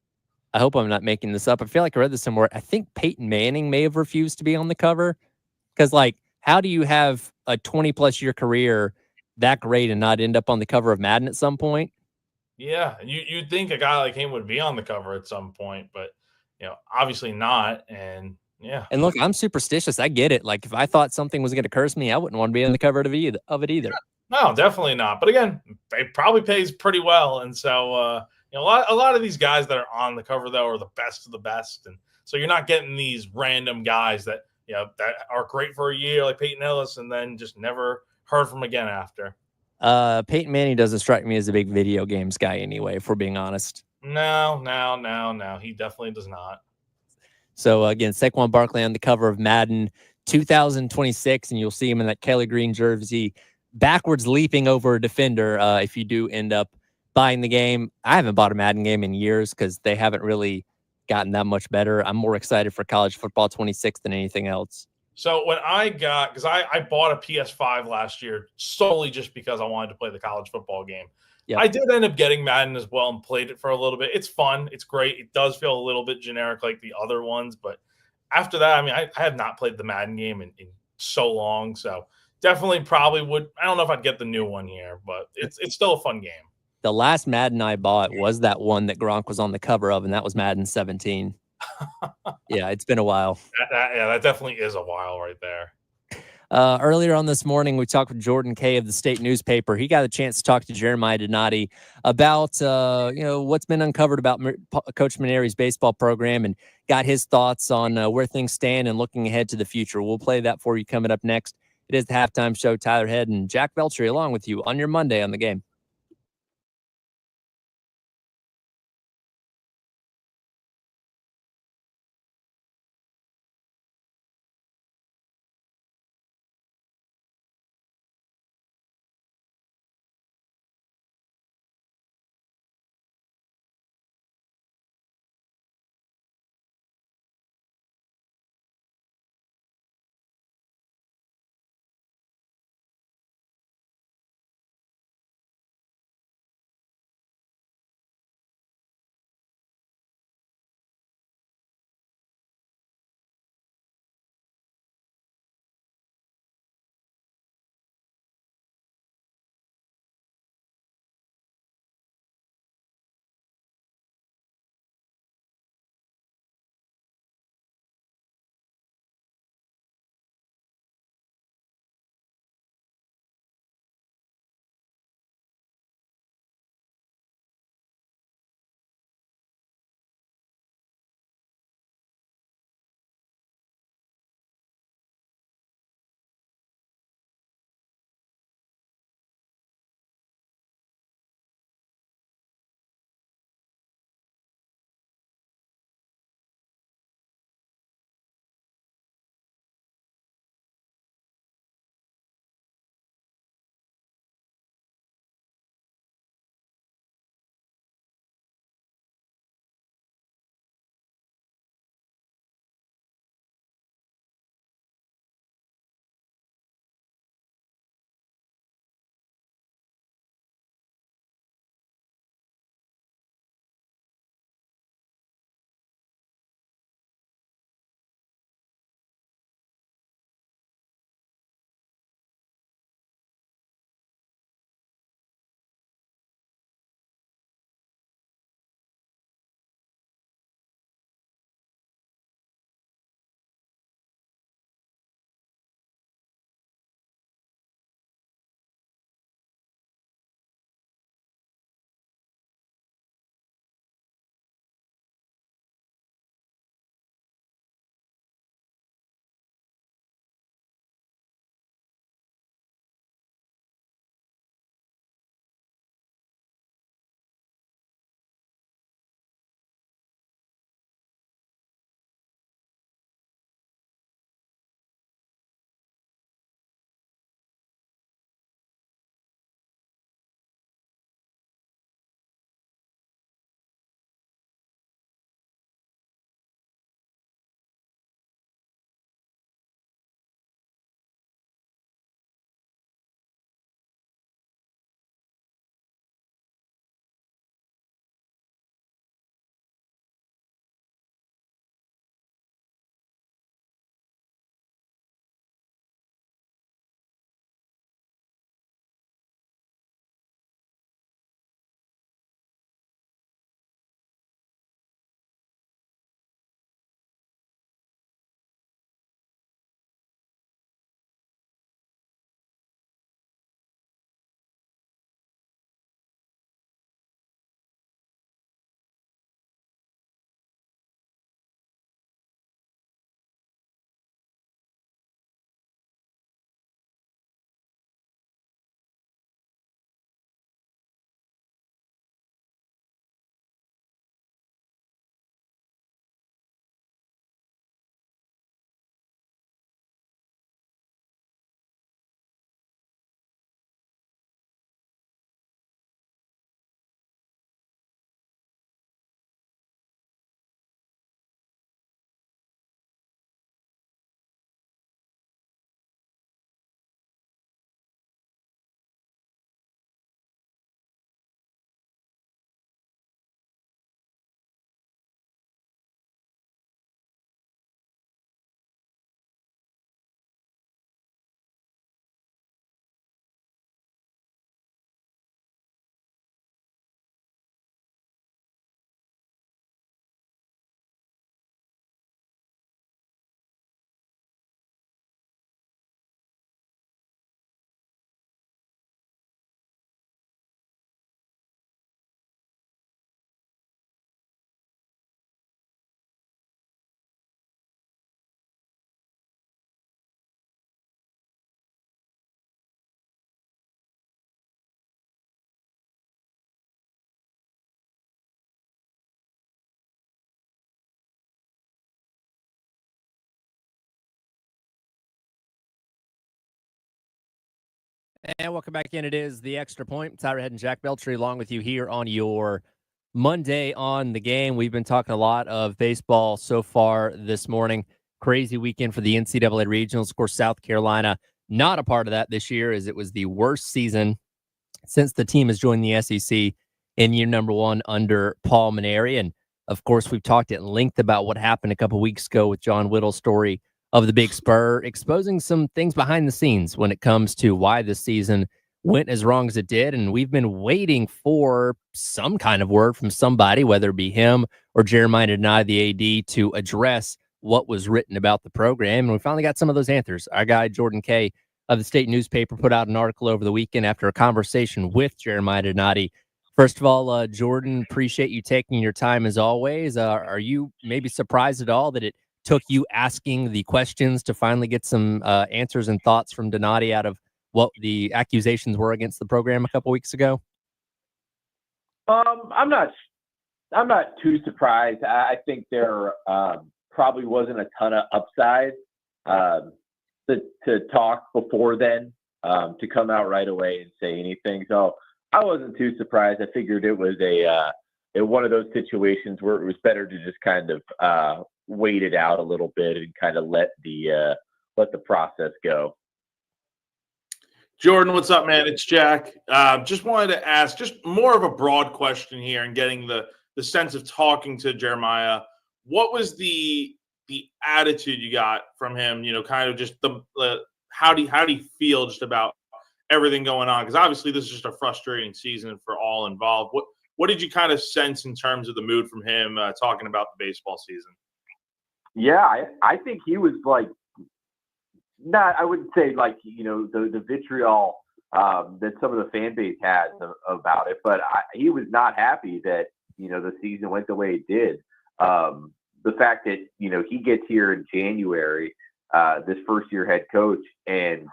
I hope I'm not making this up. I feel like I read this somewhere. I think Peyton Manning may have refused to be on the cover because, like, how do you have a 20+ year career that great and not end up on the cover of Madden at some point? Yeah, you'd think a guy like him would be on the cover at some point, but obviously not. And yeah, And look, I'm superstitious. I get it. Like, if I thought something was going to curse me, I wouldn't want to be on the cover of it either. no, definitely not. But again, it probably pays pretty well, and so a lot of these guys that are on the cover though are the best of the best, and so you're not getting these random guys that that are great for a year like Peyton Ellis, and then just never heard from again after. Peyton Manning doesn't strike me as a big video games guy anyway, if we're being honest. No, he definitely does not. So again, Saquon Barkley on the cover of Madden 2026, and you'll see him in that Kelly Green jersey, backwards leaping over a defender. If you do end up buying the game, I haven't bought a Madden game in years because they haven't really gotten that much better. I'm more excited for College Football 26 than anything else. So when because I bought a PS5 last year solely just because I wanted to play the college football game. Yep. I did end up getting Madden as well and played it for a little bit. It's fun. It's great. It does feel a little bit generic like the other ones. But after that, I mean, I have not played the Madden game in so long. So definitely probably would. I don't know if I'd get the new one here, but it's still a fun game. The last Madden I bought was that one that Gronk was on the cover of, and that was Madden 17. Yeah, it's been a while. That definitely is a while right there. Earlier on this morning, we talked with Jordan Kay of the State newspaper. He got a chance to talk to Jeremiah Donati about what's been uncovered about Coach Maneri's baseball program and got his thoughts on where things stand and looking ahead to the future. We'll play that for you coming up next. It is the halftime show. Tyler Head and Jack Veltri along with you on your Monday on the Game. And welcome back in. It is the Extra Point. Tyler Head and Jack Beltry along with you here on your Monday on the Game. We've been talking a lot of baseball so far this morning. Crazy weekend for the NCAA regionals. Of course, South Carolina not a part of that this year, as it was the worst season since the team has joined the SEC in year number 1 under Paul Mainieri. And of course, we've talked at length about what happened a couple weeks ago with John Whittle's story of the Big Spur, exposing some things behind the scenes when it comes to why this season went as wrong as it did. And we've been waiting for some kind of word from somebody, whether it be him or Jeremiah Donati, the AD, to address what was written about the program. And we finally got some of those answers. Our guy, Jordan Kay of the State newspaper, put out an article over the weekend after a conversation with Jeremiah Donati. First of all, Jordan, appreciate you taking your time as always. Are you maybe surprised at all that it took you asking the questions to finally get some answers and thoughts from Donati out of what the accusations were against the program a couple weeks ago? I'm not too surprised. I think there probably wasn't a ton of upside to talk before then, to come out right away and say anything. So I wasn't too surprised. I figured it was one of those situations where it was better to just kind of wait it out a little bit and kind of let the process go. Jordan, what's up, man? It's Jack. Just wanted to ask just more of a broad question here and getting the sense of talking to Jeremiah. What was the attitude you got from him? You know, kind of just how do you feel just about everything going on? Because obviously this is just a frustrating season for all involved. What did you kind of sense in terms of the mood from him talking about the baseball season? Yeah, I think he was like, I wouldn't say like, you know, the vitriol that some of the fan base has about it, but he was not happy that, you know, the season went the way it did. The fact that, you know, he gets here in January, this first year head coach, and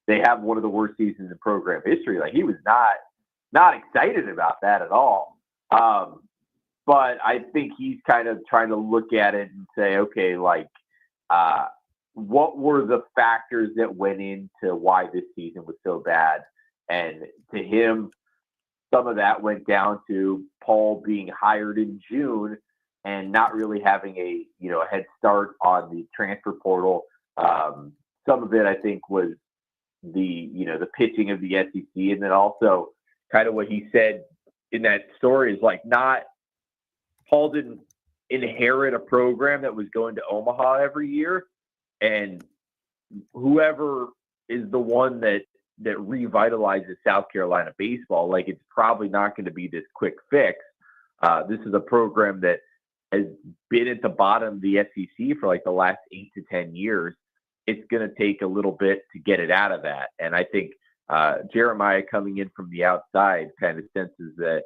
they have one of the worst seasons in program history. Like, he was not excited about that at all. But I think he's kind of trying to look at it and say, okay, like, what were the factors that went into why this season was so bad? And to him, some of that went down to Paul being hired in June and not really having a head start on the transfer portal. Some of it, I think, was the pitching of the SEC, and then also kind of what he said in that story is like, Paul didn't inherit a program that was going to Omaha every year, and whoever is the one that revitalizes South Carolina baseball, like, it's probably not going to be this quick fix. This is a program that has been at the bottom of the SEC for like the last 8 to 10 years. It's going to take a little bit to get it out of that. And I think Jeremiah coming in from the outside kind of senses that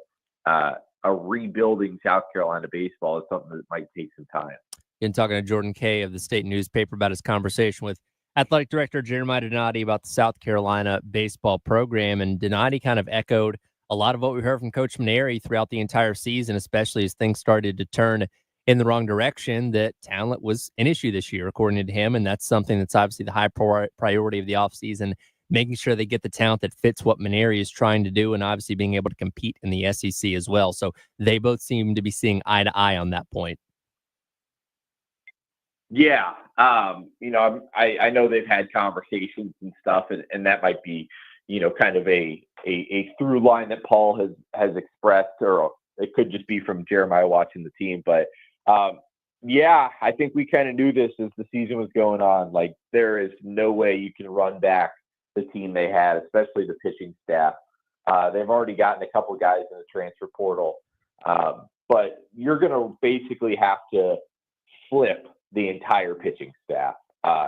a rebuilding South Carolina baseball is something that might take some time. And talking to Jordan Kay of the State newspaper about his conversation with athletic director Jeremiah Donati about the South Carolina baseball program. And Donati kind of echoed a lot of what we heard from Coach Mainieri throughout the entire season, especially as things started to turn in the wrong direction, that talent was an issue this year, according to him. And that's something that's obviously the high priority of the offseason, making sure they get the talent that fits what Mainieri is trying to do, and obviously being able to compete in the SEC as well. So they both seem to be seeing eye to eye on that point. Yeah. I know they've had conversations and stuff, and that might be, kind of a through line that Paul has expressed, or it could just be from Jeremiah watching the team. But yeah, I think we kind of knew this as the season was going on. Like, there is no way you can run back the team they had, especially the pitching staff. They've already gotten a couple guys in the transfer portal, but you're going to basically have to flip the entire pitching staff.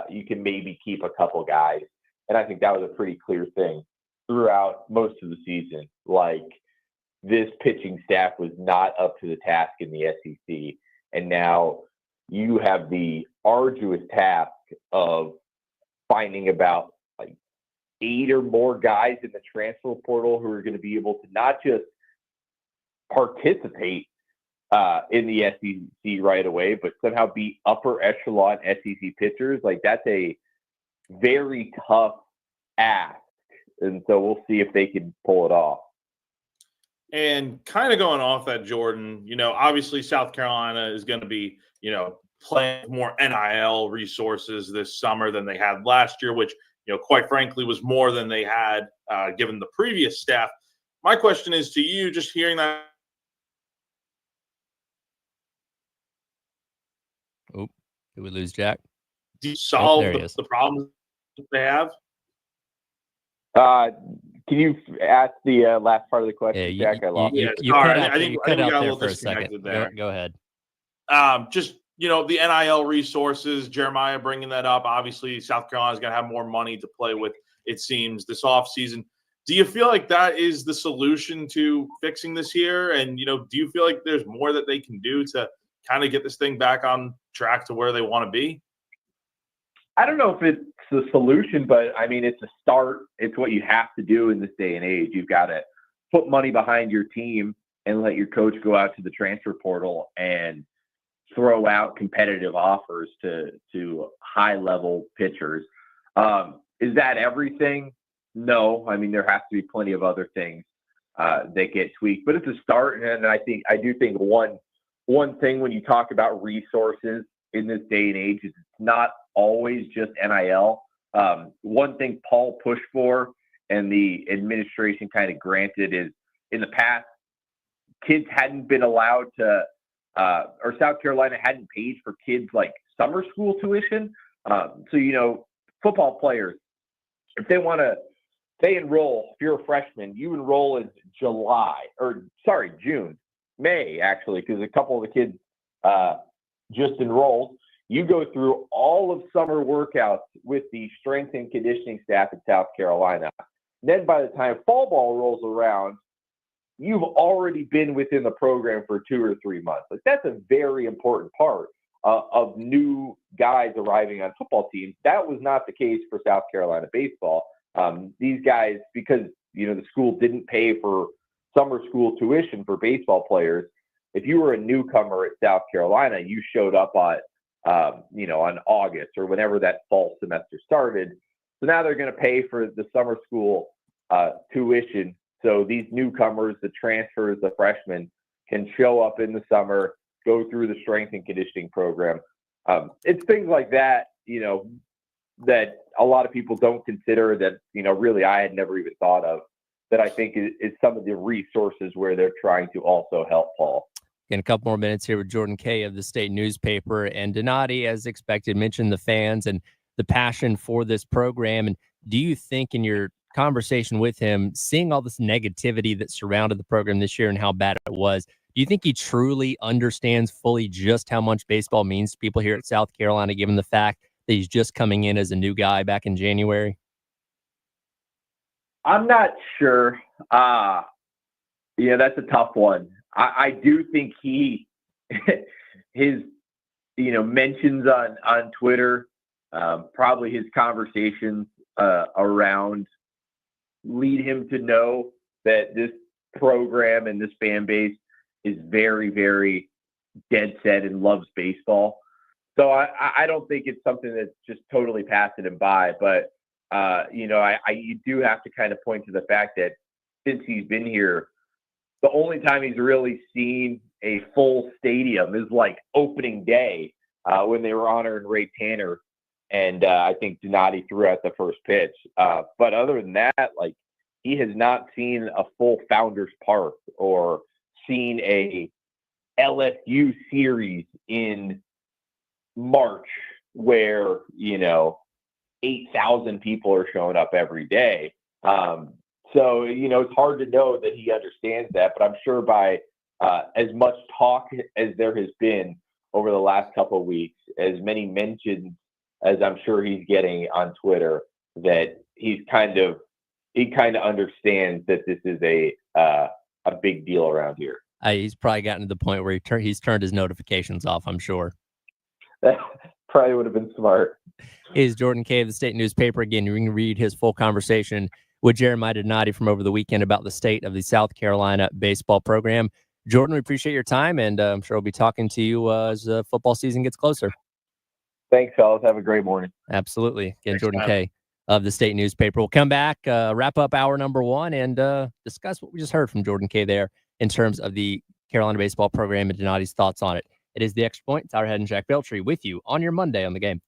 You can maybe keep a couple guys, and I think that was a pretty clear thing throughout most of the season. Like, this pitching staff was not up to the task in the SEC, and now you have the arduous task of finding about like 8 or more guys in the transfer portal who are going to be able to not just participate in the SEC right away, but somehow be upper echelon SEC pitchers. Like, that's a very tough ask and so we'll see if they can pull it off. And kind of going off that, Jordan, obviously South Carolina is going to be, playing more NIL resources this summer than they had last year, which, quite frankly, was more than they had given the previous staff. My question is to you, just hearing that. Oh, did we lose Jack? Do you solve there he is. the problems they have? Can you ask the last part of the question, Yeah, Jack? I lost you, you. you Sorry, cut out, I think you I cut think we out got a there little for a second. disconnected there. Go ahead. Just the NIL resources, Jeremiah bringing that up. Obviously, South Carolina's going to have more money to play with, it seems, this offseason. Do you feel like that is the solution to fixing this here? And, do you feel like there's more that they can do to kind of get this thing back on track to where they want to be? I don't know if it's the solution, but I mean, it's a start. It's what you have to do in this day and age. You've got to put money behind your team and let your coach go out to the transfer portal and throw out competitive offers to high-level pitchers. Is that everything? No. I mean, there has to be plenty of other things that get tweaked, but it's a start. And I do think one thing when you talk about resources in this day and age is it's not always just NIL. One thing Paul pushed for and the administration kind of granted is in the past, kids hadn't been allowed to, or South Carolina hadn't paid for kids like summer school tuition. So, football players, if they want to, they enroll, if you're a freshman, you enroll in June, May, actually, because a couple of the kids just enrolled. You go through all of summer workouts with the strength and conditioning staff at South Carolina. Then by the time fall ball rolls around, you've already been within the program for 2 or 3 months. Like, that's a very important part of new guys arriving on football teams. That was not the case for South Carolina baseball. These guys, because, the school didn't pay for summer school tuition for baseball players, if you were a newcomer at South Carolina, you showed up on August or whenever that fall semester started. So now they're going to pay for the summer school tuition. So these newcomers, the transfers, the freshmen, can show up in the summer, go through the strength and conditioning program. It's things like that, that a lot of people don't consider that, really I had never even thought of, that I think is some of the resources where they're trying to also help Paul. In a couple more minutes here with Jordan Kay of the State newspaper, and Donati, as expected, mentioned the fans and the passion for this program. And do you think in your conversation with him, seeing all this negativity that surrounded the program this year and how bad it was, do you think he truly understands fully just how much baseball means to people here at South Carolina, given the fact that he's just coming in as a new guy back in January? I'm not sure. That's a tough one. I do think his mentions on Twitter, probably his conversations around lead him to know that this program and this fan base is very, very dead set and loves baseball. So I don't think it's something that's just totally passing him by. But, you do have to kind of point to the fact that since he's been here, the only time he's really seen a full stadium is like opening day when they were honoring Ray Tanner. And I think Donati threw out the first pitch. But other than that, he has not seen a full Founders Park or seen a LSU series in March where, 8,000 people are showing up every day. So, it's hard to know that he understands that, but I'm sure by as much talk as there has been over the last couple of weeks, as many mentions as I'm sure he's getting on Twitter, that he kind of understands that this is a big deal around here. He's probably gotten to the point where he's turned his notifications off, I'm sure. That probably would have been smart. Is Jordan Kay of the State newspaper. Again, you can read his full conversation with Jeremiah Donati from over the weekend about the state of the South Carolina baseball program. Jordan, we appreciate your time, and I'm sure we'll be talking to you as the football season gets closer. Thanks, fellas. Have a great morning. Absolutely. Again, Thanks, Jordan man. Kay of the state newspaper. We'll come back, wrap up hour number 1, and discuss what we just heard from Jordan Kay there in terms of the Carolina baseball program and Donati's thoughts on it. It is The Extra Point. Tyler Head and Jack Beltry with you on your Monday on the Game.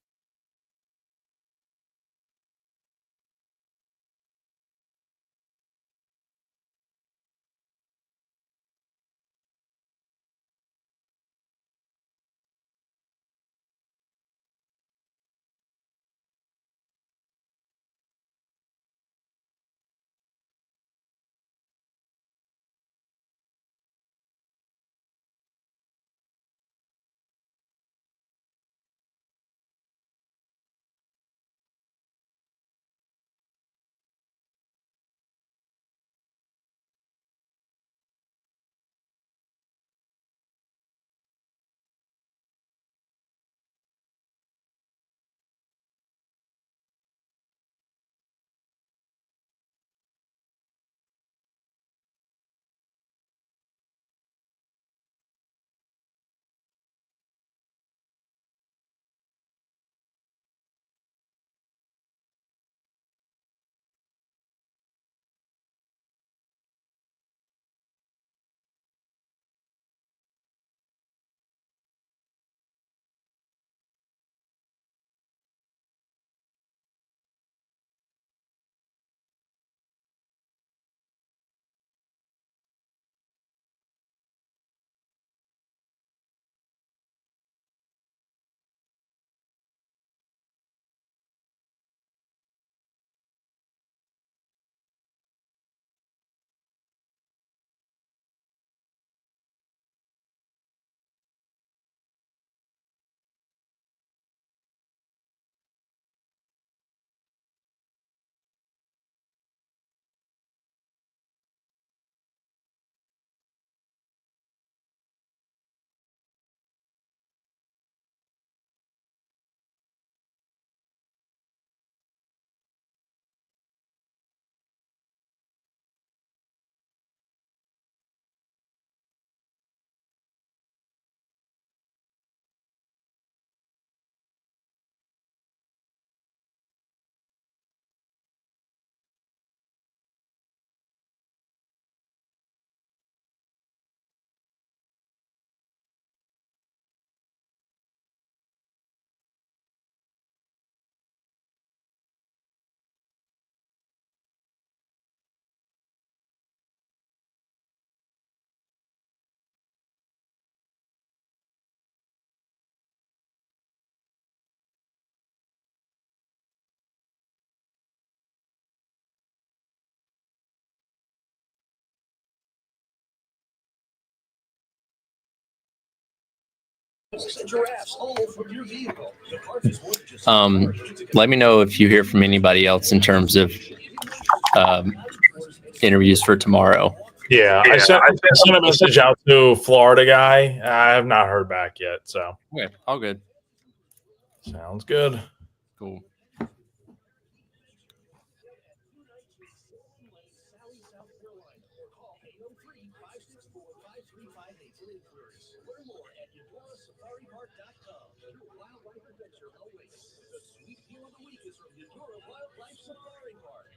Let me know if you hear from anybody else in terms of interviews for tomorrow. Yeah, I sent a message out to Florida guy. I have not heard back yet. So okay, all good. Sounds good. Cool.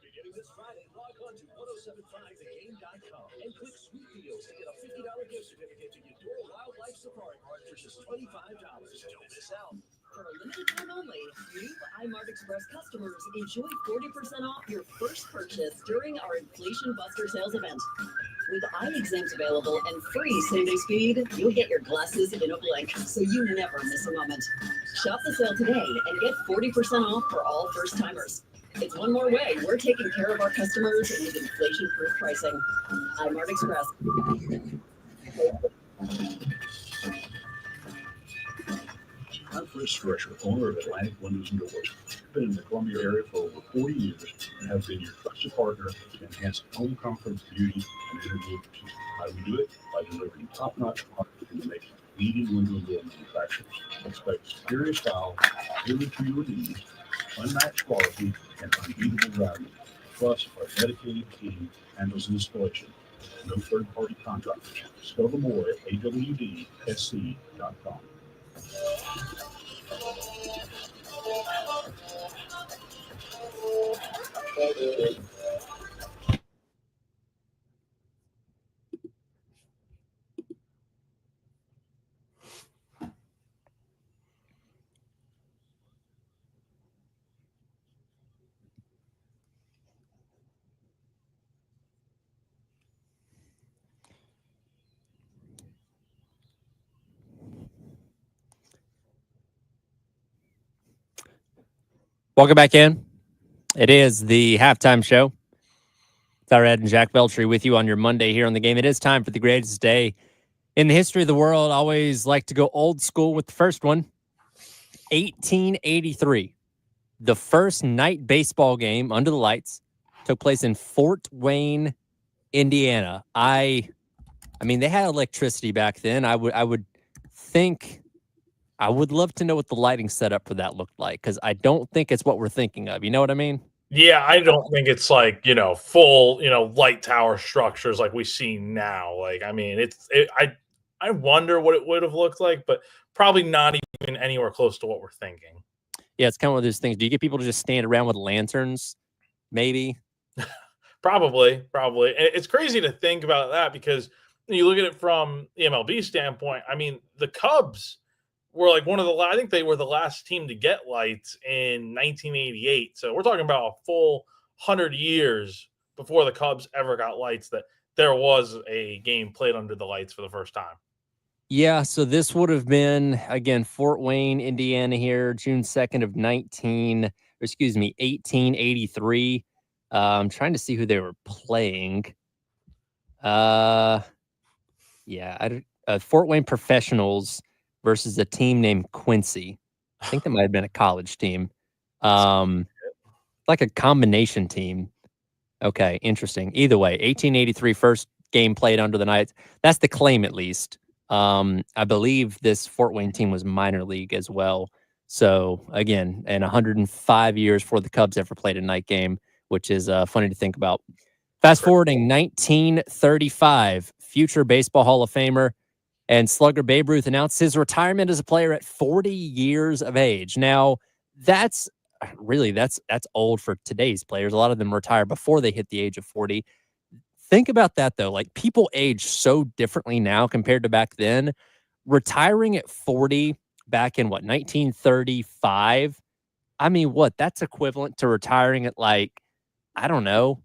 Beginning this Friday, log on to 1075thegame.com and click Sweet Deals to get a $50 gift certificate to Eudora Wildlife Safari Park for just $25. Don't miss out. For a limited time only, new iMart Express customers enjoy 40% off your first purchase during our Inflation Buster sales event. With eye exams available and free same-day speed, you'll get your glasses in a blink, so you never miss a moment. Shop the sale today and get 40% off for all first-timers. It's one more way we're taking care of our customers with inflation-proof pricing. iMart Express. I'm Chris Stretcher, owner of Atlantic Windows and Doors. I've been in the Columbia area for over 40 years and have been your trusted partner to enhance home comfort, beauty, and entertainment. How do we do it? By delivering top-notch products from the nation's leading window and door manufacturers. Expect superior style, tailored to your needs, unmatched quality, and unbeatable value. Plus, our dedicated team handles installation. No third-party contractors. Discover more at awdsc.com. Welcome back in. It is the halftime show. Tyler Ed and Jack Beltry with you on your Monday here on the game. It is time for the greatest day in the history of the world. Always like to go old school with the first one. 1883. The first night baseball game under the lights took place in Fort Wayne, Indiana. I mean, they had electricity back then. I would think I would love to know what the lighting setup for that looked like, because I don't think it's what we're thinking of. You know what I mean? Yeah, I don't think it's like, full, light tower structures like we see now. Like, I mean, I wonder what it would have looked like, but probably not even anywhere close to what we're thinking. Yeah, it's kind of one of those things. Do you get people to just stand around with lanterns? Maybe. Probably. And it's crazy to think about that, because you look at it from the MLB standpoint. I mean, the Cubs were like I think they were the last team to get lights in 1988. So we're talking about a full 100 years before the Cubs ever got lights that there was a game played under the lights for the first time. Yeah, so this would have been, again, Fort Wayne, Indiana here, June 2nd of 1883. I'm trying to see who they were playing. Fort Wayne Professionals versus a team named Quincy. I think that might have been a college team. Like a combination team. Okay, interesting. Either way, 1883 first game played under the lights. That's the claim, at least. I believe this Fort Wayne team was minor league as well. So again, and 105 years before the Cubs ever played a night game, which is funny to think about. Fast forwarding 1935, future Baseball Hall of Famer and slugger Babe Ruth announced his retirement as a player at 40 years of age. Now, that's old for today's players. A lot of them retire before they hit the age of 40. Think about that, though. Like, people age so differently now compared to back then. Retiring at 40 back in 1935? I mean, that's equivalent to retiring at, like, I don't know,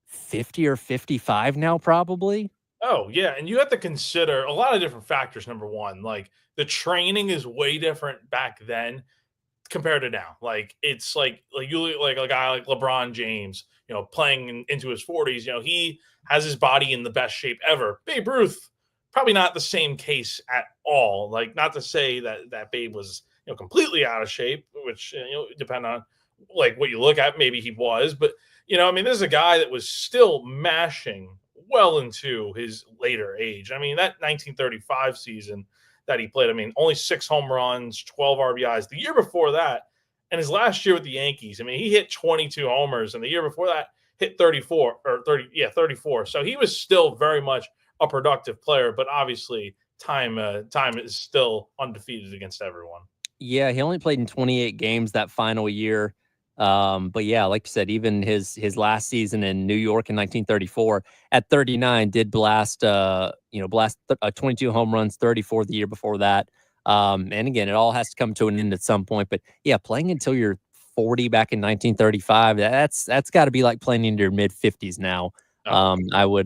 50 or 55 now, probably. Oh, yeah. And you have to consider a lot of different factors. Number one, like, the training is way different back then compared to now. Like, it's like you look like a guy like LeBron James, playing into his 40s, he has his body in the best shape ever. Babe Ruth, probably not the same case at all. Like, not to say that Babe was, completely out of shape, which, depend on like what you look at. Maybe he was, but I mean, this is a guy that was still mashing well into his later age. I mean, that 1935 season that he played, I mean, only 6 home runs, 12 RBIs. The year before that, and his last year with the Yankees, I mean, he hit 22 homers, and the year before that hit 34. So he was still very much a productive player, but obviously time is still undefeated against everyone. Yeah, he only played in 28 games that final year. But yeah, like you said, even his last season in New York in 1934 at 39 did blast 22 home runs, 34 the year before that. And again, it all has to come to an end at some point. But yeah, playing until you're 40 back in 1935, that's got to be like playing into your mid 50s now. I would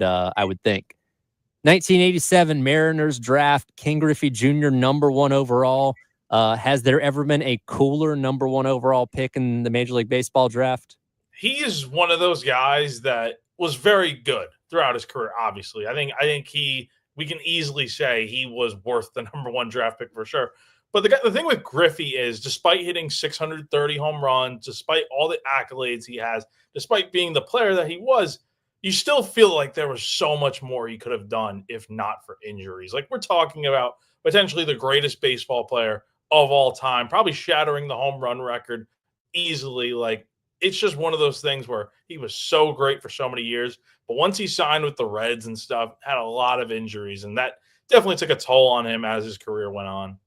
think. 1987 Mariners draft King Griffey Jr. #1 overall. Has there ever been a cooler #1 overall pick in the Major League Baseball draft? He is one of those guys that was very good throughout his career. Obviously, I think we can easily say he was worth the #1 draft pick for sure. But the thing with Griffey is, despite hitting 630 home runs, despite all the accolades he has, despite being the player that he was, you still feel like there was so much more he could have done if not for injuries. Like, we're talking about potentially the greatest baseball player of all time, probably shattering the home run record easily. Like, it's just one of those things where he was so great for so many years, but once he signed with the Reds and stuff, had a lot of injuries, and that definitely took a toll on him as his career went on.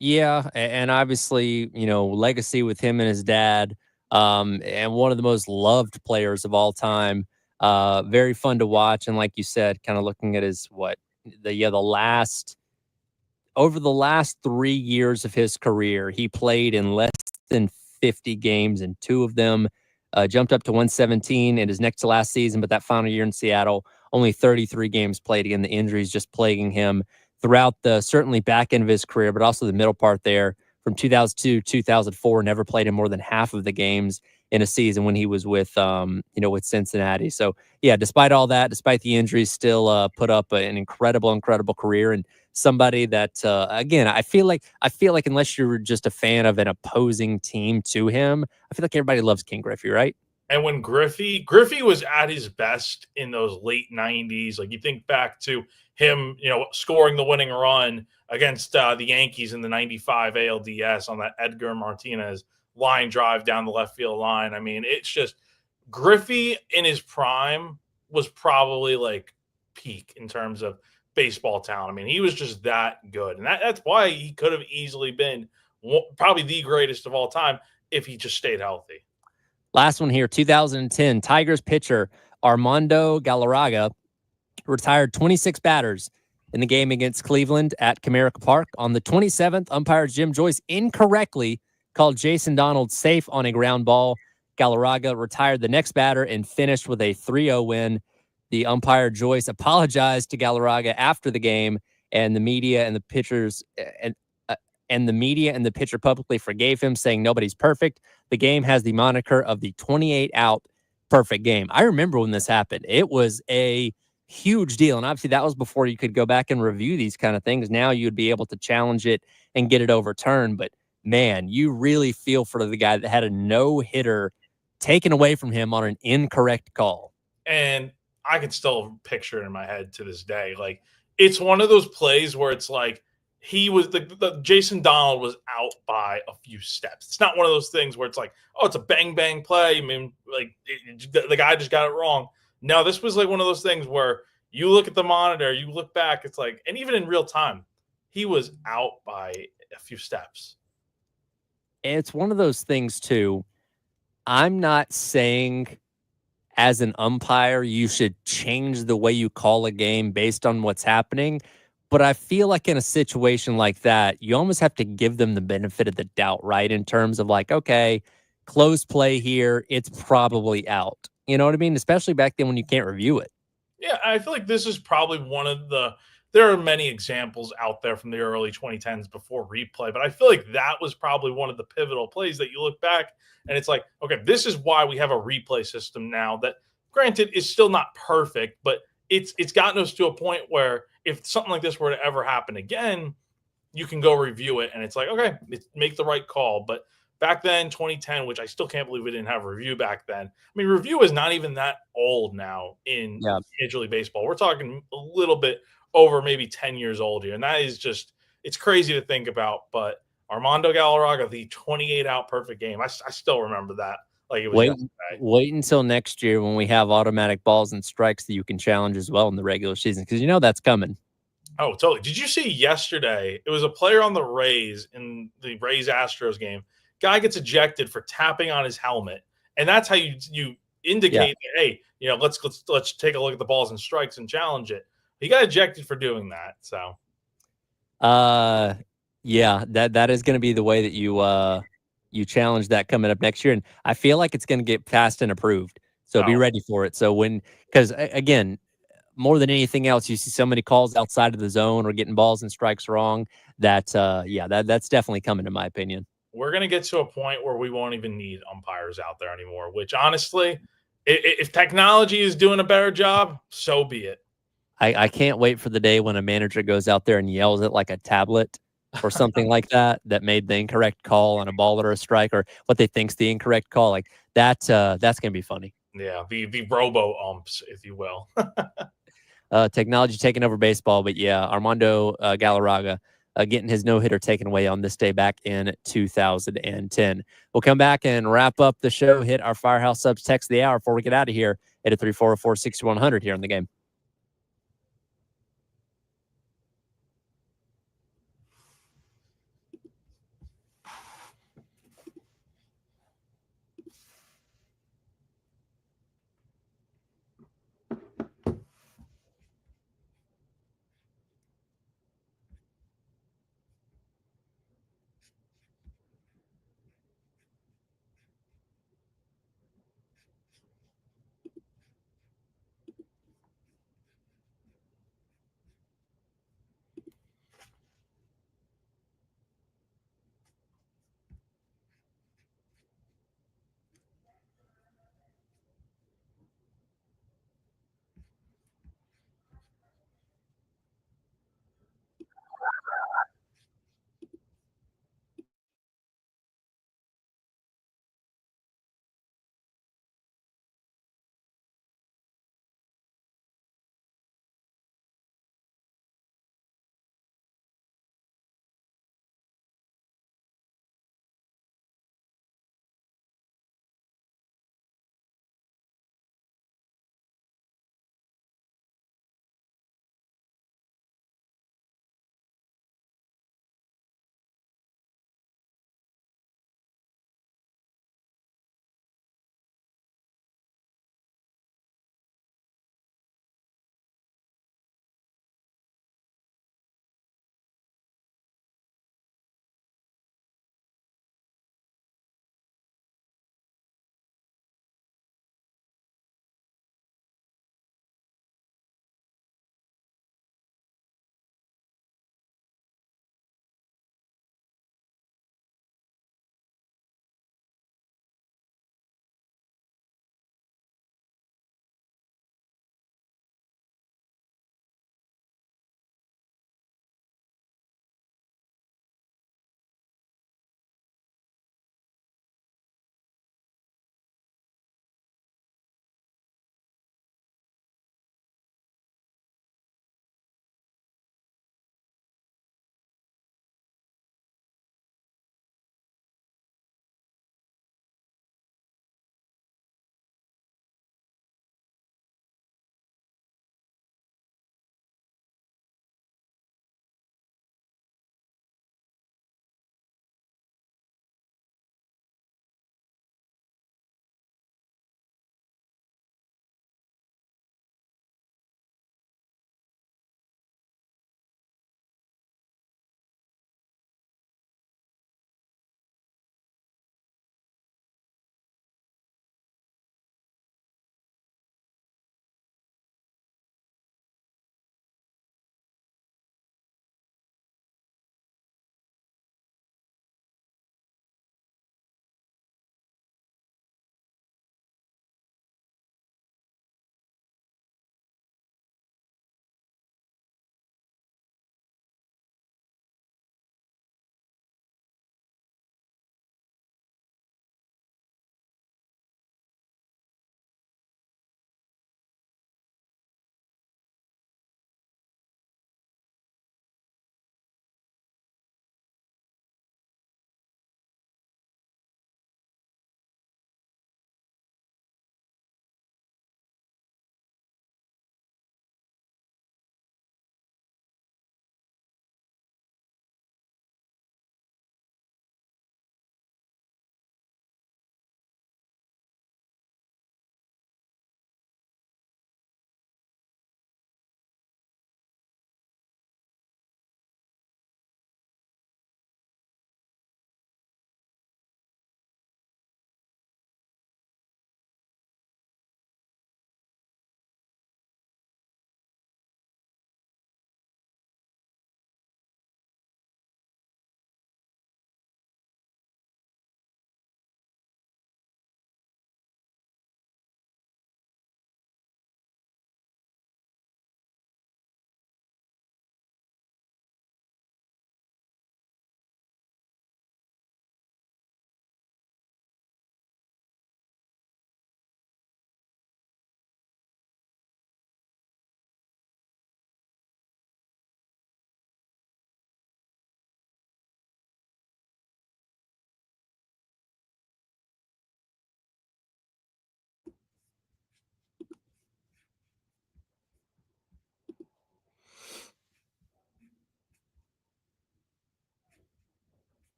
Yeah, and obviously, legacy with him and his dad. and one of the most loved players of all time. Very fun to watch. And like you said, kind of looking at his over the last 3 years of his career, he played in less than 50 games, and 2 of them jumped up to 117 in his next to last season. But that final year in Seattle, only 33 games played. Again, the injuries just plaguing him throughout the certainly back end of his career, but also the middle part there from 2002 2004. Never played in more than half of the games in a season when he was with with Cincinnati. So yeah, despite all that, despite the injuries, still put up an incredible career, and somebody that again, I feel like unless you're just a fan of an opposing team to him, I feel like everybody loves Ken Griffey, right? And when Griffey was at his best in those late 90s, like you think back to him, scoring the winning run against the Yankees in the 95 ALDS on that Edgar Martinez line drive down the left field line. I mean, it's just Griffey in his prime was probably like peak in terms of baseball talent. I mean, he was just that good. And that's why he could have easily been probably the greatest of all time if he just stayed healthy. Last one here, 2010, Tigers pitcher Armando Galarraga retired 26 batters in the game against Cleveland at Comerica Park. On the 27th, umpire Jim Joyce incorrectly called Jason Donald safe on a ground ball. Galarraga retired the next batter and finished with a 3-0 win. The umpire Joyce apologized to Galarraga after the game, and the media and the pitchers and the media and the pitcher publicly forgave him, saying nobody's perfect. The game has the moniker of the 28-out perfect game. I remember when this happened. It was a huge deal, and obviously that was before you could go back and review these kind of things. Now you'd be able to challenge it and get it overturned, but man, you really feel for the guy that had a no-hitter taken away from him on an incorrect call. And I can still picture it in my head to this day. Like, it's one of those plays where it's like he was the Jason Donald was out by a few steps. It's not one of those things where it's like, oh, it's a bang bang play. I mean, like the guy just got it wrong. No, this was like one of those things where you look at the monitor, you look back, it's like, and even in real time, he was out by a few steps. It's one of those things too. I'm not saying as an umpire, you should change the way you call a game based on what's happening. But I feel like in a situation like that, you almost have to give them the benefit of the doubt, right? In terms of like, okay, close play here, it's probably out. You know what I mean? Especially back then when you can't review it. Yeah, I feel like this is probably one of there are many examples out there from the early 2010s before replay, but I feel like that was probably one of the pivotal plays that you look back and it's like, okay, this is why we have a replay system now that, granted, is still not perfect, but it's gotten us to a point where if something like this were to ever happen again, you can go review it and it's like, okay, make the right call. But back then, 2010, which I still can't believe we didn't have a review back then. I mean, review is not even that old now in Major League Baseball. We're talking a little bit over maybe 10 years old here. And that is just, it's crazy to think about. But Armando Galarraga, the 28-out perfect game, I still remember that. Like it was wait until next year when we have automatic balls and strikes that you can challenge as well in the regular season, because you know that's coming. Oh, totally. Did you see yesterday? It was a player on the Rays in the Rays-Astros game. Guy gets ejected for tapping on his helmet, and that's how you indicate, hey, let's take a look at the balls and strikes and challenge it. He got ejected for doing that. So, yeah, that is going to be the way that you challenge that coming up next year, and I feel like it's going to get passed and approved. So be ready for it. So because again, more than anything else, you see so many calls outside of the zone or getting balls and strikes wrong. That's definitely coming, in my opinion. We're going to get to a point where we won't even need umpires out there anymore, which honestly, if technology is doing a better job, so be it. I can't wait for the day when a manager goes out there and yells at like a tablet or something like that made the incorrect call on a ball or a strike, or what they think's the incorrect call. Like that's going to be funny. Yeah, the robo umps, if you will. Technology taking over baseball, but yeah, Armando Galarraga getting his no-hitter taken away on this day back in 2010. We'll come back and wrap up the show, hit our Firehouse Subs text of the hour before we get out of here at 834-46100 here on the game.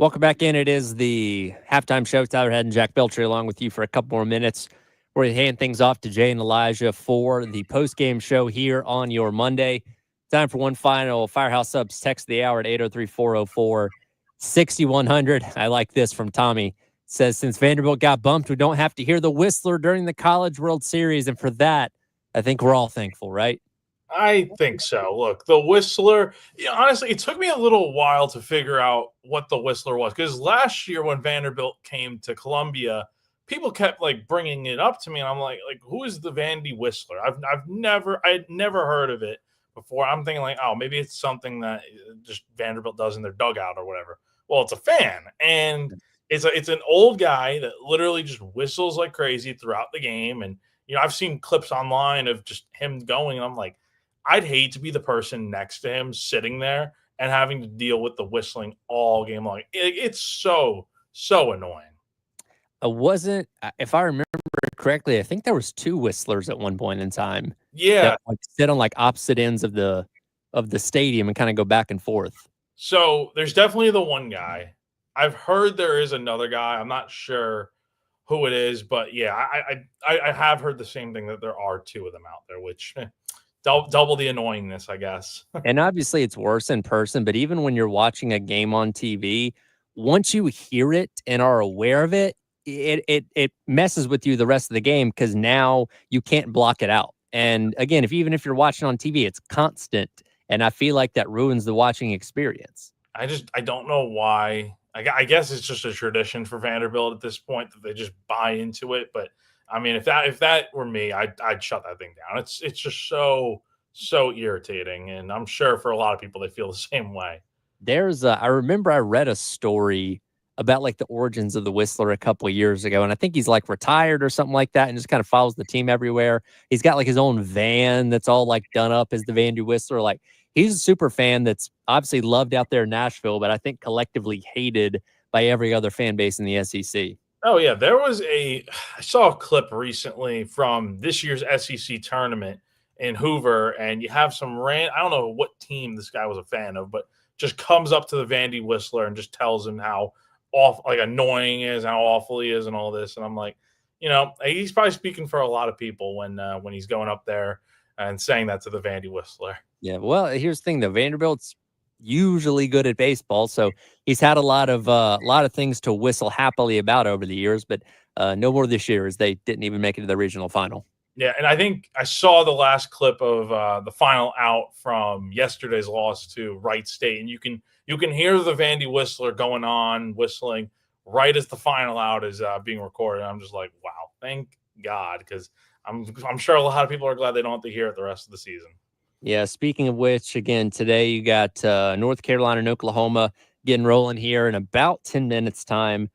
Welcome back in. It is the halftime show. Tyler Head and Jack Beltry along with you for a couple more minutes. We're going to hand things off to Jay and Elijah for the post-game show here on your Monday. Time for one final Firehouse Subs text of the hour at 803-404-6100. I like this from Tommy. It says, since Vanderbilt got bumped, we don't have to hear the Whistler during the College World Series. And for that, I think we're all thankful, right? I think so. Look, the Whistler, honestly, it took me a little while to figure out what the Whistler was, because last year when Vanderbilt came to Columbia, people kept like bringing it up to me, and I'm like who is the Vandy Whistler? I'd never heard of it before. I'm thinking like, oh, maybe it's something that just Vanderbilt does in their dugout or whatever. Well, it's a fan, and it's an old guy that literally just whistles like crazy throughout the game. And I've seen clips online of just him going, and I'm like, I'd hate to be the person next to him sitting there and having to deal with the whistling all game long. It's so annoying. If I remember correctly, I think there was 2 whistlers at one point in time. Yeah. That, like, sit on like opposite ends of the stadium and kind of go back and forth. So there's definitely the one guy. I've heard there is another guy. I'm not sure who it is, but yeah, I have heard the same thing, that there are 2 of them out there, which double the annoyingness, I guess. And obviously it's worse in person, but even when you're watching a game on TV, once you hear it and are aware of it, it messes with you the rest of the game, because now you can't block it out. And again, even if you're watching on TV, it's constant, and I feel like that ruins the watching experience. I don't know why. I guess it's just a tradition for Vanderbilt at this point that they just buy into it, but I mean, if that were me, I'd shut that thing down. It's just so irritating, and I'm sure for a lot of people they feel the same way. I remember I read a story about like the origins of the Whistler a couple of years ago, and I think he's like retired or something like that, and just kind of follows the team everywhere. He's got like his own van that's all like done up as the Vandy Whistler. Like, he's a super fan that's obviously loved out there in Nashville, but I think collectively hated by every other fan base in the SEC. Oh yeah, I saw a clip recently from this year's SEC tournament in Hoover, and you have I don't know what team this guy was a fan of, but just comes up to the Vandy Whistler and just tells him how annoying he is, how awful he is, and all this. And I'm like, he's probably speaking for a lot of people when he's going up there and saying that to the Vandy Whistler. Yeah, well, here's the thing though, Vanderbilt's usually good at baseball, so he's had a lot of things to whistle happily about over the years, but no more this year, as they didn't even make it to the regional final. Yeah, and I think I saw the last clip of the final out from yesterday's loss to Wright State, and you can hear the Vandy Whistler going on whistling right as the final out is being recorded. I'm just like, wow, thank God, because I'm sure a lot of people are glad they don't have to hear it the rest of the season. Yeah, speaking of which, again, today you got North Carolina and Oklahoma getting rolling here in about 10 minutes time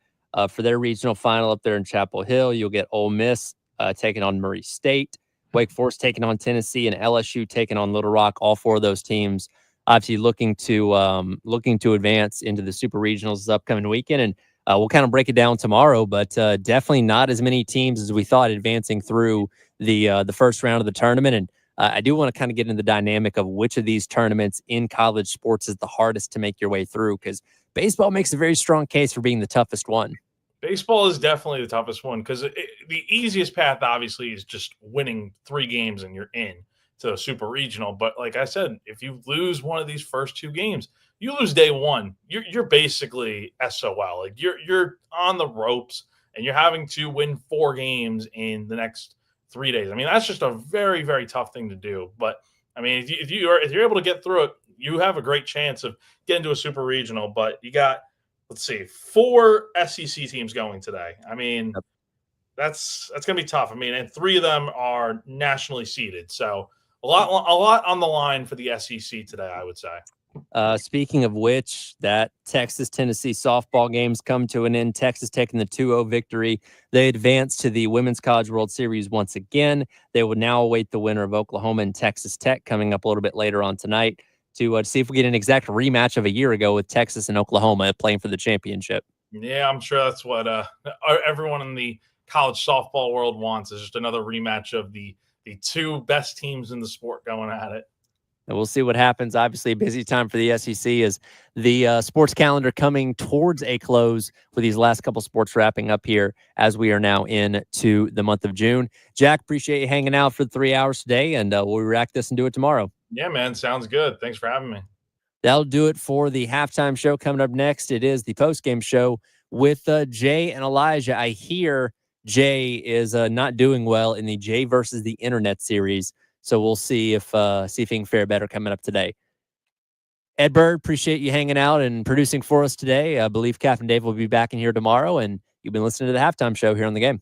for their regional final up there in Chapel Hill. You'll get Ole Miss taking on Murray State, Wake Forest taking on Tennessee, and LSU taking on Little Rock. All 4 of those teams obviously looking to advance into the Super Regionals this upcoming weekend. And we'll kind of break it down tomorrow, but definitely not as many teams as we thought advancing through the first round of the tournament. And I do want to kind of get into the dynamic of which of these tournaments in college sports is the hardest to make your way through, because baseball makes a very strong case for being the toughest one. Baseball is definitely the toughest one, because the easiest path, obviously, is just winning 3 games and you're in to a super regional. But like I said, if you lose one of these first 2 games, you lose day 1. You're basically SOL. Like you're on the ropes, and you're having to win 4 games in the next 3 days. I mean, that's just a very, very tough thing to do. But I mean, if you're able to get through it, you have a great chance of getting to a super regional. But you got, let's see, 4 SEC teams going today. I mean, that's going to be tough. I mean, and 3 of them are nationally seeded. So a lot on the line for the SEC today, I would say. Speaking of which, that Texas-Tennessee softball game's come to an end. Texas taking the 2-0 victory. They advance to the Women's College World Series once again. They will now await the winner of Oklahoma and Texas Tech coming up a little bit later on tonight to see if we get an exact rematch of a year ago with Texas and Oklahoma playing for the championship. Yeah, I'm sure that's what everyone in the college softball world wants, is just another rematch of the 2 best teams in the sport going at it. And we'll see what happens. Obviously, a busy time for the SEC as the sports calendar coming towards a close with these last couple sports wrapping up here as we are now into the month of June. Jack, appreciate you hanging out for 3 hours today, and we'll rack this and do it tomorrow. Yeah, man. Sounds good. Thanks for having me. That'll do it for the halftime show. Coming up next, it is the postgame show with Jay and Elijah. I hear Jay is not doing well in the Jay versus the Internet series. So we'll see if he can fare better coming up today. Ed Bird, appreciate you hanging out and producing for us today. I believe Captain Dave will be back in here tomorrow, and you've been listening to the halftime show here on the game.